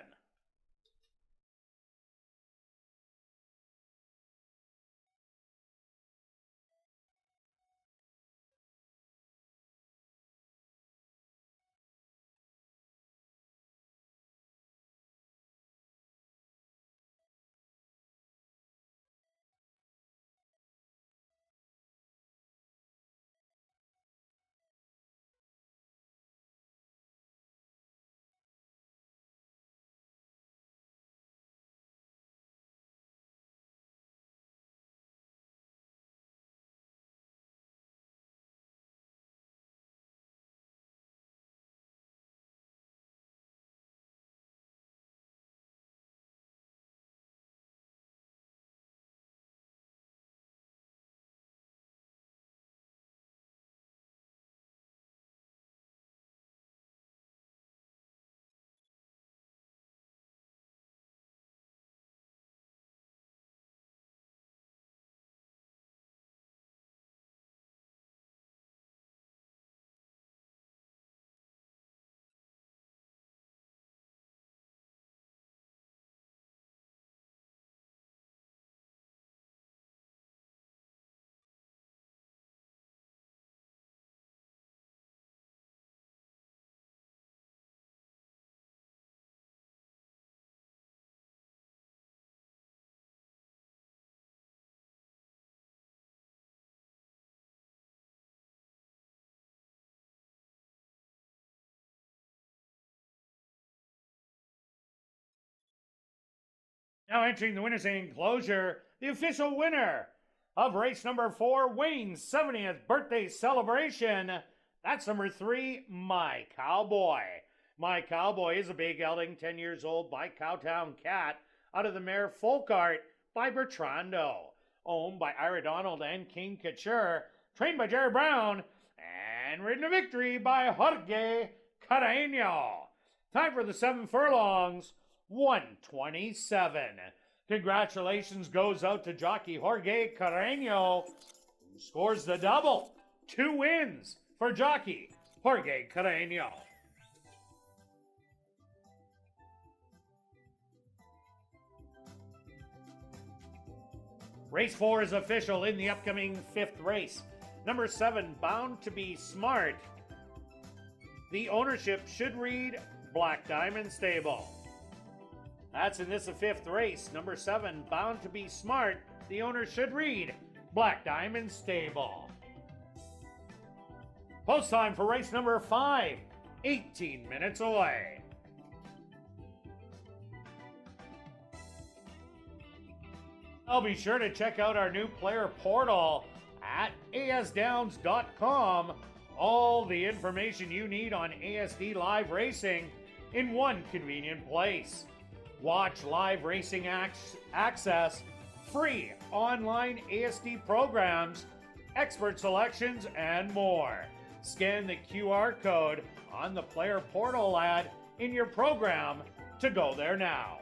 Now entering the winner's enclosure, the official winner of race number 4, Wayne's 70th birthday celebration. That's number 3, My Cowboy. My Cowboy is a big gelding, 10 years old, by Cowtown Cat, out of the mare Folk Art by Bertrando. Owned by Ira Donald and King Couture, trained by Jerry Brown, and ridden to victory by Jorge Carreño. Time for the 7 furlongs, 1:27. Congratulations goes out to jockey Jorge Carreño, who scores the double. 2 wins for jockey Jorge Carreño. Race 4 is official in the upcoming 5th race. Number 7, Bound to be Smart. The ownership should read Black Diamond Stable. That's in this 5th race. Number 7, Bound to be Smart. The owner should read Black Diamond Stable. Post time for race number 5, 18 minutes away. I'll be sure to check out our new player portal at asdowns.com. All the information you need on ASD Live Racing in one convenient place. Watch live racing access, free online ASD programs, expert selections, and more. Scan the QR code on the player portal ad in your program to go there now.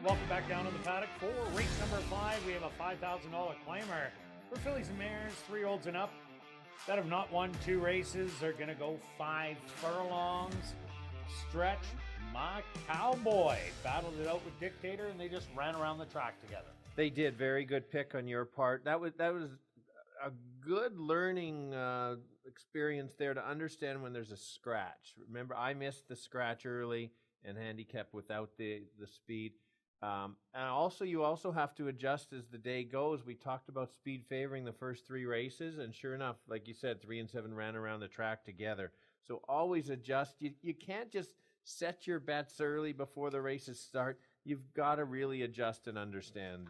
Welcome back down to the paddock for race number 5. We have a $5,000 claimer for fillies and mares, 3-year-olds and up, that have not won 2 races. They're going to go 5 furlongs. Stretch, my cowboy, battled it out with Dictator, and they just ran around the track together. They did. Very good pick on your part. That was a good learning experience there to understand when there's a scratch. Remember, I missed the scratch early and handicapped without the speed. And also, you also have to adjust as the day goes. We talked about speed favoring the first 3 races, and sure enough, like you said, 3 and 7 ran around the track together. So always adjust. You can't just set your bets early before the races start. You've got to really adjust and understand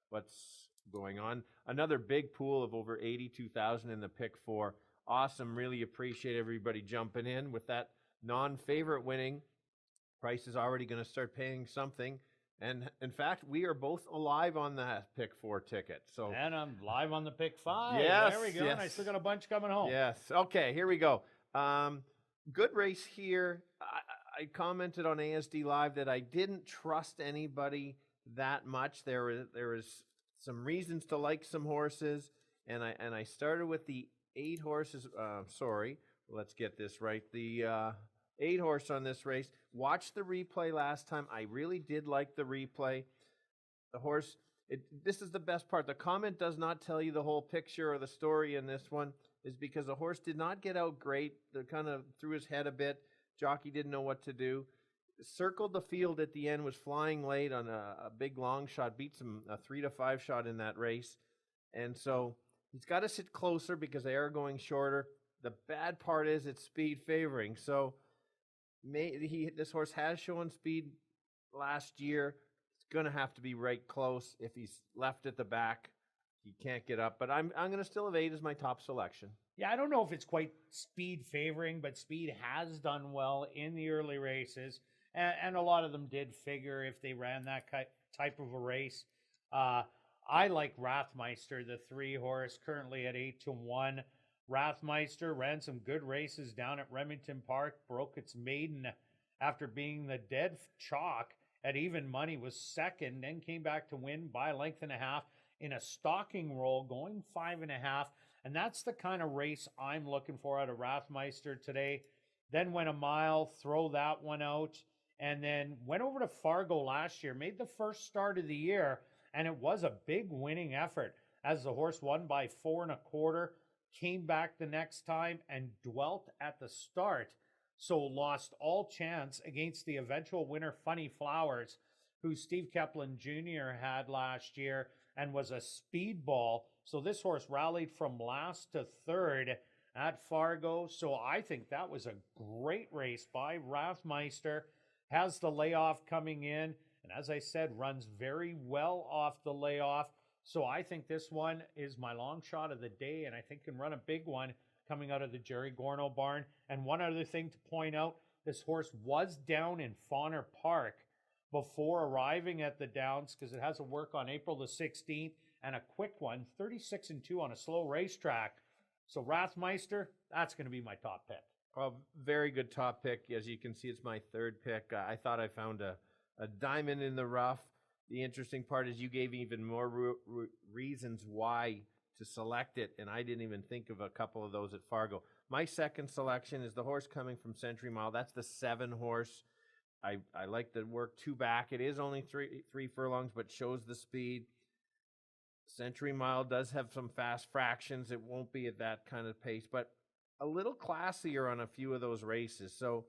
what's going on. Another big pool of over 82,000 in the pick 4. Awesome. Really appreciate everybody jumping in with that non-favorite winning. Price is already going to start paying something. And in fact, we are both alive on that pick 4 ticket. So, and I'm live on the pick 5. Yes, there we go. yes. And I still got a bunch coming home. Yes. Okay, here we go. Good race here. I commented on ASD Live that I didn't trust anybody that much. There was some reasons to like some horses, and I started with the 8 horses. Let's get this right. The 8 horse on this race. Watched the replay last time. I really did like the replay. The horse, this is the best part. The comment does not tell you the whole picture or the story in this one, is because the horse did not get out great. They kind of threw his head a bit. Jockey didn't know what to do. Circled the field at the end, was flying late on a big long shot, beat a 3-5 shot in that race. And so he's got to sit closer because they are going shorter. The bad part is it's speed favoring. So this horse has shown speed last year. It's going to have to be right close. If he's left at the back, he can't get up. But I'm going to still have 8 as my top selection. Yeah, I don't know if it's quite speed favoring, but speed has done well in the early races. And a lot of them did figure if they ran that type of a race. I like Rathmeister, the 3 horse, currently at 8-1. Rathmeister ran some good races down at Remington Park, broke its maiden after being the dead chalk at even money, was second, then came back to win by a length and a half in a stalking roll, going 5.5. And that's the kind of race I'm looking for out of Rathmeister today. Then went a mile, throw that one out, and then went over to Fargo last year, made the first start of the year, and it was a big winning effort as the horse won by 4 1/4, came back the next time and dwelt at the start, so lost all chance against the eventual winner, Funny Flowers, who Steve Keplin Jr. had last year and was a speedball. So this horse rallied from last to third at Fargo. So I think that was a great race by Rathmeister. Has the layoff coming in, and as I said, runs very well off the layoff. So I think this one is my long shot of the day, and I think can run a big one coming out of the Jerry Gorno barn. And one other thing to point out, this horse was down in Fauner Park before arriving at the Downs, because it has a work on April the 16th and a quick one, 36-2 on a slow racetrack. So Rathmeister, that's going to be my top pick. Well, very good top pick. As you can see, it's my 3rd pick. I thought I found a diamond in the rough. The interesting part is you gave even more reasons why to select it, and I didn't even think of a couple of those at Fargo. My second selection is the horse coming from Century Mile. That's the 7 horse. I like the work 2 back. It is only three furlongs, but shows the speed. Century Mile does have some fast fractions. It won't be at that kind of pace, but a little classier on a few of those races. So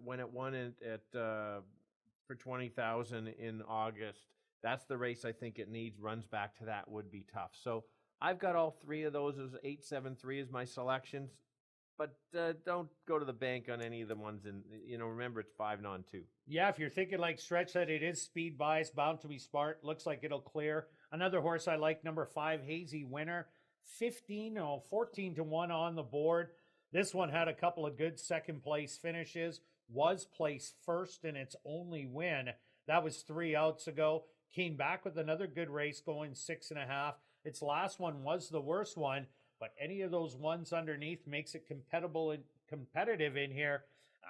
when it won for 20,000 in August, that's the race I think it needs. Runs back to that would be tough. So I've got all 3 of those as 8, 7, 3 as my selections. But don't go to the bank on any of the ones. And remember, it's 5 non 2. Yeah, if you're thinking like Stretch said, it is speed bias, bound to be smart. Looks like it'll clear. Another horse I like, number 5, Hazy Winner. 14-1 on the board. This one had a couple of good second place finishes. Was placed first in its only win. That was 3 outs ago. Came back with another good race going 6.5. Its last one was the worst one, but any of those ones underneath makes it competitive in here.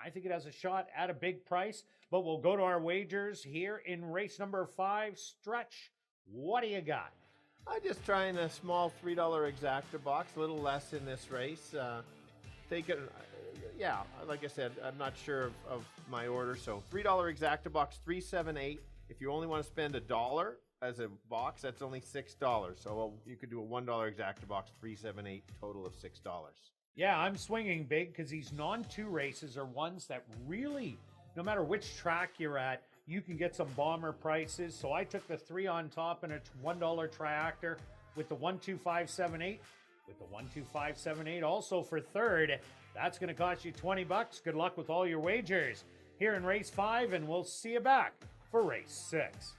I think it has a shot at a big price, but we'll go to our wagers here in race number 5. Stretch, what do you got? I'm just trying a small $3 exacta box, a little less in this race. Take it, yeah, like I said, I'm not sure of my order, so $3 exacta box, 378. If you only want to spend $1 as a box, that's only $6. So you could do a $1 exacta box, 378, total of $6. Yeah, I'm swinging big because these non-2 races are ones that really, no matter which track you're at, you can get some bomber prices. So I took the 3 on top and a $1 triactor with the 12578. With the 12578 also for third. That's going to cost you $20. Good luck with all your wagers here in race 5, and we'll see you back for race 6.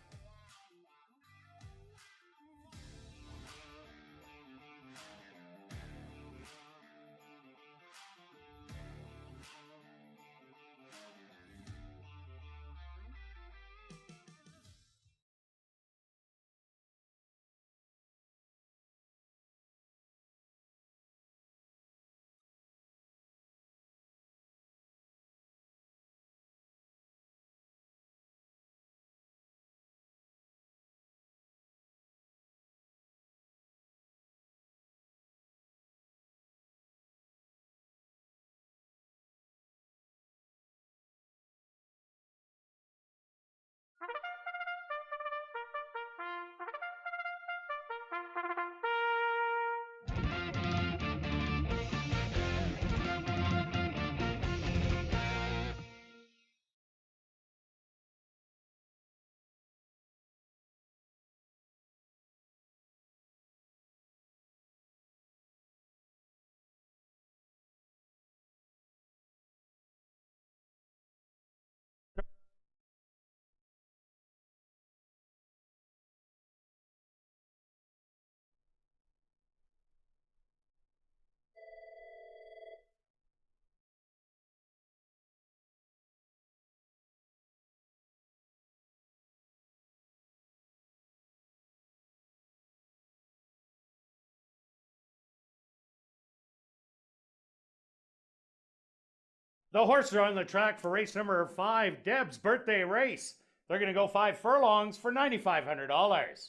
The horses are on the track for race number 5, Deb's birthday race. They're going to go 5 furlongs for $9,500.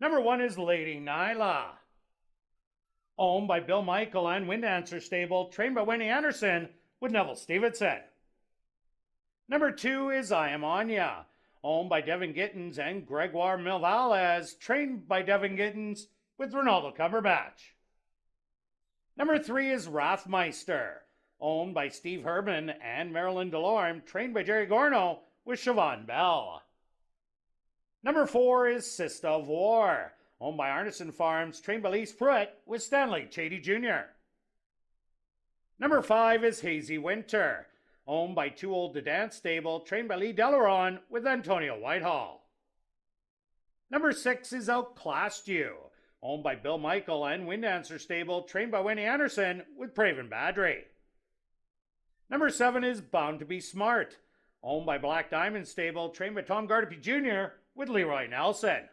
Number 1 is Lady Nyla, owned by Bill Michael and Wind Answer Stable, trained by Winnie Anderson with Neville Stevenson. Number 2 is I Am Anya, owned by Devin Gittins and Gregoire Milvalez, trained by Devin Gittins with Ronaldo Cumberbatch. Number 3 is Rathmeister, owned by Steve Herman and Marilyn Delorme, trained by Jerry Gorno with Siobhan Bell. Number 4 is Sista of War, owned by Arneson Farms, trained by Lise Pruitt with Stanley Chady Jr. Number 5 is Hazy Winter, owned by Too Old to Dance Stable, trained by Lee Delaron with Antonio Whitehall. Number 6 is Outclassed You, owned by Bill Michael and Wind Answer Stable, trained by Winnie Anderson with Praven Badri. Number 7 is Bound to Be Smart, owned by Black Diamond Stable, trained by Tom Gardapi Jr. with Leroy Nelson.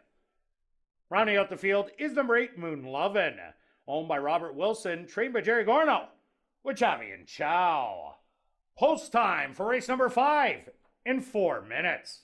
Rounding out the field is number 8, Moon Lovin', owned by Robert Wilson, trained by Jerry Gorno with Chavi and Chow. Post time for race number 5 in 4 minutes.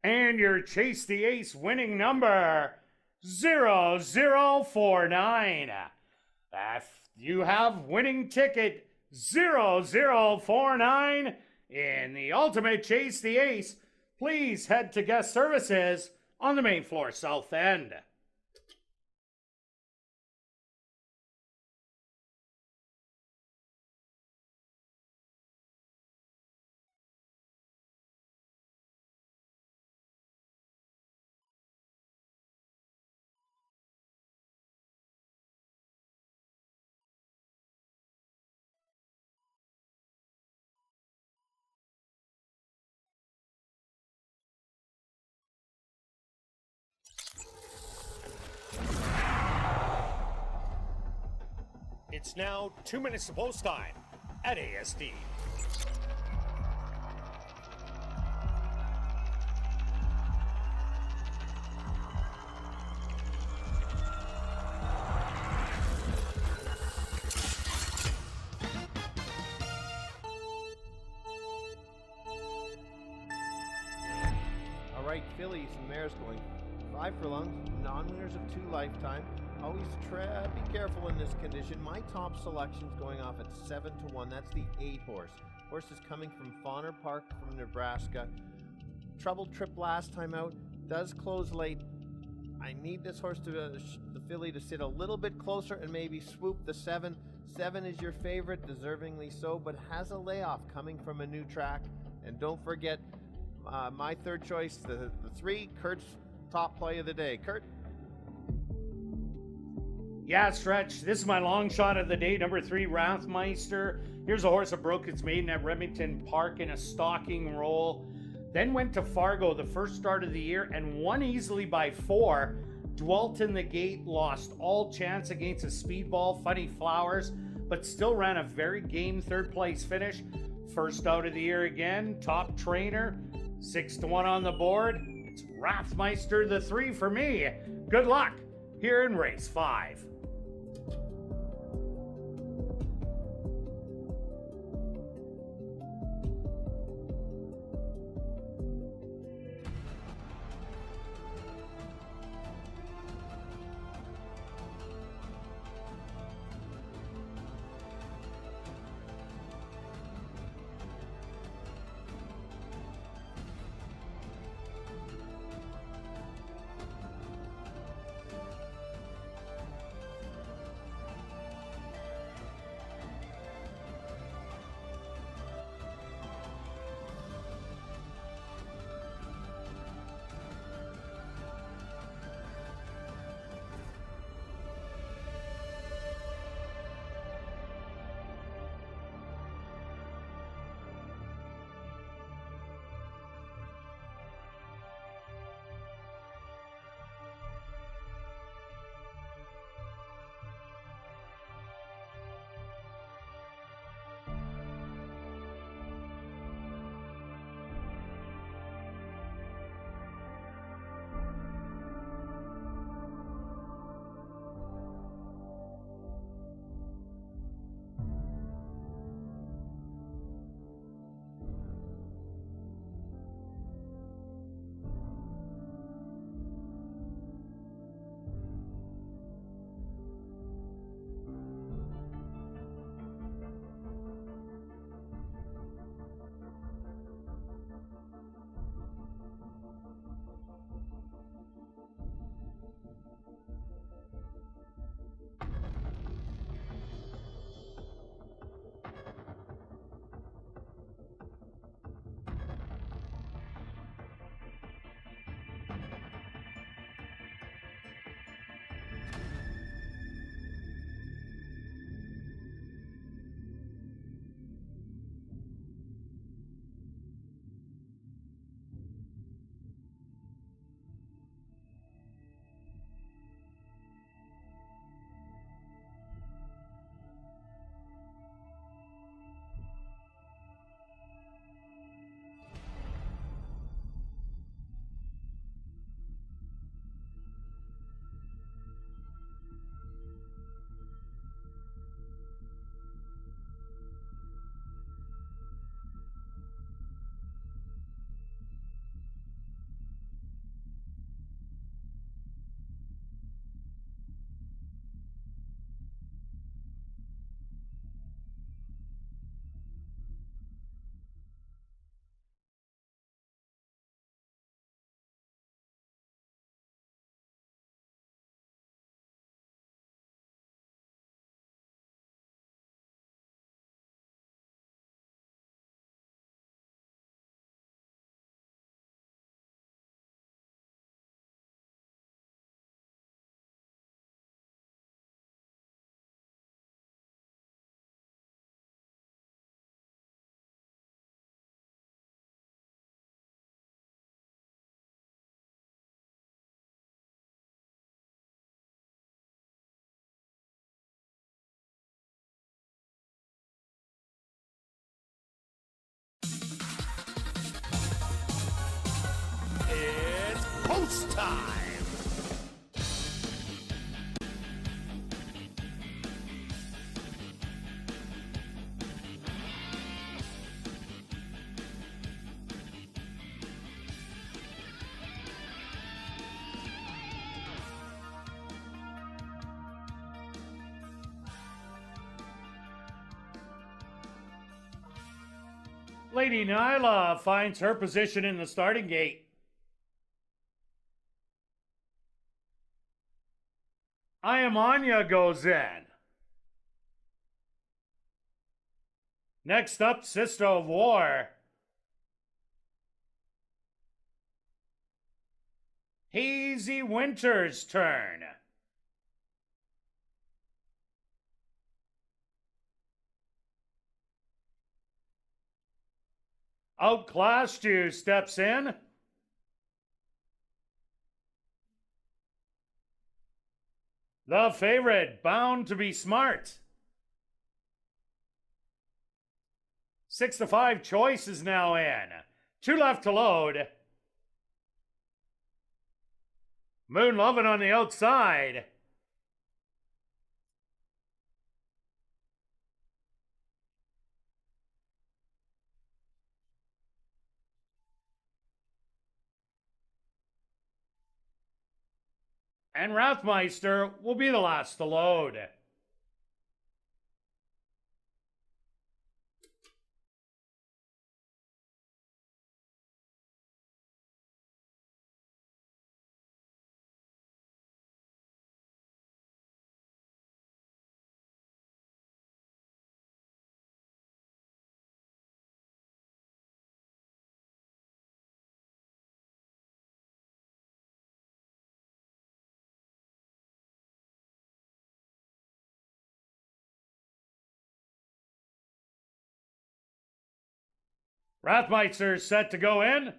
And your Chase the Ace winning number 0049. If you have winning ticket 0049 in the Ultimate Chase the Ace, please head to guest services on the main floor south end. It's now 2 minutes to post time at ASD. All right, fillies and mares going 5 furlongs, non-winners of 2 lifetime. Always be careful in this condition. My top selection's going off at 7-1. That's the 8 horse. Horse is coming from Fauner Park from Nebraska. Troubled trip last time out. Does close late. I need this horse to the filly to sit a little bit closer and maybe swoop the 7. 7 is your favorite, deservingly so, but has a layoff coming from a new track. And don't forget my third choice, the 3, Kirt's top play of the day. Kirt. Yeah, Stretch, this is my long shot of the day, number 3, Rathmeister. Here's a horse that broke its maiden at Remington Park in a stalking roll. Then went to Fargo the first start of the year and won easily by 4. Dwelt in the gate, lost all chance against a speedball, Funny Flowers, but still ran a very game 3rd place finish. First out of the year again, top trainer, 6-1 on the board. It's Rathmeister the 3 for me. Good luck here in race 5. post time. Lady Nyla finds her position in the starting gate. I Am Anya goes in. Next up, Sister of War. Hazy Winter's turn. Outclassed You steps in. The favorite, Bound to Be Smart. 6-5 choice is now in. 2 left to load. Moon Lovin' on the outside. And Rathmeister will be the last to load. Rathmeister set to go in.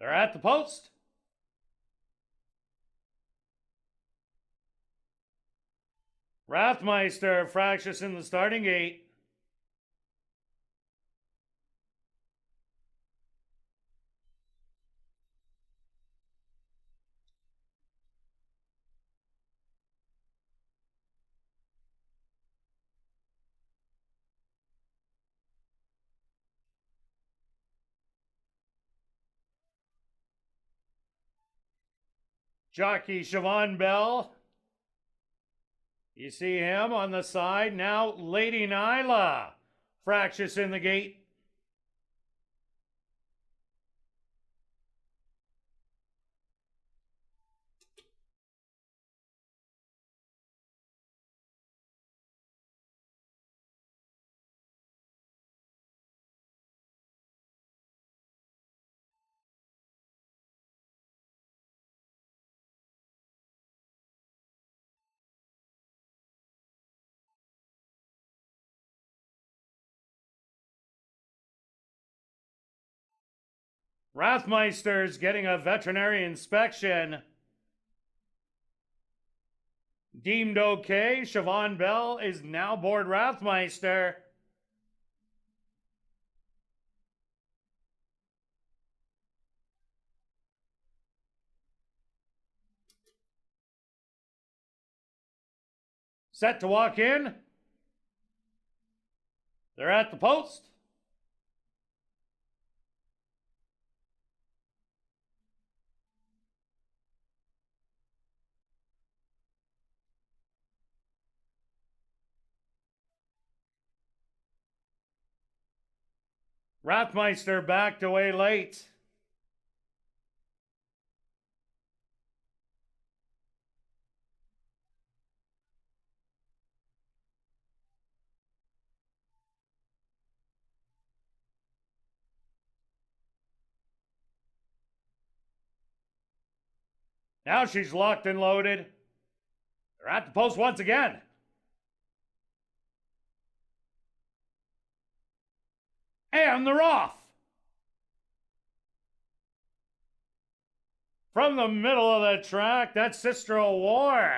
They're at the post. Rathmeister fractious in the starting gate. Jockey Siobhan Bell. You see him on the side. Now Lady Nyla. Fractious in the gate. Rathmeister's getting a veterinary inspection. Deemed okay, Siobhan Bell is now aboard Rathmeister. Set to walk in. They're at the post. Rathmeister backed away late. Now she's locked and loaded. They're at the post once again. And they're off. From the middle of the track, that's Sister of War.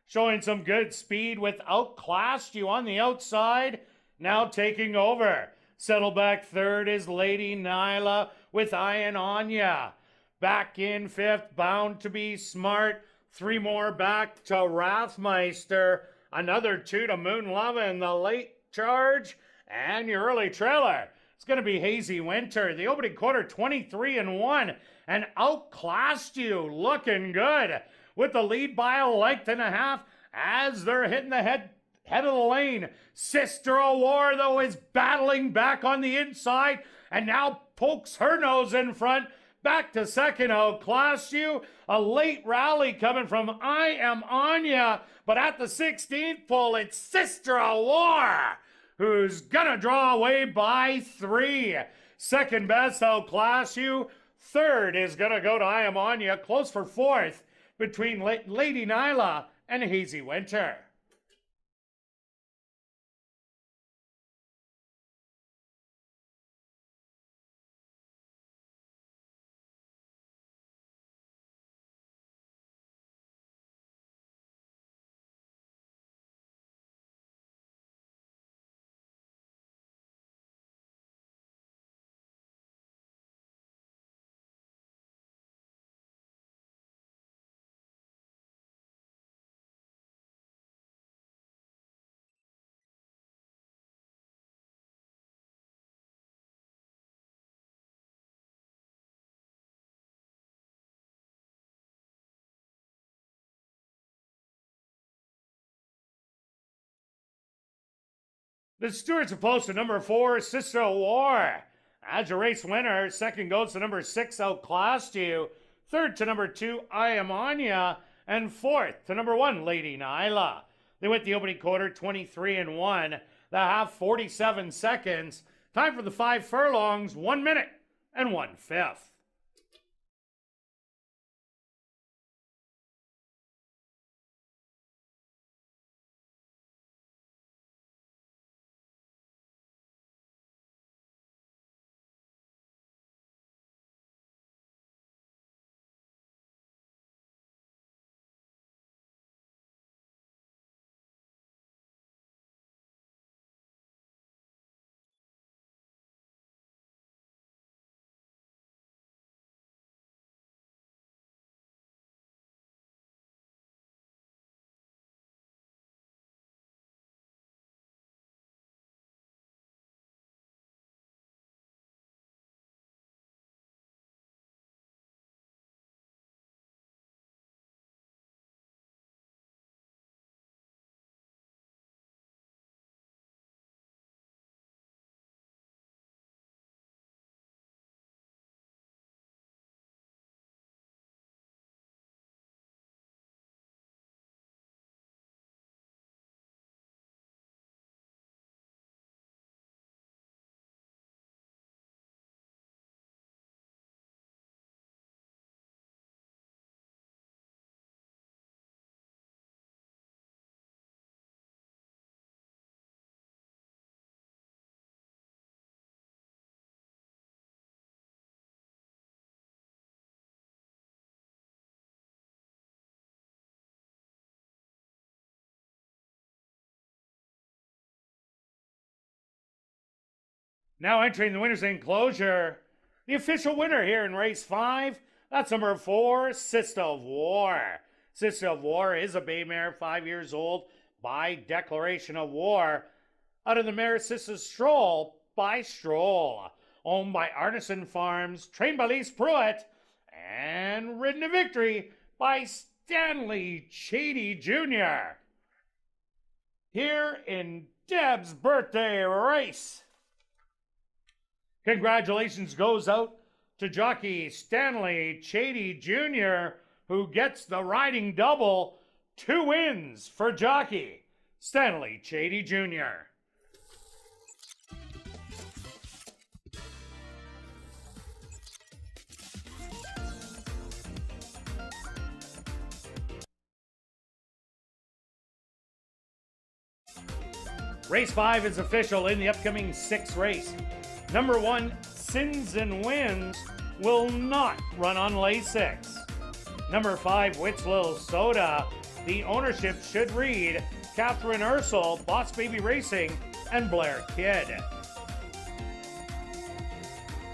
Showing some good speed with Outclassed You on the outside. Now taking over. Settle back third is Lady Nyla with I Am Anya. Back in fifth, Bound to Be Smart. 3 more back to Rathmeister. Another 2 to Moon Love in the late charge. And your early trailer, it's going to be Hazy Winter. The opening quarter, 23-1, and outclassed you, looking good, with the lead by a length and a half as they're hitting the head of the lane. Sister of War, though, is battling back on the inside and now pokes her nose in front. Back to second, outclassed you. A late rally coming from I Am Anya, but at the 16th pole, it's Sister of War, who's gonna draw away by 3. Second best, outclass you. Third is gonna go to I Am Anya, close for fourth between Lady Nyla and Hazy Winter. The stewards are opposed to number 4, Sister of War. As your race winner, second goes to number 6, Outclassed You. Third to number 2, I Am Anya. And fourth to number 1, Lady Nyla. They went the opening quarter 23-1. The half 47 seconds. Time for the 5 furlongs, 1 minute and 1/5. Now entering the winner's enclosure, the official winner here in race 5, that's number 4, Sister of War. Sister of War is a bay mare, 5 years old, by declaration of war. Out of the mare, Sister Stroll by Stroll. Owned by Arneson Farms, trained by Lise Pruitt, and ridden to victory by Stanley Chady Jr. Here in Deb's birthday race. Congratulations goes out to jockey Stanley Chady Jr., who gets the riding double. 2 wins for jockey Stanley Chady Jr. Race 5 is official in the upcoming 6th race. Number 1, Sins and Wins, will not run on lay 6. Number 5, Wits Little Soda, the ownership should read Catherine Ursel, Boss Baby Racing, and Blair Kidd.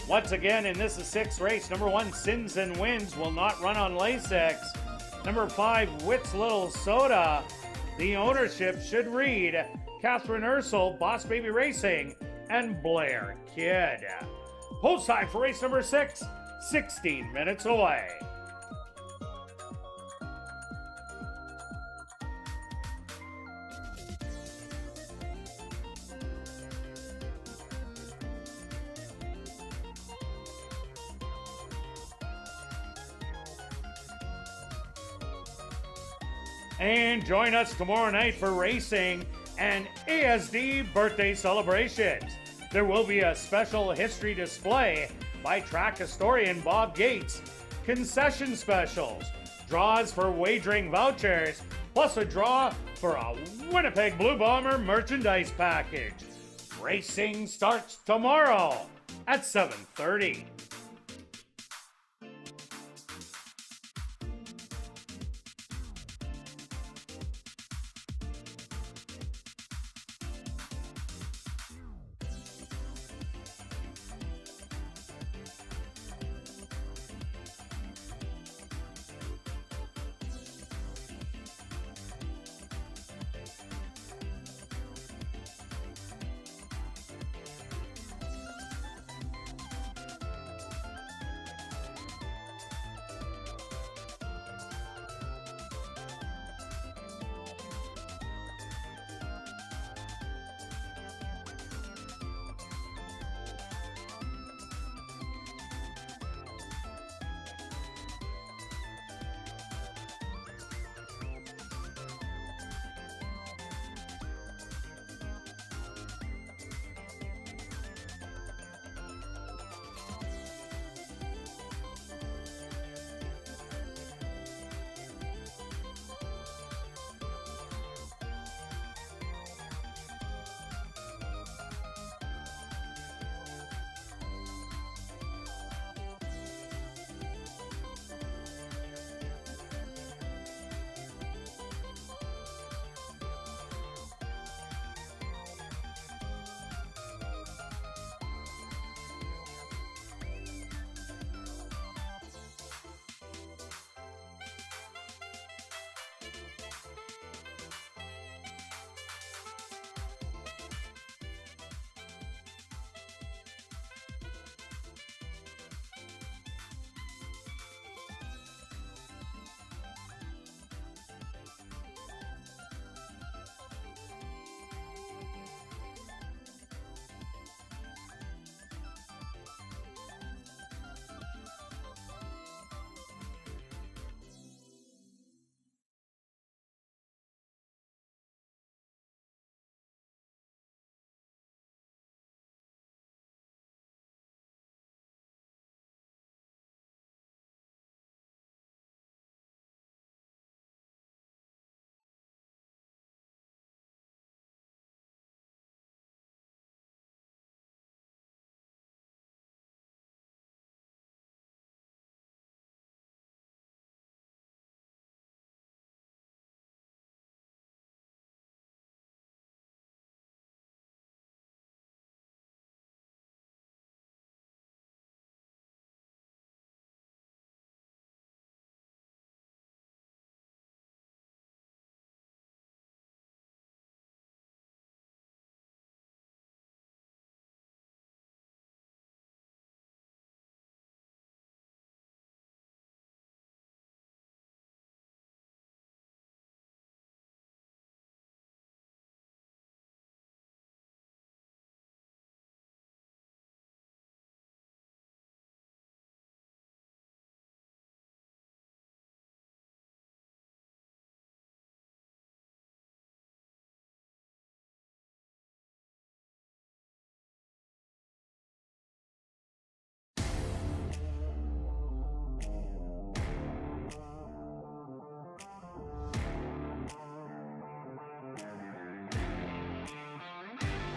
Once again, and this is 6th race, number 1, Sins and Winds, will not run on Lasix. Number 5, Witt's Little Soda. The ownership should read Catherine Ursel, Boss Baby Racing, and Blair Kidd. Post time for race number 6, 16 minutes away. And join us tomorrow night for racing and ASD birthday celebrations. There will be a special history display by track historian Bob Gates, concession specials, draws for wagering vouchers, plus a draw for a Winnipeg Blue Bomber merchandise package. Racing starts tomorrow at 7:30.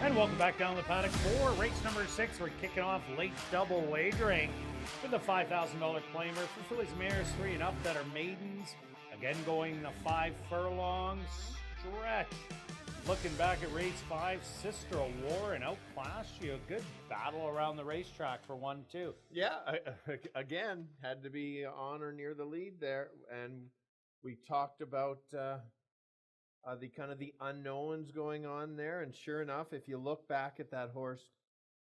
And welcome back down the paddock for race number 6. We're kicking off late double wagering with a $5,000 claimer for fillies, mares 3 and up that are maidens. Again, going the 5 furlongs. Stretch. Looking back at race 5, Sister Warren outclassed you. A good battle around the racetrack for 1-2. Yeah, again, had to be on or near the lead there. And we talked about the kind of the unknowns going on there. And sure enough, if you look back at that horse,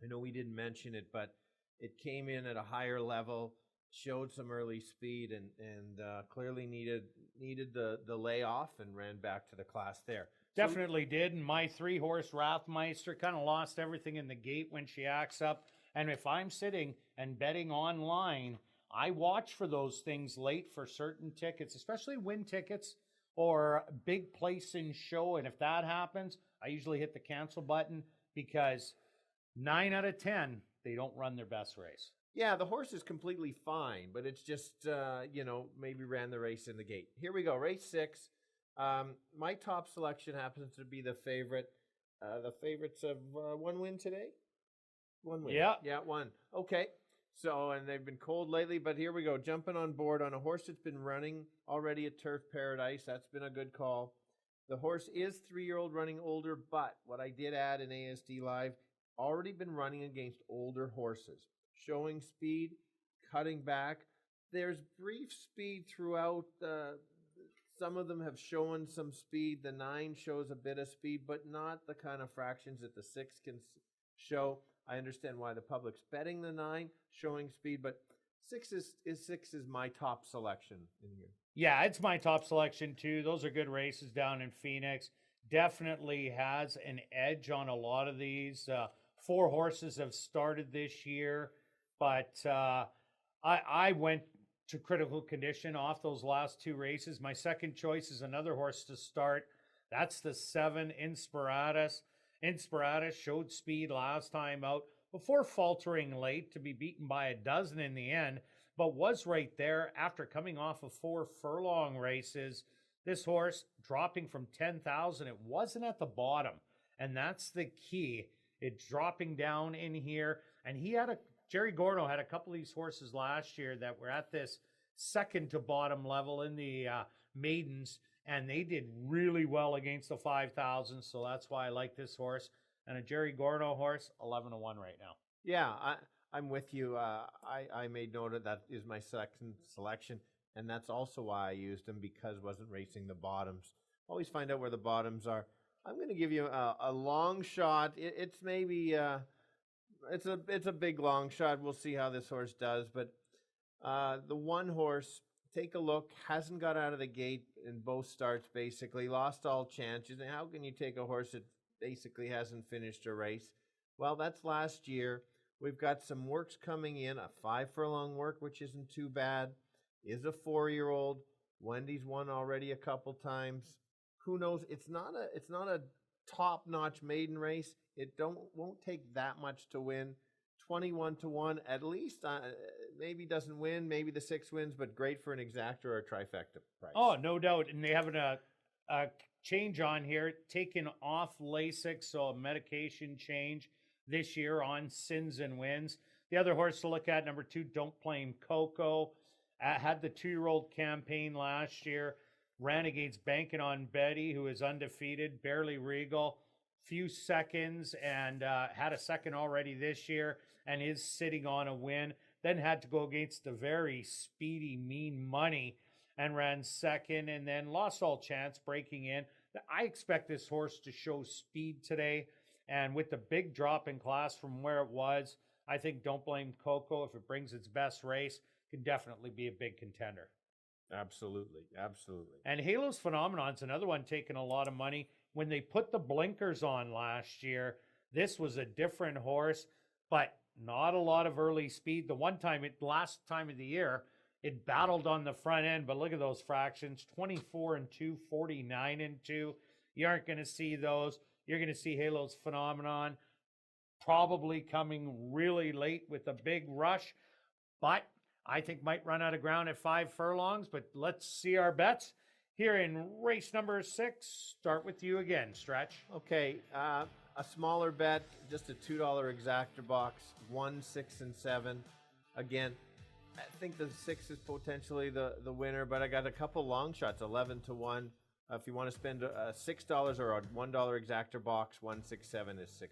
I know we didn't mention it, but it came in at a higher level, showed some early speed, and clearly needed the layoff and ran back to the class there. Definitely did. And my 3-horse Rathmeister kind of lost everything in the gate when she acts up. And if I'm sitting and betting online, I watch for those things late for certain tickets, especially win tickets or big place in show. And if that happens, I usually hit the cancel button because 9 out of 10, they don't run their best race. Yeah, the horse is completely fine, but it's just, maybe ran the race in the gate. Here we go, race 6. My top selection happens to be the favorite. The favorites of 1 win today? 1 win. Yeah. Yeah, 1. Okay. So, and they've been cold lately, but here we go. Jumping on board on a horse that's been running already at Turf Paradise. That's been a good call. The horse is 3-year-old running older, but what I did add in ASD Live, already been running against older horses, showing speed, cutting back. There's brief speed throughout. Some of them have shown some speed. The 9 shows a bit of speed, but not the kind of fractions that the 6 can show. I understand why the public's betting the 9, showing speed, but 6 is my top selection in here. Yeah, it's my top selection too. Those are good races down in Phoenix. Definitely has an edge on a lot of these. 4 horses have started this year, but I went to critical condition off those last 2 races. My second choice is another horse to start. That's the 7, Inspiratus. Inspiratus showed speed last time out before faltering late to be beaten by a dozen in the end, but was right there after coming off of 4 furlong races. This horse dropping from 10,000, it wasn't at the bottom, and that's the key. It's dropping down in here, and Jerry Gordo had a couple of these horses last year that were at this second to bottom level in the maidens, and they did really well against the 5,000, so that's why I like this horse. And a Jerry Gordo horse, 11-1 right now. Yeah, I'm with you. I made note of that is my second selection, and that's also why I used him, because wasn't racing the bottoms. Always find out where the bottoms are. I'm going to give you a long shot. It's maybe it's a big long shot. We'll see how this horse does, but the 1 horse, take a look, hasn't got out of the gate in both starts, basically lost all chances. And how can you take a horse that basically hasn't finished a race? Well, that's last year. We've got some works coming in, a 5 furlong work, which isn't too bad. Is a 4-year-old. Wendy's won already a couple times. Who knows? It's not a top-notch maiden race. It won't take that much to win. 21-1, at least. Maybe doesn't win. Maybe the 6 wins, but great for an exacta or a trifecta price. Oh, no doubt. And they have a change on here, taken off Lasix, so a medication change this year on Sins and Wins. The other horse to look at, number 2, Don't Blame Coco. Had the 2-year-old campaign last year. Ran against Banking on Betty, who is undefeated, barely regal. Few seconds, and had a second already this year, and is sitting on a win. Then had to go against the very speedy Mean Money and ran second, and then lost all chance breaking in. I expect this horse to show speed today, and with the big drop in class from where it was, I think Don't Blame Coco, if it brings its best race, can definitely be a big contender. Absolutely. And Halo's Phenomenon's another one taking a lot of money. When they put the blinkers on last year, this was a different horse, but not a lot of early speed. The last time of the year, it battled on the front end, but look at those fractions, 24-2, 49-2. You aren't going to see those. You're going to see Halo's Phenomenon probably coming really late with a big rush, but I think might run out of ground at 5 furlongs, but let's see our bets here in race number 6. Start with you again, Stretch. Okay, a smaller bet, just a $2 exactor box, 1, 6, and 7. Again, I think the 6 is potentially the winner, but I got a couple long shots, 11-1. If you want to spend $6 or a $1 exactor box, 167 is $6.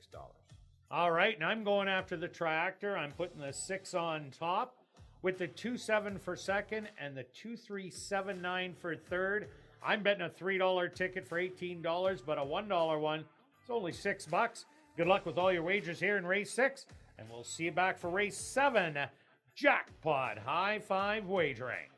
All right, and I'm going after the tractor. I'm putting the 6 on top with the 2.7 for second and the 2.379 for third. I'm betting a $3 ticket for $18, but a $1 one is only $6. Good luck with all your wagers here in race 6, and we'll see you back for race 7, Jackpot High Five Wagering.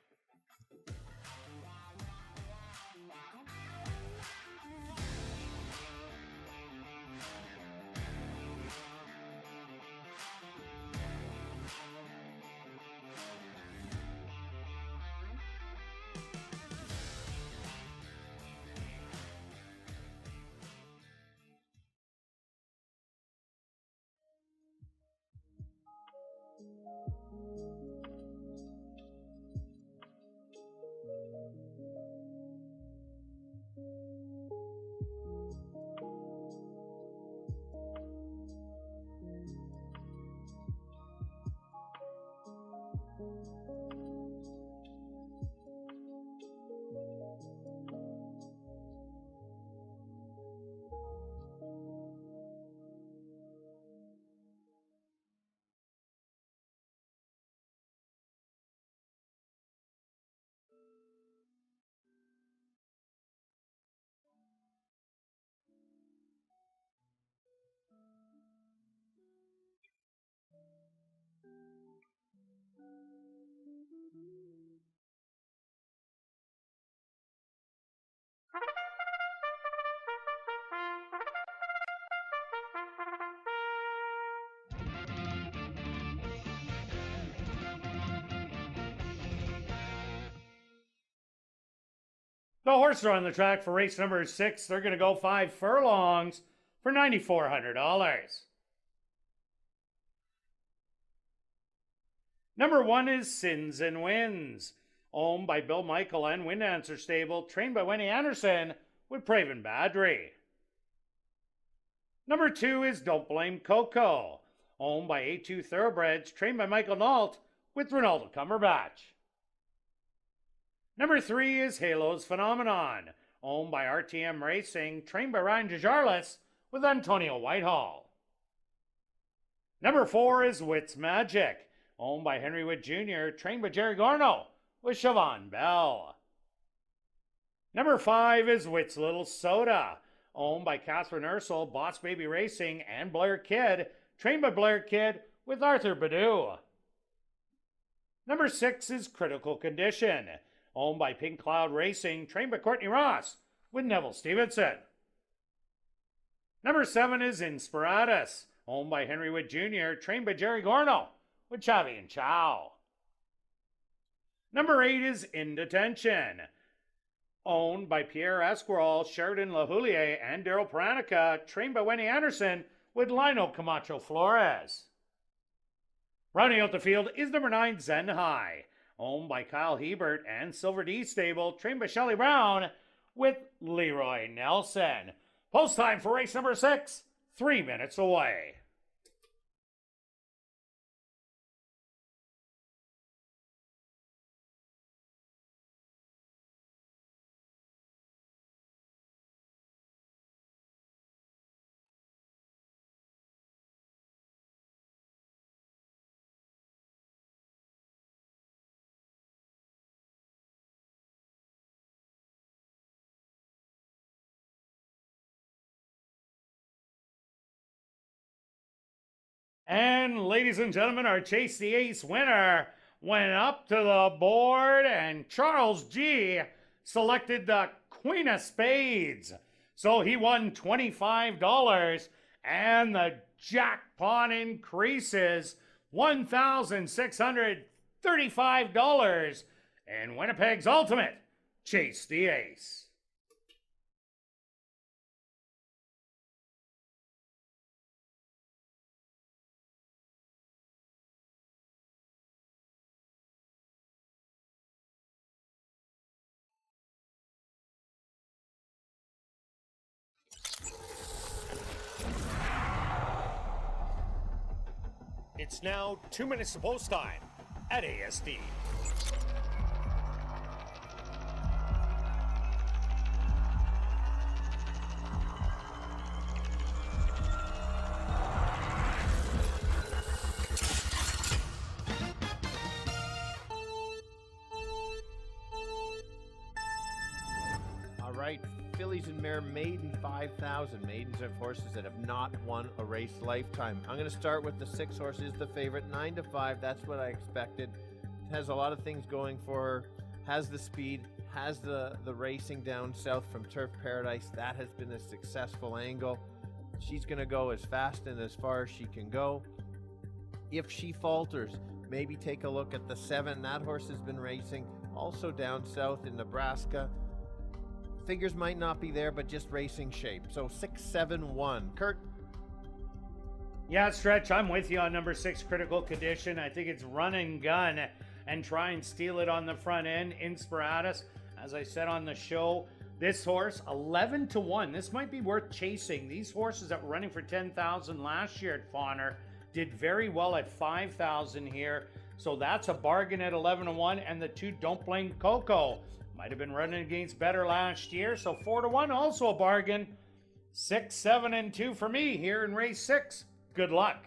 The horses are on the track for race number 6. They're going to go 5 furlongs for $9,400. Number 1 is Sins and Wins, owned by Bill Michael and Wind Answer Stable, trained by Wendy Anderson with Praven Badri. Number 2 is Don't Blame Coco, owned by A2 Thoroughbreds, trained by Michael Nault with Ronaldo Cumberbatch. Number 3 is Halo's Phenomenon, owned by RTM Racing, trained by Ryan DeJarlis with Antonio Whitehall. Number 4 is Wits Magic, owned by Henry Witt Jr., trained by Jerry Gorno with Siobhan Bell. Number 5 is Wits Little Soda, owned by Catherine Ursel, Boss Baby Racing, and Blair Kidd, trained by Blair Kidd with Arthur Badu. Number 6 is Critical Condition, owned by Pink Cloud Racing, trained by Courtney Ross with Neville Stevenson. Number 7 is Inspiratus, owned by Henry Witt Jr., trained by Jerry Gorno with Chavi and Chow. Number 8 is In Detention, owned by Pierre Esquirol, Sheridan LaHoulier, and Daryl Paranica, trained by Wendy Anderson with Lino Camacho Flores. Rounding out the field is number 9, Zen High, owned by Kyle Hebert and Silver D Stable, trained by Shelley Brown with Leroy Nelson. Post time for race number 6, 3 minutes away. And ladies and gentlemen, our Chase the Ace winner went up to the board, and Charles G selected the Queen of Spades. So he won $25, and the jackpot increases $1,635 in Winnipeg's ultimate Chase the Ace. It's now 2 minutes to post time at ASD. right, fillies and mare maiden 5,000. Maidens are horses that have not won a race lifetime. I'm going to start with the 6 horses, the favorite, 9 to 5. That's what I expected. Has a lot of things going for her. Has the speed, has the racing down south from Turf Paradise. That has been a successful angle. She's going to go as fast and as far as she can go. If she falters, maybe take a look at the 7. That horse has been racing also down south in Nebraska. Figures might not be there, but just racing shape. So 6, 7, 1. Kirt? Yeah, Stretch, I'm with you on number 6, Critical Condition. I think it's run and gun and try and steal it on the front end. Inspiratus, as I said on the show, this horse, 11 to 1. This might be worth chasing. These horses that were running for 10,000 last year at Fawner did very well at 5,000 here. So that's a bargain at 11 to 1. And the 2, Don't Blame Coco, might have been running against better last year. So 4 to 1, also a bargain. 6, 7, and 2 for me here in race 6. Good luck.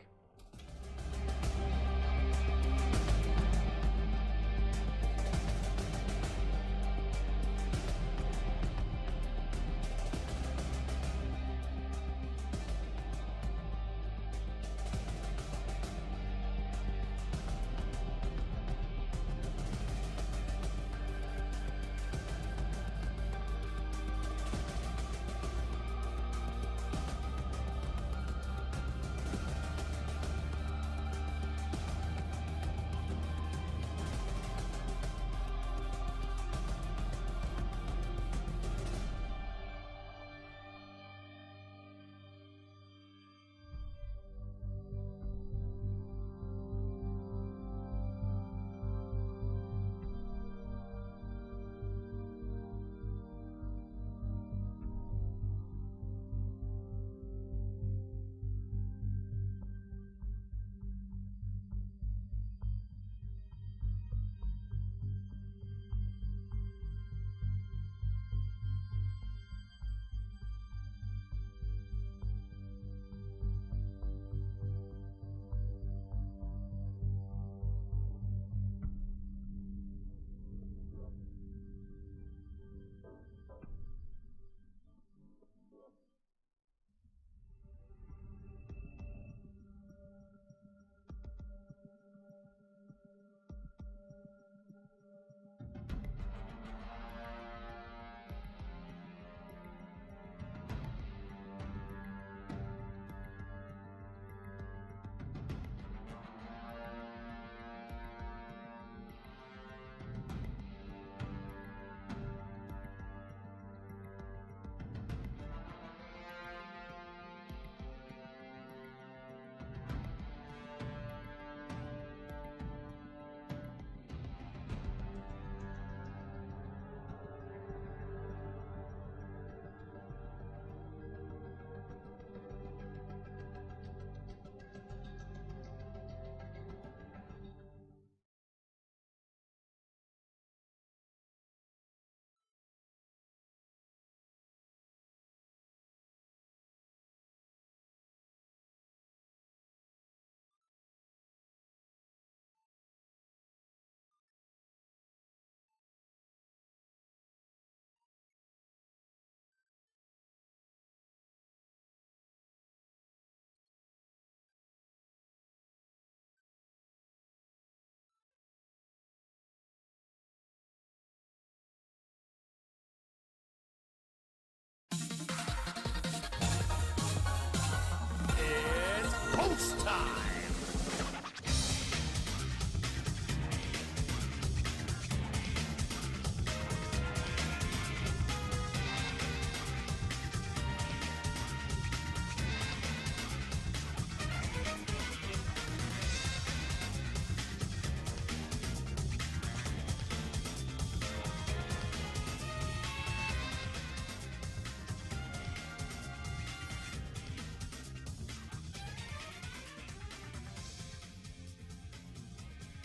Post time!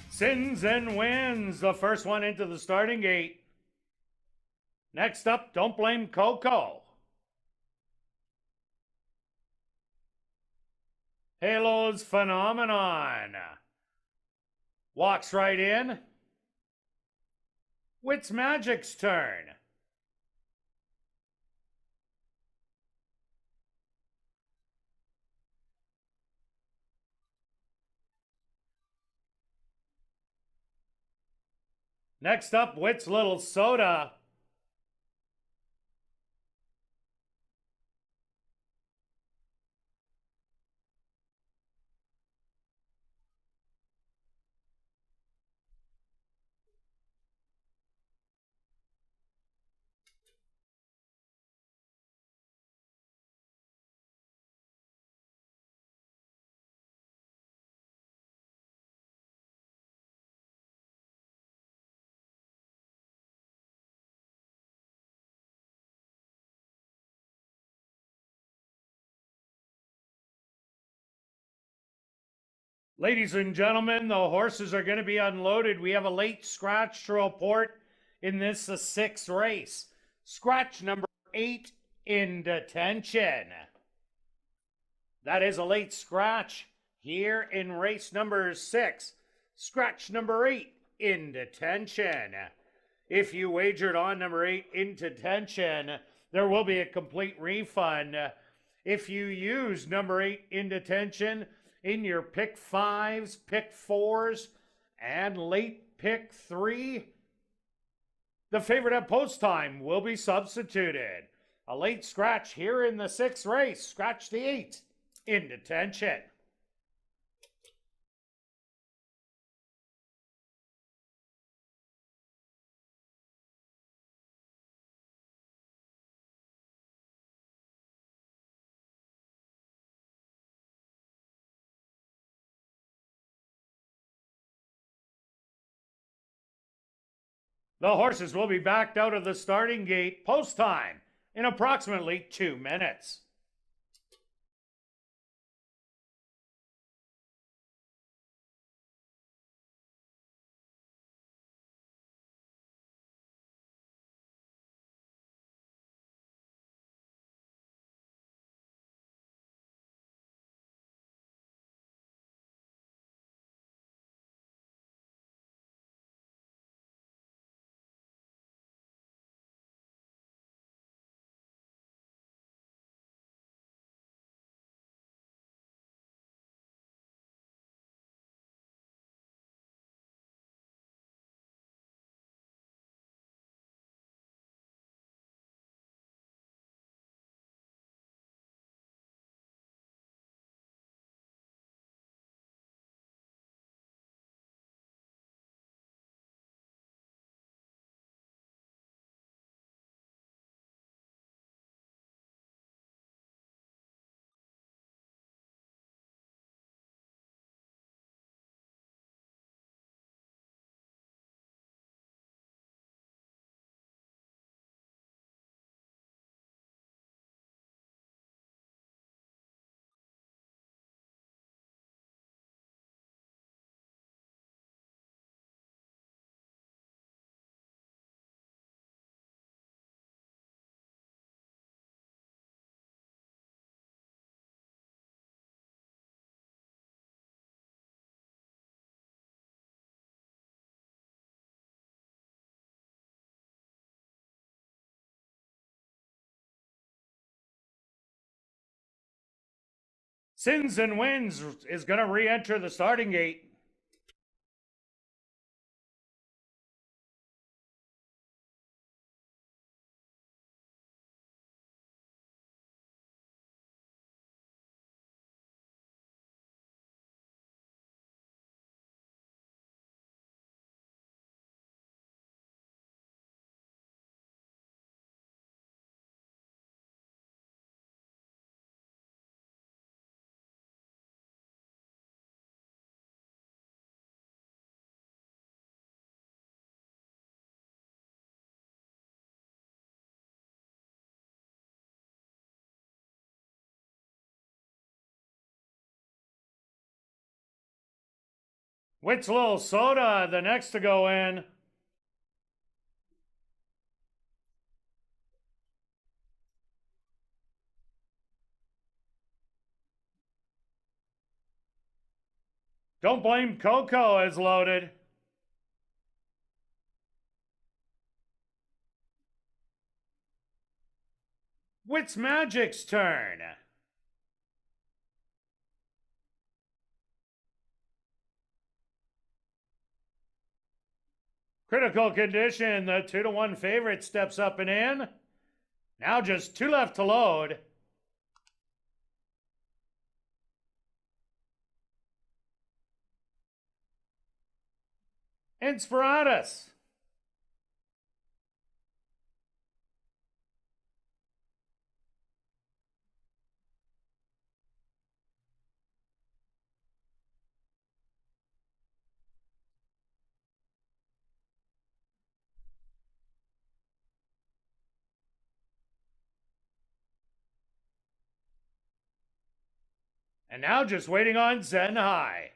Sins and wins, the first one into the starting gate. Next up, Don't Blame Coco. Halo's Phenomenon. Walks right in. Wits Magic's turn. Next up, Witt's Little Soda. Ladies and gentlemen, the horses are going to be unloaded. We have a late scratch to report in this sixth race. Scratch number 8 in detention. That is a late scratch here in race number 6. Scratch number 8 in detention. If you wagered on number 8 in detention, there will be a complete refund. If you use number 8 in detention in your pick 5s, pick 4s, and late pick 3, the favorite at post time will be substituted. A late scratch here in the 6th race. Scratch the 8 in detention. The horses will be backed out of the starting gate post time in approximately 2 minutes. Sins and Wins is going to re-enter the starting gate. Witt's Little Soda, the next to go in. Don't Blame Coco is loaded. Witt's Magic's turn. Critical Condition, the 2-1 favorite, steps up and in. Now just 2 left to load. Inspiratus. And now just waiting on Zen High.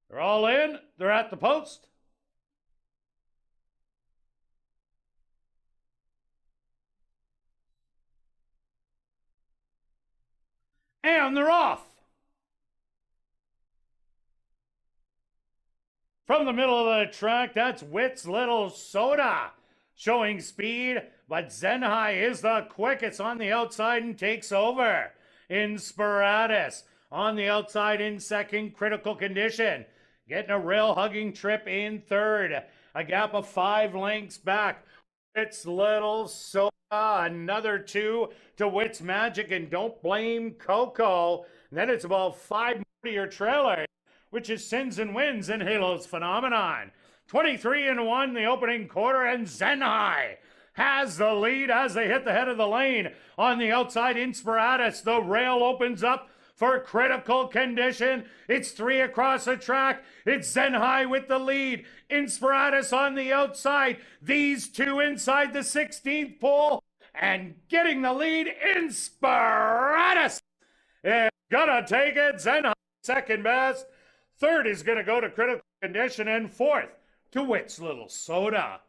They're all in. They're at the post. And they're off. From the middle of the track, that's Witt's Little Soda showing speed, but Zenhai is the quickest on the outside and takes over. Inspiratus on the outside in second, Critical Condition. Getting a rail hugging trip in third. A gap of 5 lengths back. Witt's Little Soda, another 2 to Witt's Magic, and Don't Blame Coco. And then it's about 5 more to your trailer, which is Sins and Wins and Halo's Phenomenon. 23-1 the opening quarter, and Zenhai has the lead as they hit the head of the lane. On the outside, Inspiratus, the rail opens up for Critical Condition. It's 3 across the track. It's Zenhai with the lead. Inspiratus on the outside. These 2 inside the 16th pole. And getting the lead, Inspiratus is gonna take it. Zenhai second best. Third is gonna go to Critical Condition, and fourth to Witt's Little Soda.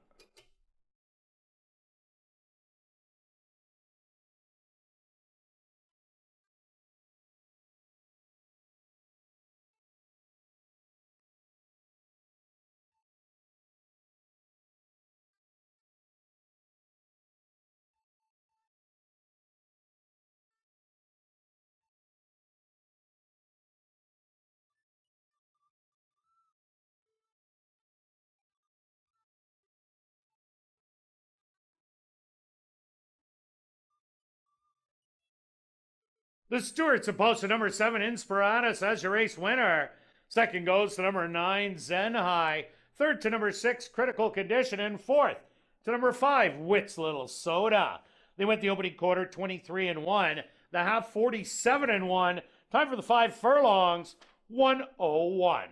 The Stewarts opposed to number 7, Inspiratus, as your race winner. Second goes to number 9, Zenhai. Third to number 6, Critical Condition. And fourth to number 5, Witt's Little Soda. They went the opening quarter 23-1. The half 47-1. Time for the 5 furlongs, 101.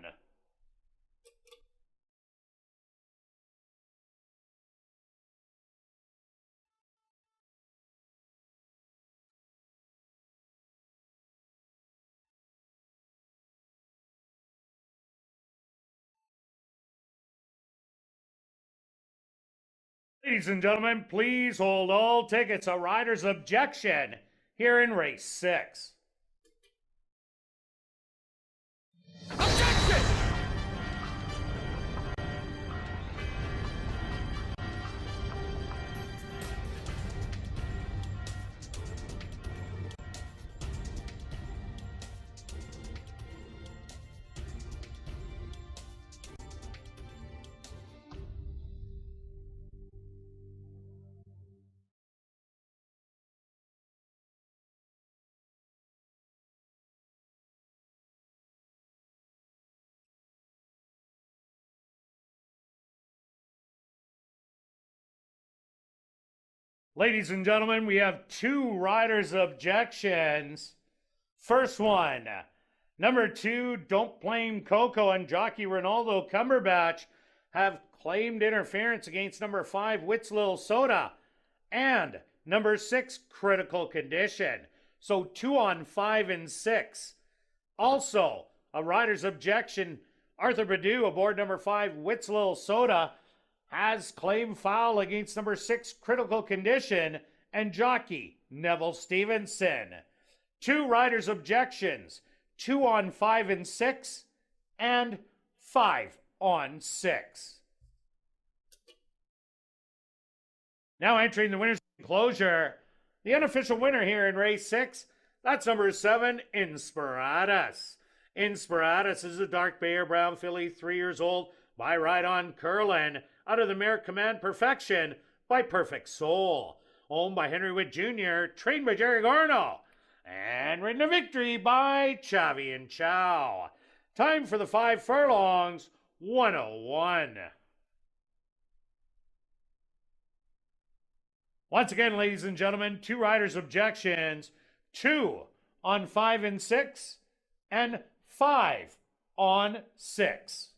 Ladies and gentlemen, please hold all tickets. A rider's objection here in race 6. Objection! Ladies and gentlemen, we have 2 riders' objections. First one, number 2, Don't Blame Coco and jockey Ronaldo Cumberbatch have claimed interference against number 5, Witt's Little Soda, and number 6, Critical Condition. So 2 on 5 and 6. Also, a rider's objection, Arthur Badu aboard number 5, Witt's Little Soda, has claimed foul against number 6, Critical Condition, and jockey Neville Stevenson. 2 riders' objections, 2 on 5 and 6, and 5 on 6. Now entering the winner's enclosure, the unofficial winner here in race 6, that's number 7, Inspiratus. Inspiratus is a dark bay or brown filly, 3 years old, by Ride On Curlin, out of the mare Command Perfection by Perfect Soul. Owned by Henry Witt Jr., trained by Jerry Gorno, and ridden to victory by Chavi and Chow. Time for the 5 furlongs, 101. Once again, ladies and gentlemen, 2 riders' objections, 2 on 5 and 6, and 5 on 6.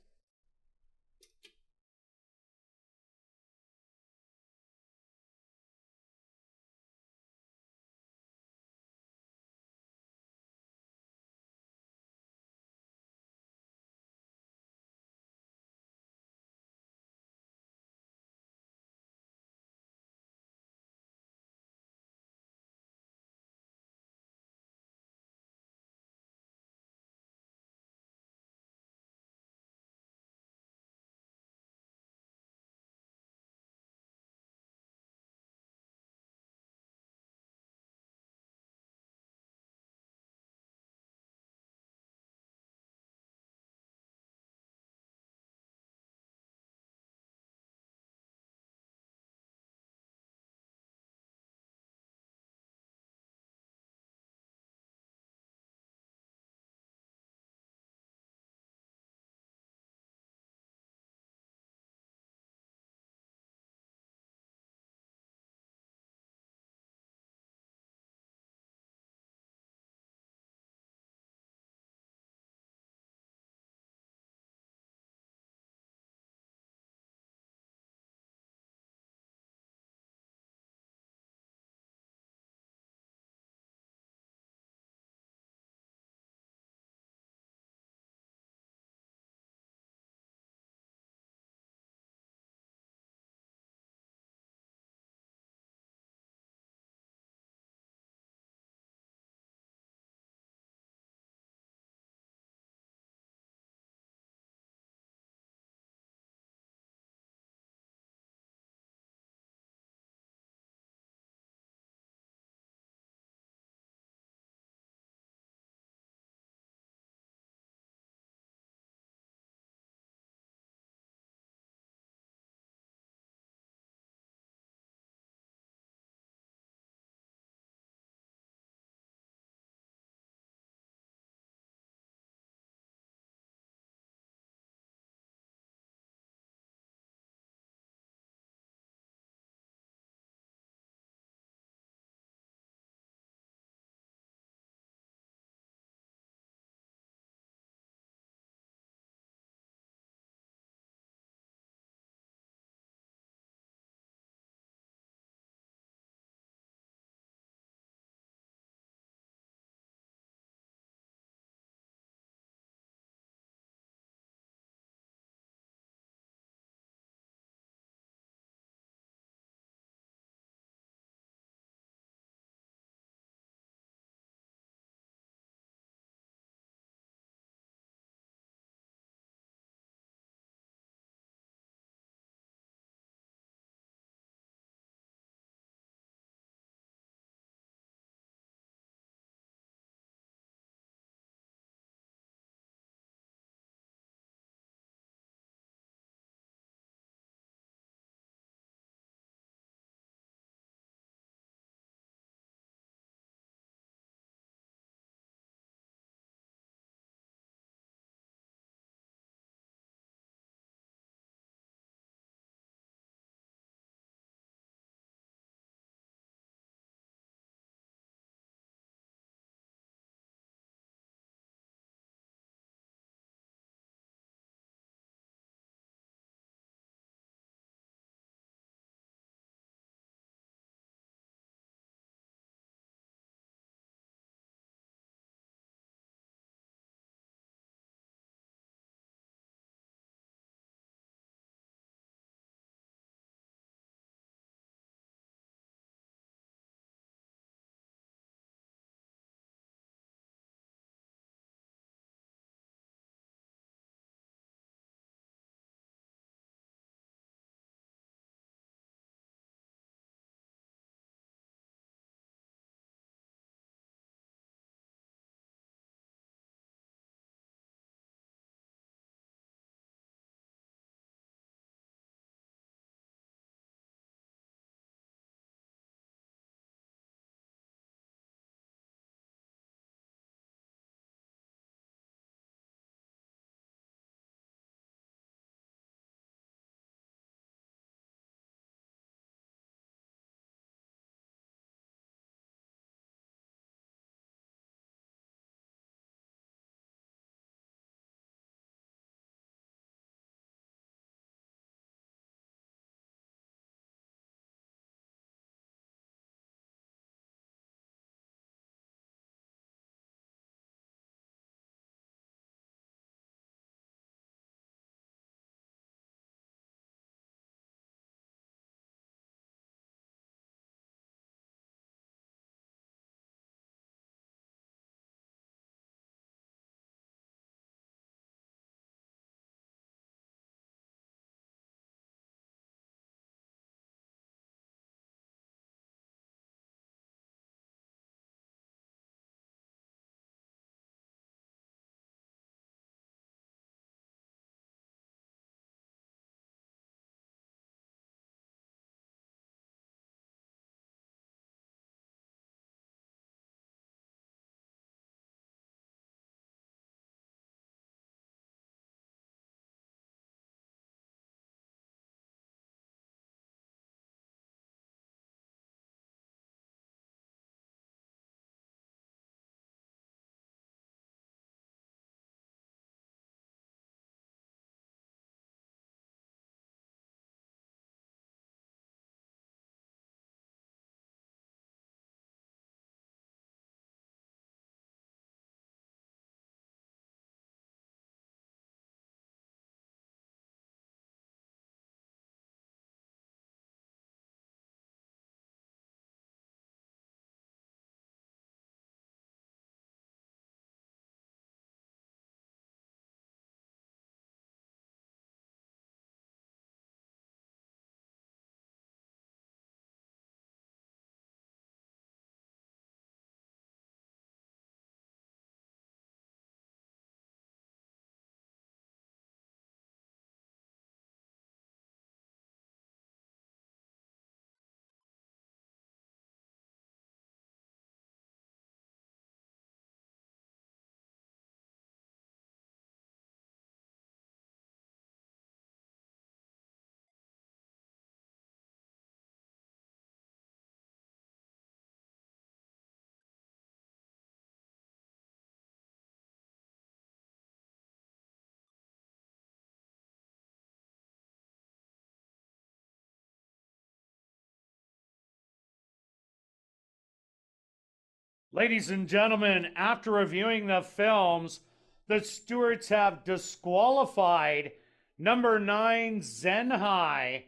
Ladies and gentlemen, after reviewing the films, the stewards have disqualified number 9 Zenhai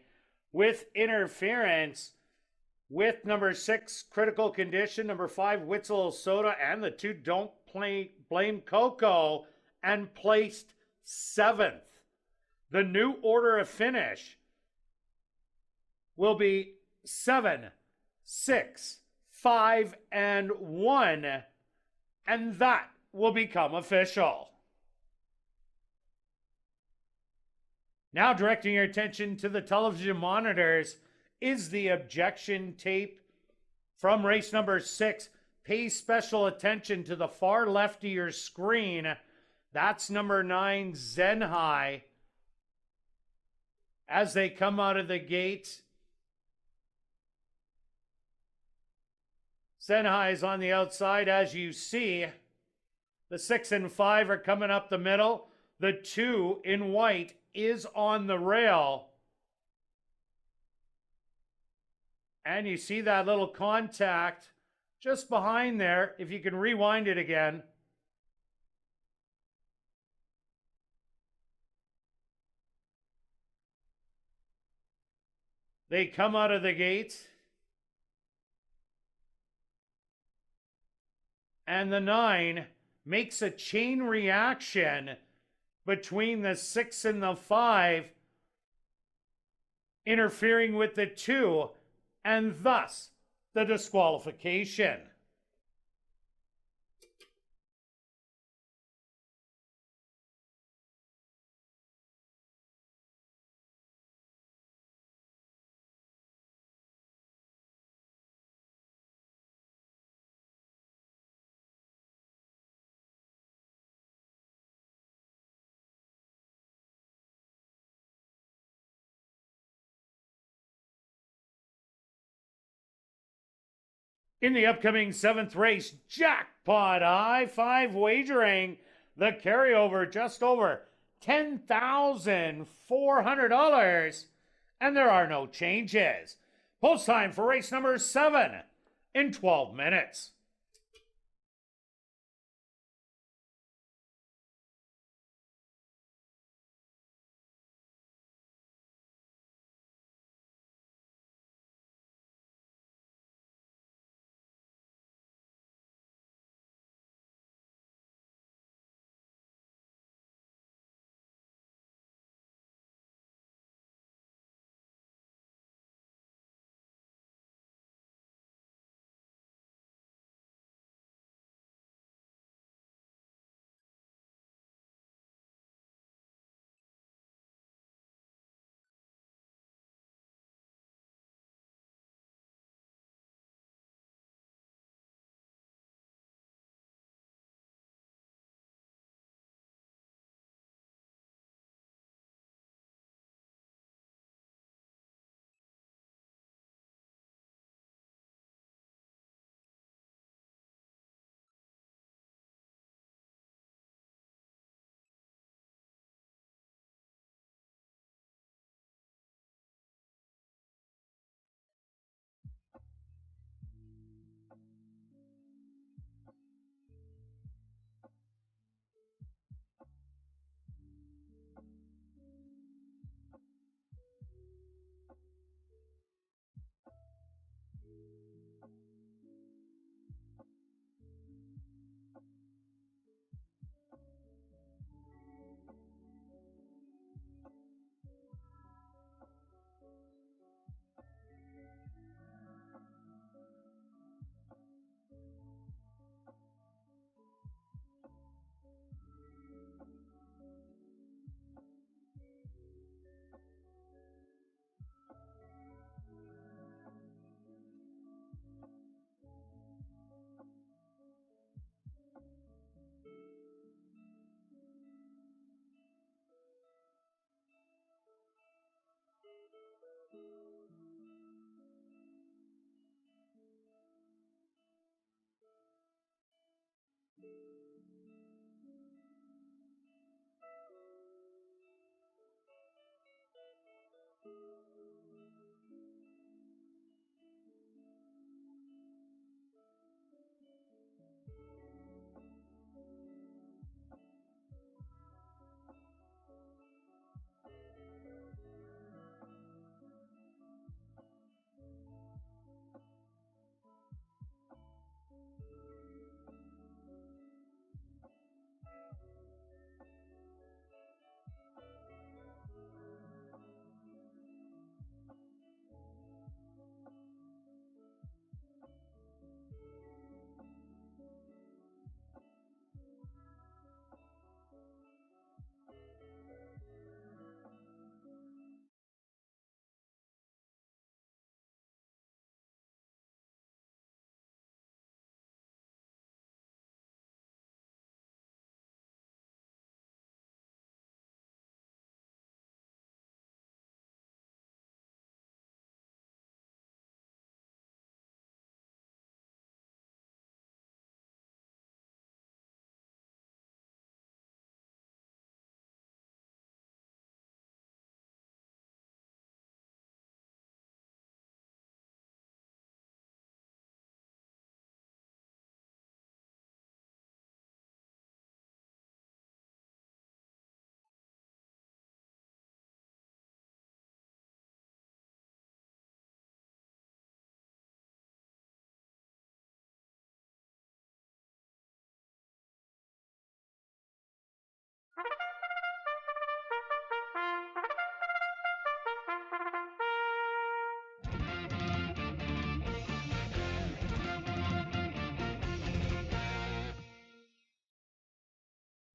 with interference, with number 6 Critical Condition, number 5 Witzel Soda, and the 2 Don't Blame Coco, and placed 7th. The new order of finish will be 7, 6, 5, and 1, and that will become official. Now directing your attention to the television monitors is the objection tape from race number 6. Pay special attention to the far left of your screen. That's number 9 Zenhai. As they come out of the gate, Zenhai is on the outside, as you see. The 6 and 5 are coming up the middle. The 2 in white is on the rail. And you see that little contact just behind there, if you can rewind it again. They come out of the gate. And the 9 makes a chain reaction between the 6 and the 5, interfering with the 2, and thus the disqualification. In the upcoming 7th race, Jackpot I-5 wagering, the carryover just over $10,400, and there are no changes. Post time for race number 7 in 12 minutes.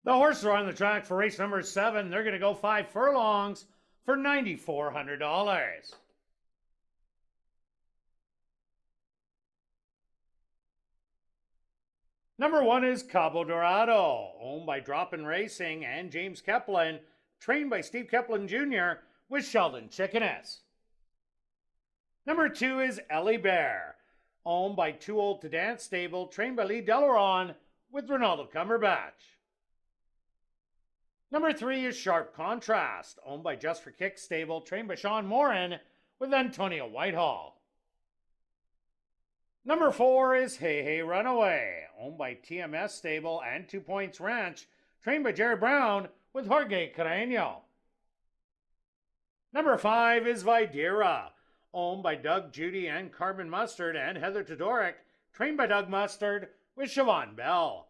The horses are on the track for race number 7. They're going to go 5 furlongs for $9,400. Number 1 is Cabo Dorado, owned by Drop-In Racing and James Keplin, trained by Steve Keplin Jr. with Sheldon Chickeness. Number 2 is Ellie Bear, owned by Too Old to Dance stable, trained by Lee Delaron with Ronaldo Cumberbatch. Number 3 is Sharp Contrast, owned by Just for Kicks stable, trained by Sean Morin with Antonio Whitehall. Number 4 is Hey Hey Runaway, owned by TMS stable and 2 Points Ranch, trained by Jared Brown with Jorge Carreño. Number 5 is Videra, owned by Doug Judy and Carbon Mustard and Heather Todoric, trained by Doug Mustard with Siobhan Bell.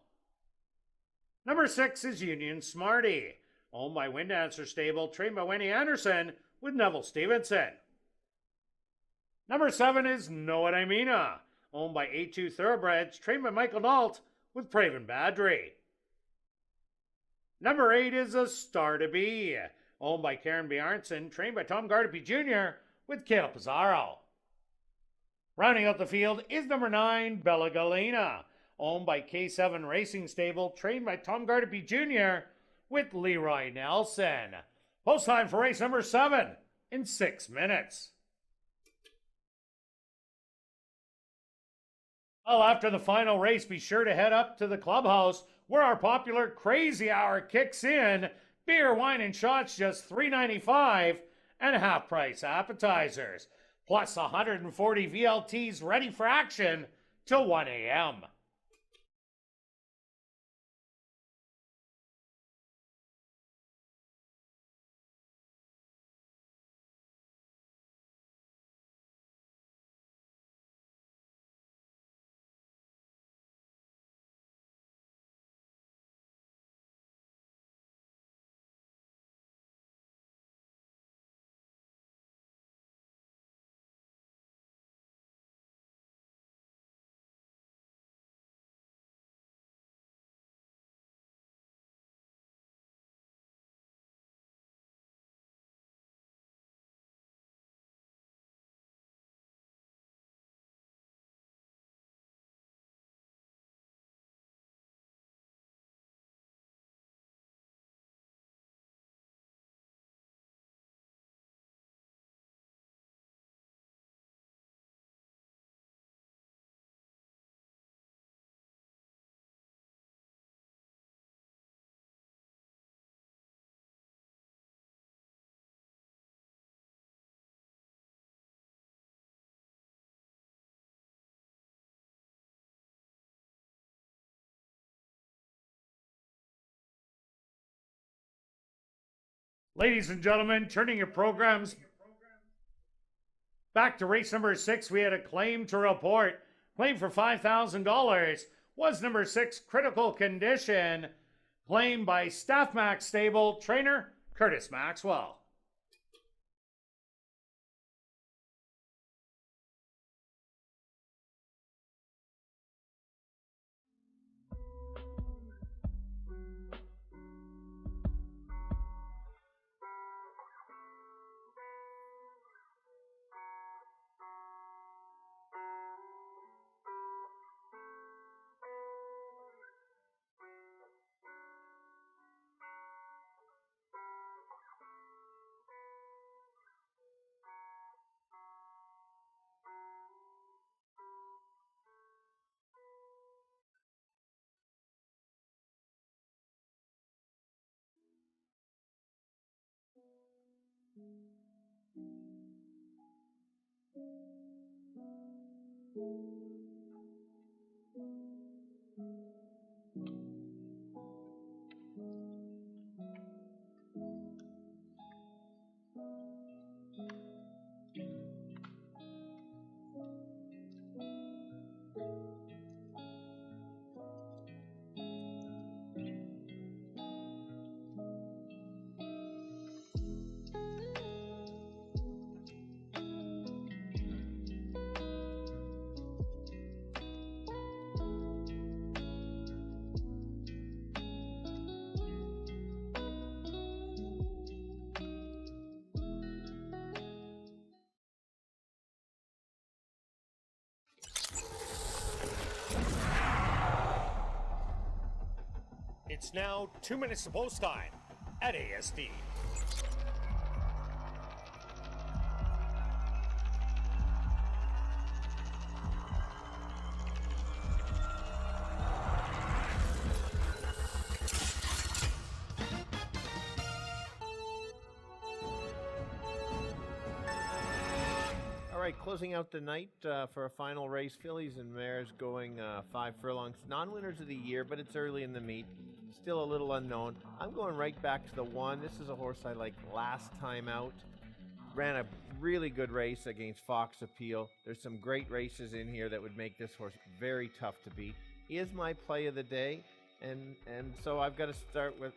Number 6 is Union Smarty, owned by Wind Dancer stable, trained by Winnie Anderson with Neville Stevenson. Number 7 is Know What I Meana, owned by A2 Thoroughbreds, trained by Michael Nault with Praven Badri. Number 8 is A Star to Be, owned by Karen Bjarnson, trained by Tom Gardapi Jr. with Kale Pizarro. Rounding out the field is number 9, Bella Galena, owned by K7 Racing Stable, trained by Tom Gardapi Jr. with Leroy Nelson. Post time for race number 7 in 6 minutes. Well, after the final race, be sure to head up to the clubhouse where our popular Crazy Hour kicks in. Beer, wine, and shots just $3.95 and half-price appetizers, plus 140 VLTs ready for action till 1 a.m. Ladies and gentlemen, turning your programs back to race number 6, we had a claim to report. Claim for $5,000 was number 6, Critical Condition, claimed by Staff Max Stable trainer Curtis Maxwell. It's now 2 minutes to post time at ASD. All right, closing out the night for a final race, fillies and mares going 5 furlongs. Non-winners of the year, but it's early in the meet. Still a little unknown. I'm going right back to the 1. This is a horse I liked last time out. Ran a really good race against Fox Appeal. There's some great races in here that would make this horse very tough to beat. He is my play of the day, and so I've got to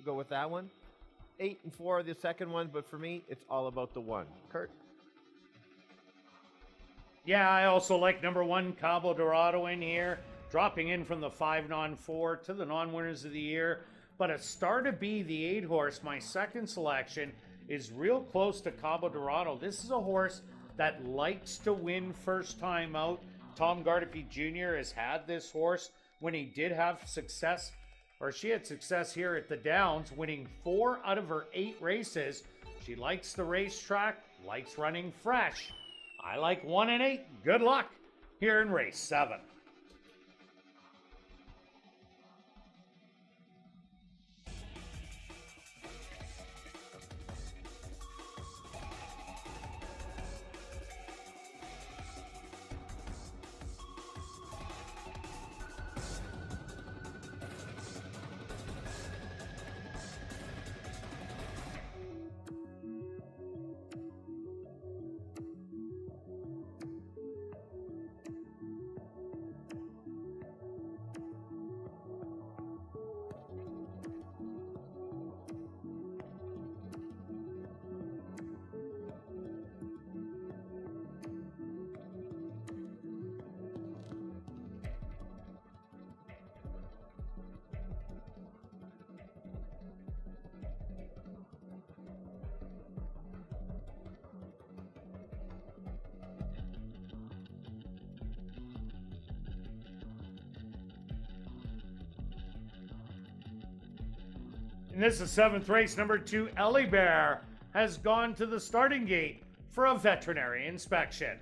go with that one. 8 and 4 the second one, but for me, it's all about the 1. Kirt? Yeah, I also like number 1, Cabo Dorado in here, dropping in from the 5 non-4 to the non-winners of the year. But a Star to Be, the 8 horse, my second selection, is real close to Cabo Dorado. This is a horse that likes to win first time out. Tom Gardepy Jr. has had this horse when he did have success, or she had success here at the Downs, winning 4 out of her 8 races. She likes the racetrack, likes running fresh. I like 1 and 8. Good luck here in race 7. And this is 7th race. Number 2, Ellie Bear, has gone to the starting gate for a veterinary inspection.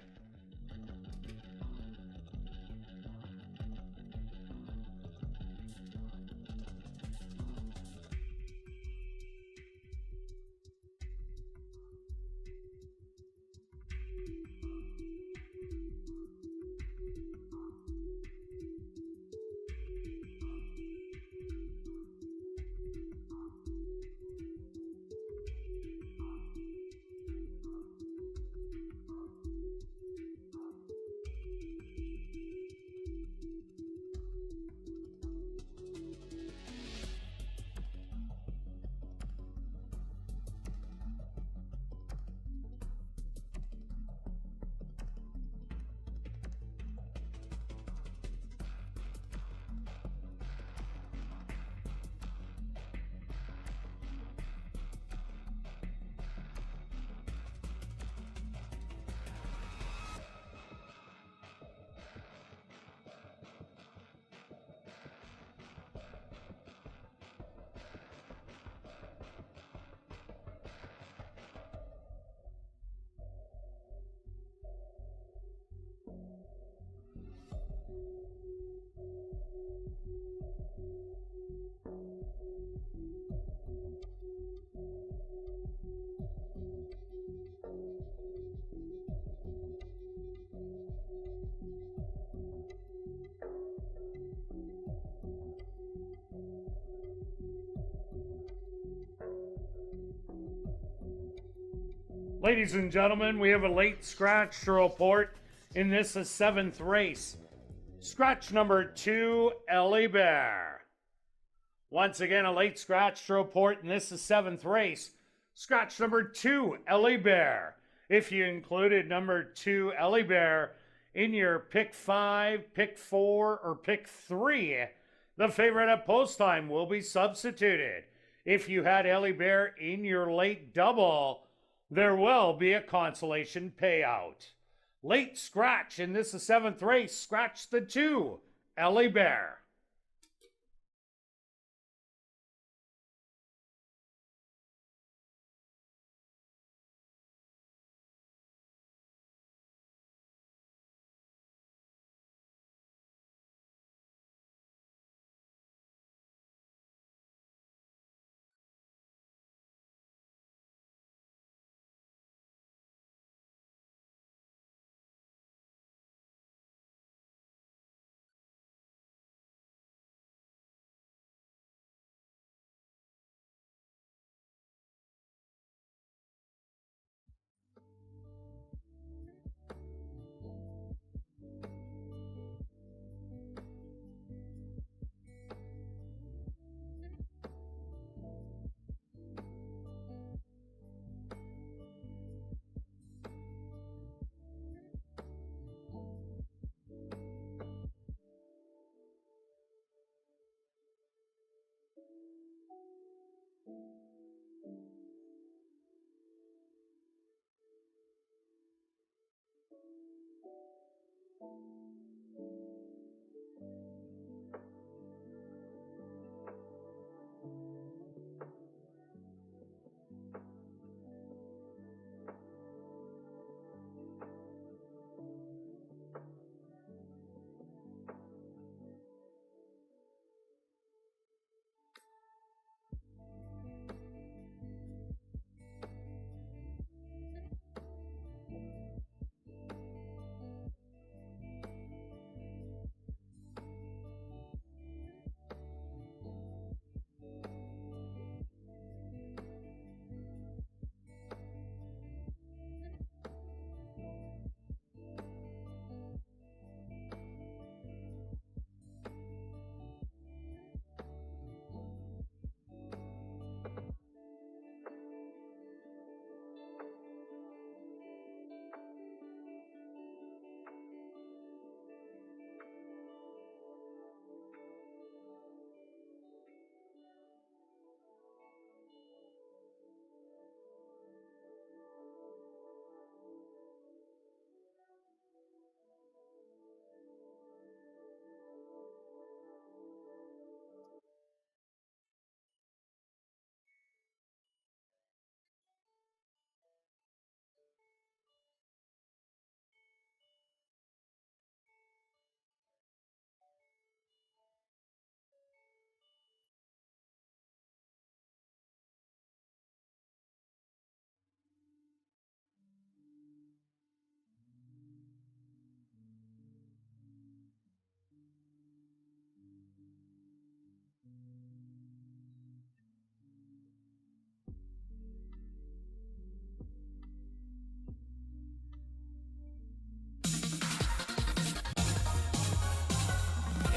Ladies and gentlemen, we have a late scratch to report in this 7th race. Scratch number 2, Ellie Bear. Once again, a late scratch to report in this 7th race. Scratch number 2, Ellie Bear. If you included number 2, Ellie Bear, in your pick 5, pick 4, or pick 3, the favorite at post time will be substituted. If you had Ellie Bear in your late double, there will be a consolation payout. Late scratch in this 7th race. Scratch the 2, Ellie Bear.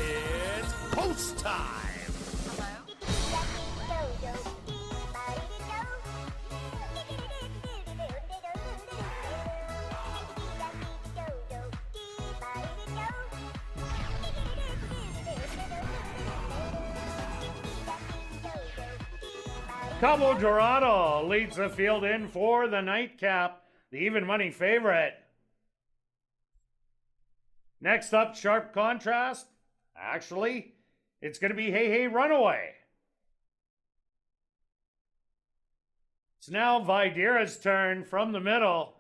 It's post time. Cabo Dorado leads the field in for the nightcap, the even money favorite. Next up, Sharp Contrast. Actually, it's going to be Hey Hey Runaway. It's now Videra's turn from the middle.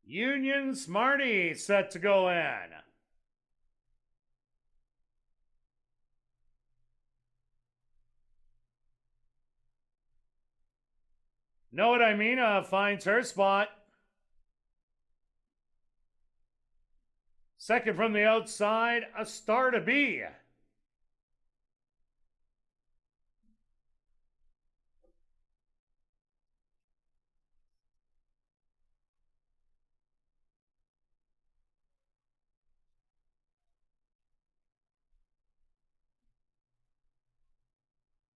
Union Smarty set to go in. Know what I mean? Finds her spot. Second from the outside, A Star to Be.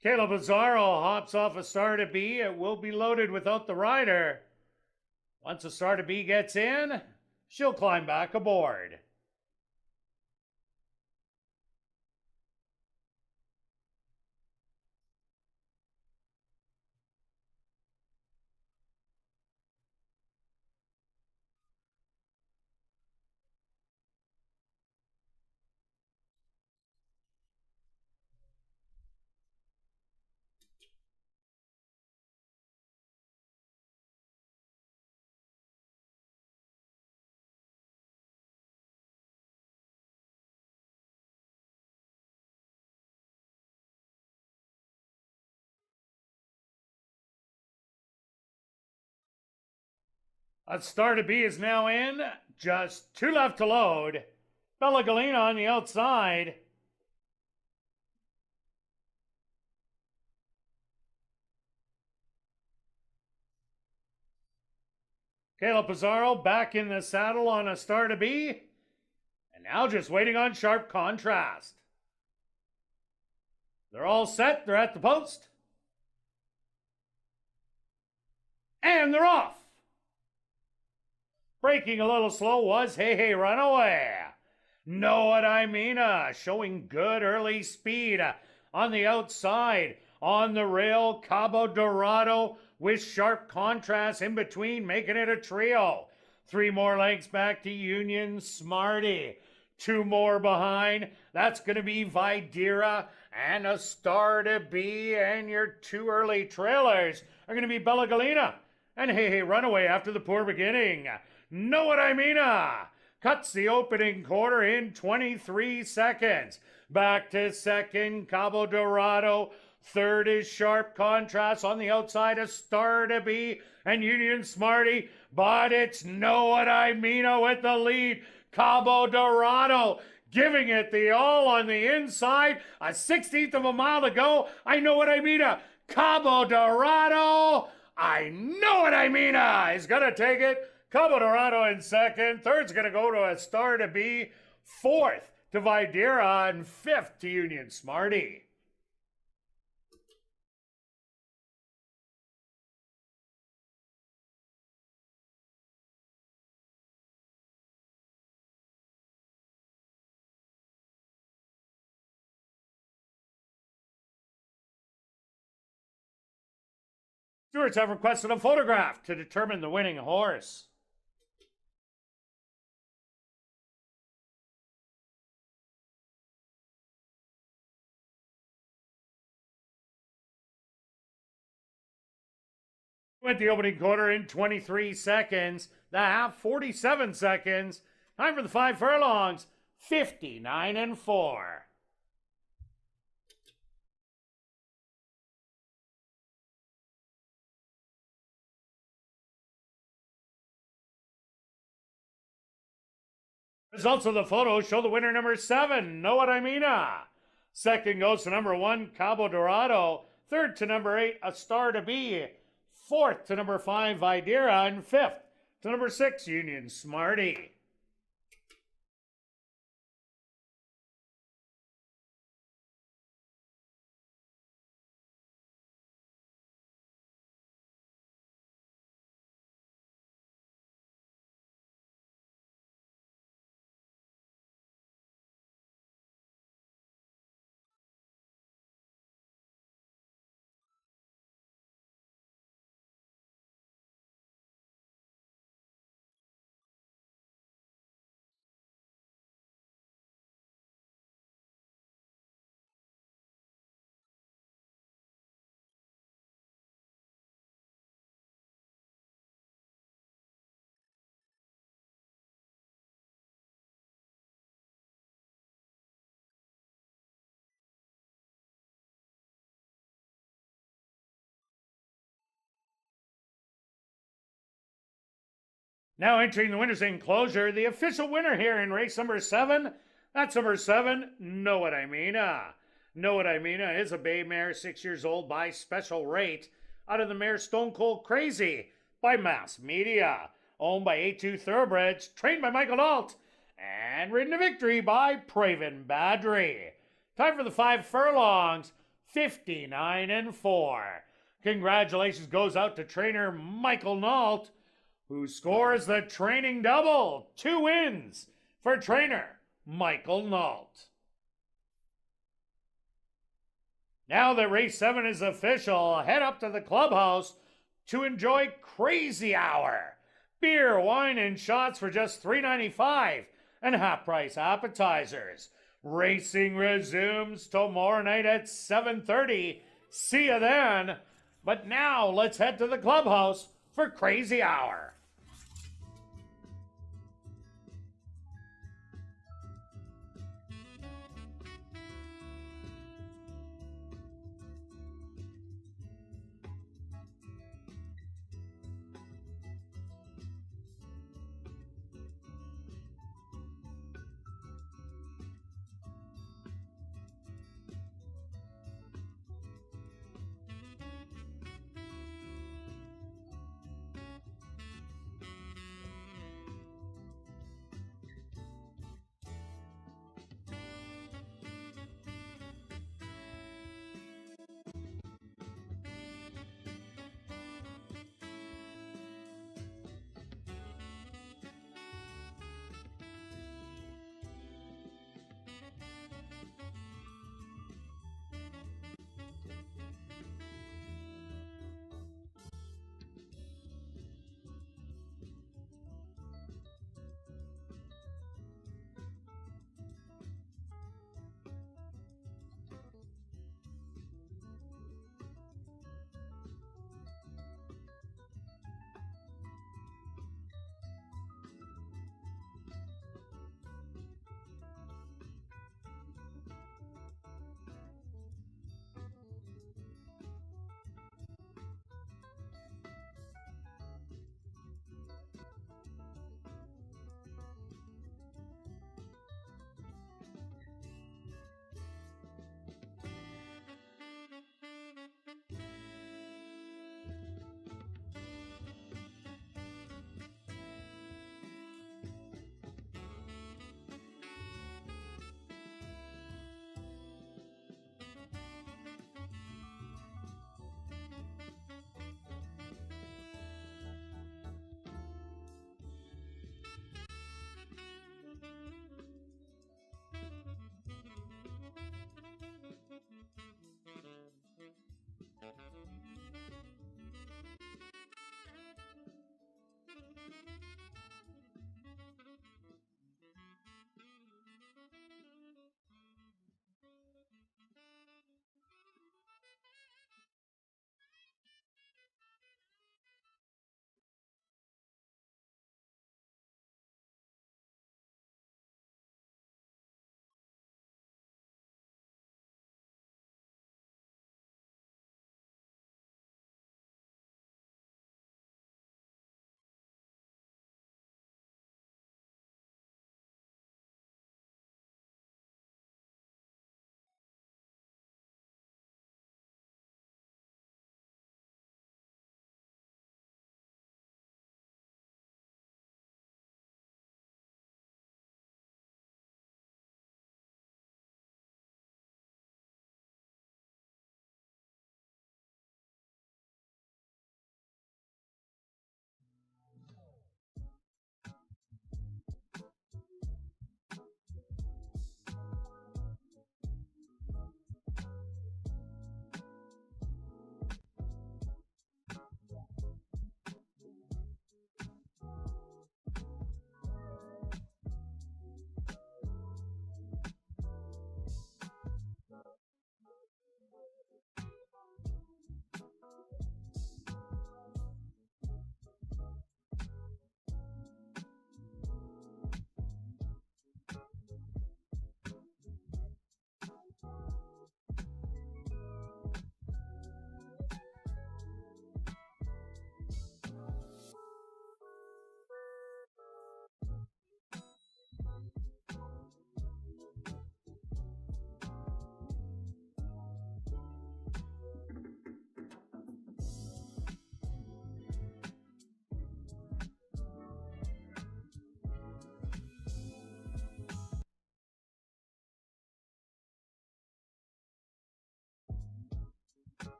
Caleb Azzaro hops off A Star to Be. It will be loaded without the rider. Once A Star to Be gets in, she'll climb back aboard. A Star to Be is now in. Just two left to load. Bella Galena on the outside. Caleb Pizarro back in the saddle on A Star to Be. And now just waiting on Sharp Contrast. They're all set. They're at the post. And they're off. Breaking a little slow was Hey Hey Runaway. Know what I mean? Showing good early speed on the outside. On the rail, Cabo Dorado with sharp contrast in between, making it a trio. 3 more lengths back to Union Smarty. 2 more behind. That's going to be Videra and A Star to Be. And your 2 early trailers are going to be Bella Galena and Hey Hey Runaway after the poor beginning. Know what I mean? Cuts the opening quarter in 23 seconds. Back to second, Cabo Dorado. Third is Sharp Contrast. On the outside, A Star to Be and Union Smarty. But it's Know What I Mean with the lead. Cabo Dorado giving it the all on the inside. A 16th of a mile to go. I Know What I Mean. Cabo Dorado. I Know What I Mean is going to take it. Cabo Dorado in second. Third's going to go to A Star to Be. Fourth to Videra. And fifth to Union Smarty. Stewards have requested a photograph to determine the winning horse. Went the opening quarter in 23 seconds. The half, 47 seconds. Time for the 5 furlongs, 59-4. Results of the photo show the winner number 7, Know What I Mean. Second goes to number 1, Cabo Dorado. Third to number 8, A Star to Be. Fourth to number 5, Videra. And fifth to number 6, Union Smarty. Now entering the winner's enclosure, the official winner here in race number 7. That's number 7, Know What I Mean. Know What I Mean is a bay mare, 6 years old, by special rate. Out of the mare Stone Cold Crazy by Mass Media. Owned by A2 Thoroughbreds, trained by Michael Nault. And ridden to victory by Praven Badri. Time for the 5 furlongs, 59-4. Congratulations goes out to trainer Michael Nault, who scores the training double. 2 wins for trainer Michael Nault. Now that race 7 is official, head up to the clubhouse to enjoy Crazy Hour. Beer, wine, and shots for just $3.95 and half-price appetizers. Racing resumes tomorrow night at 7:30. See you then. But now let's head to the clubhouse for Crazy Hour.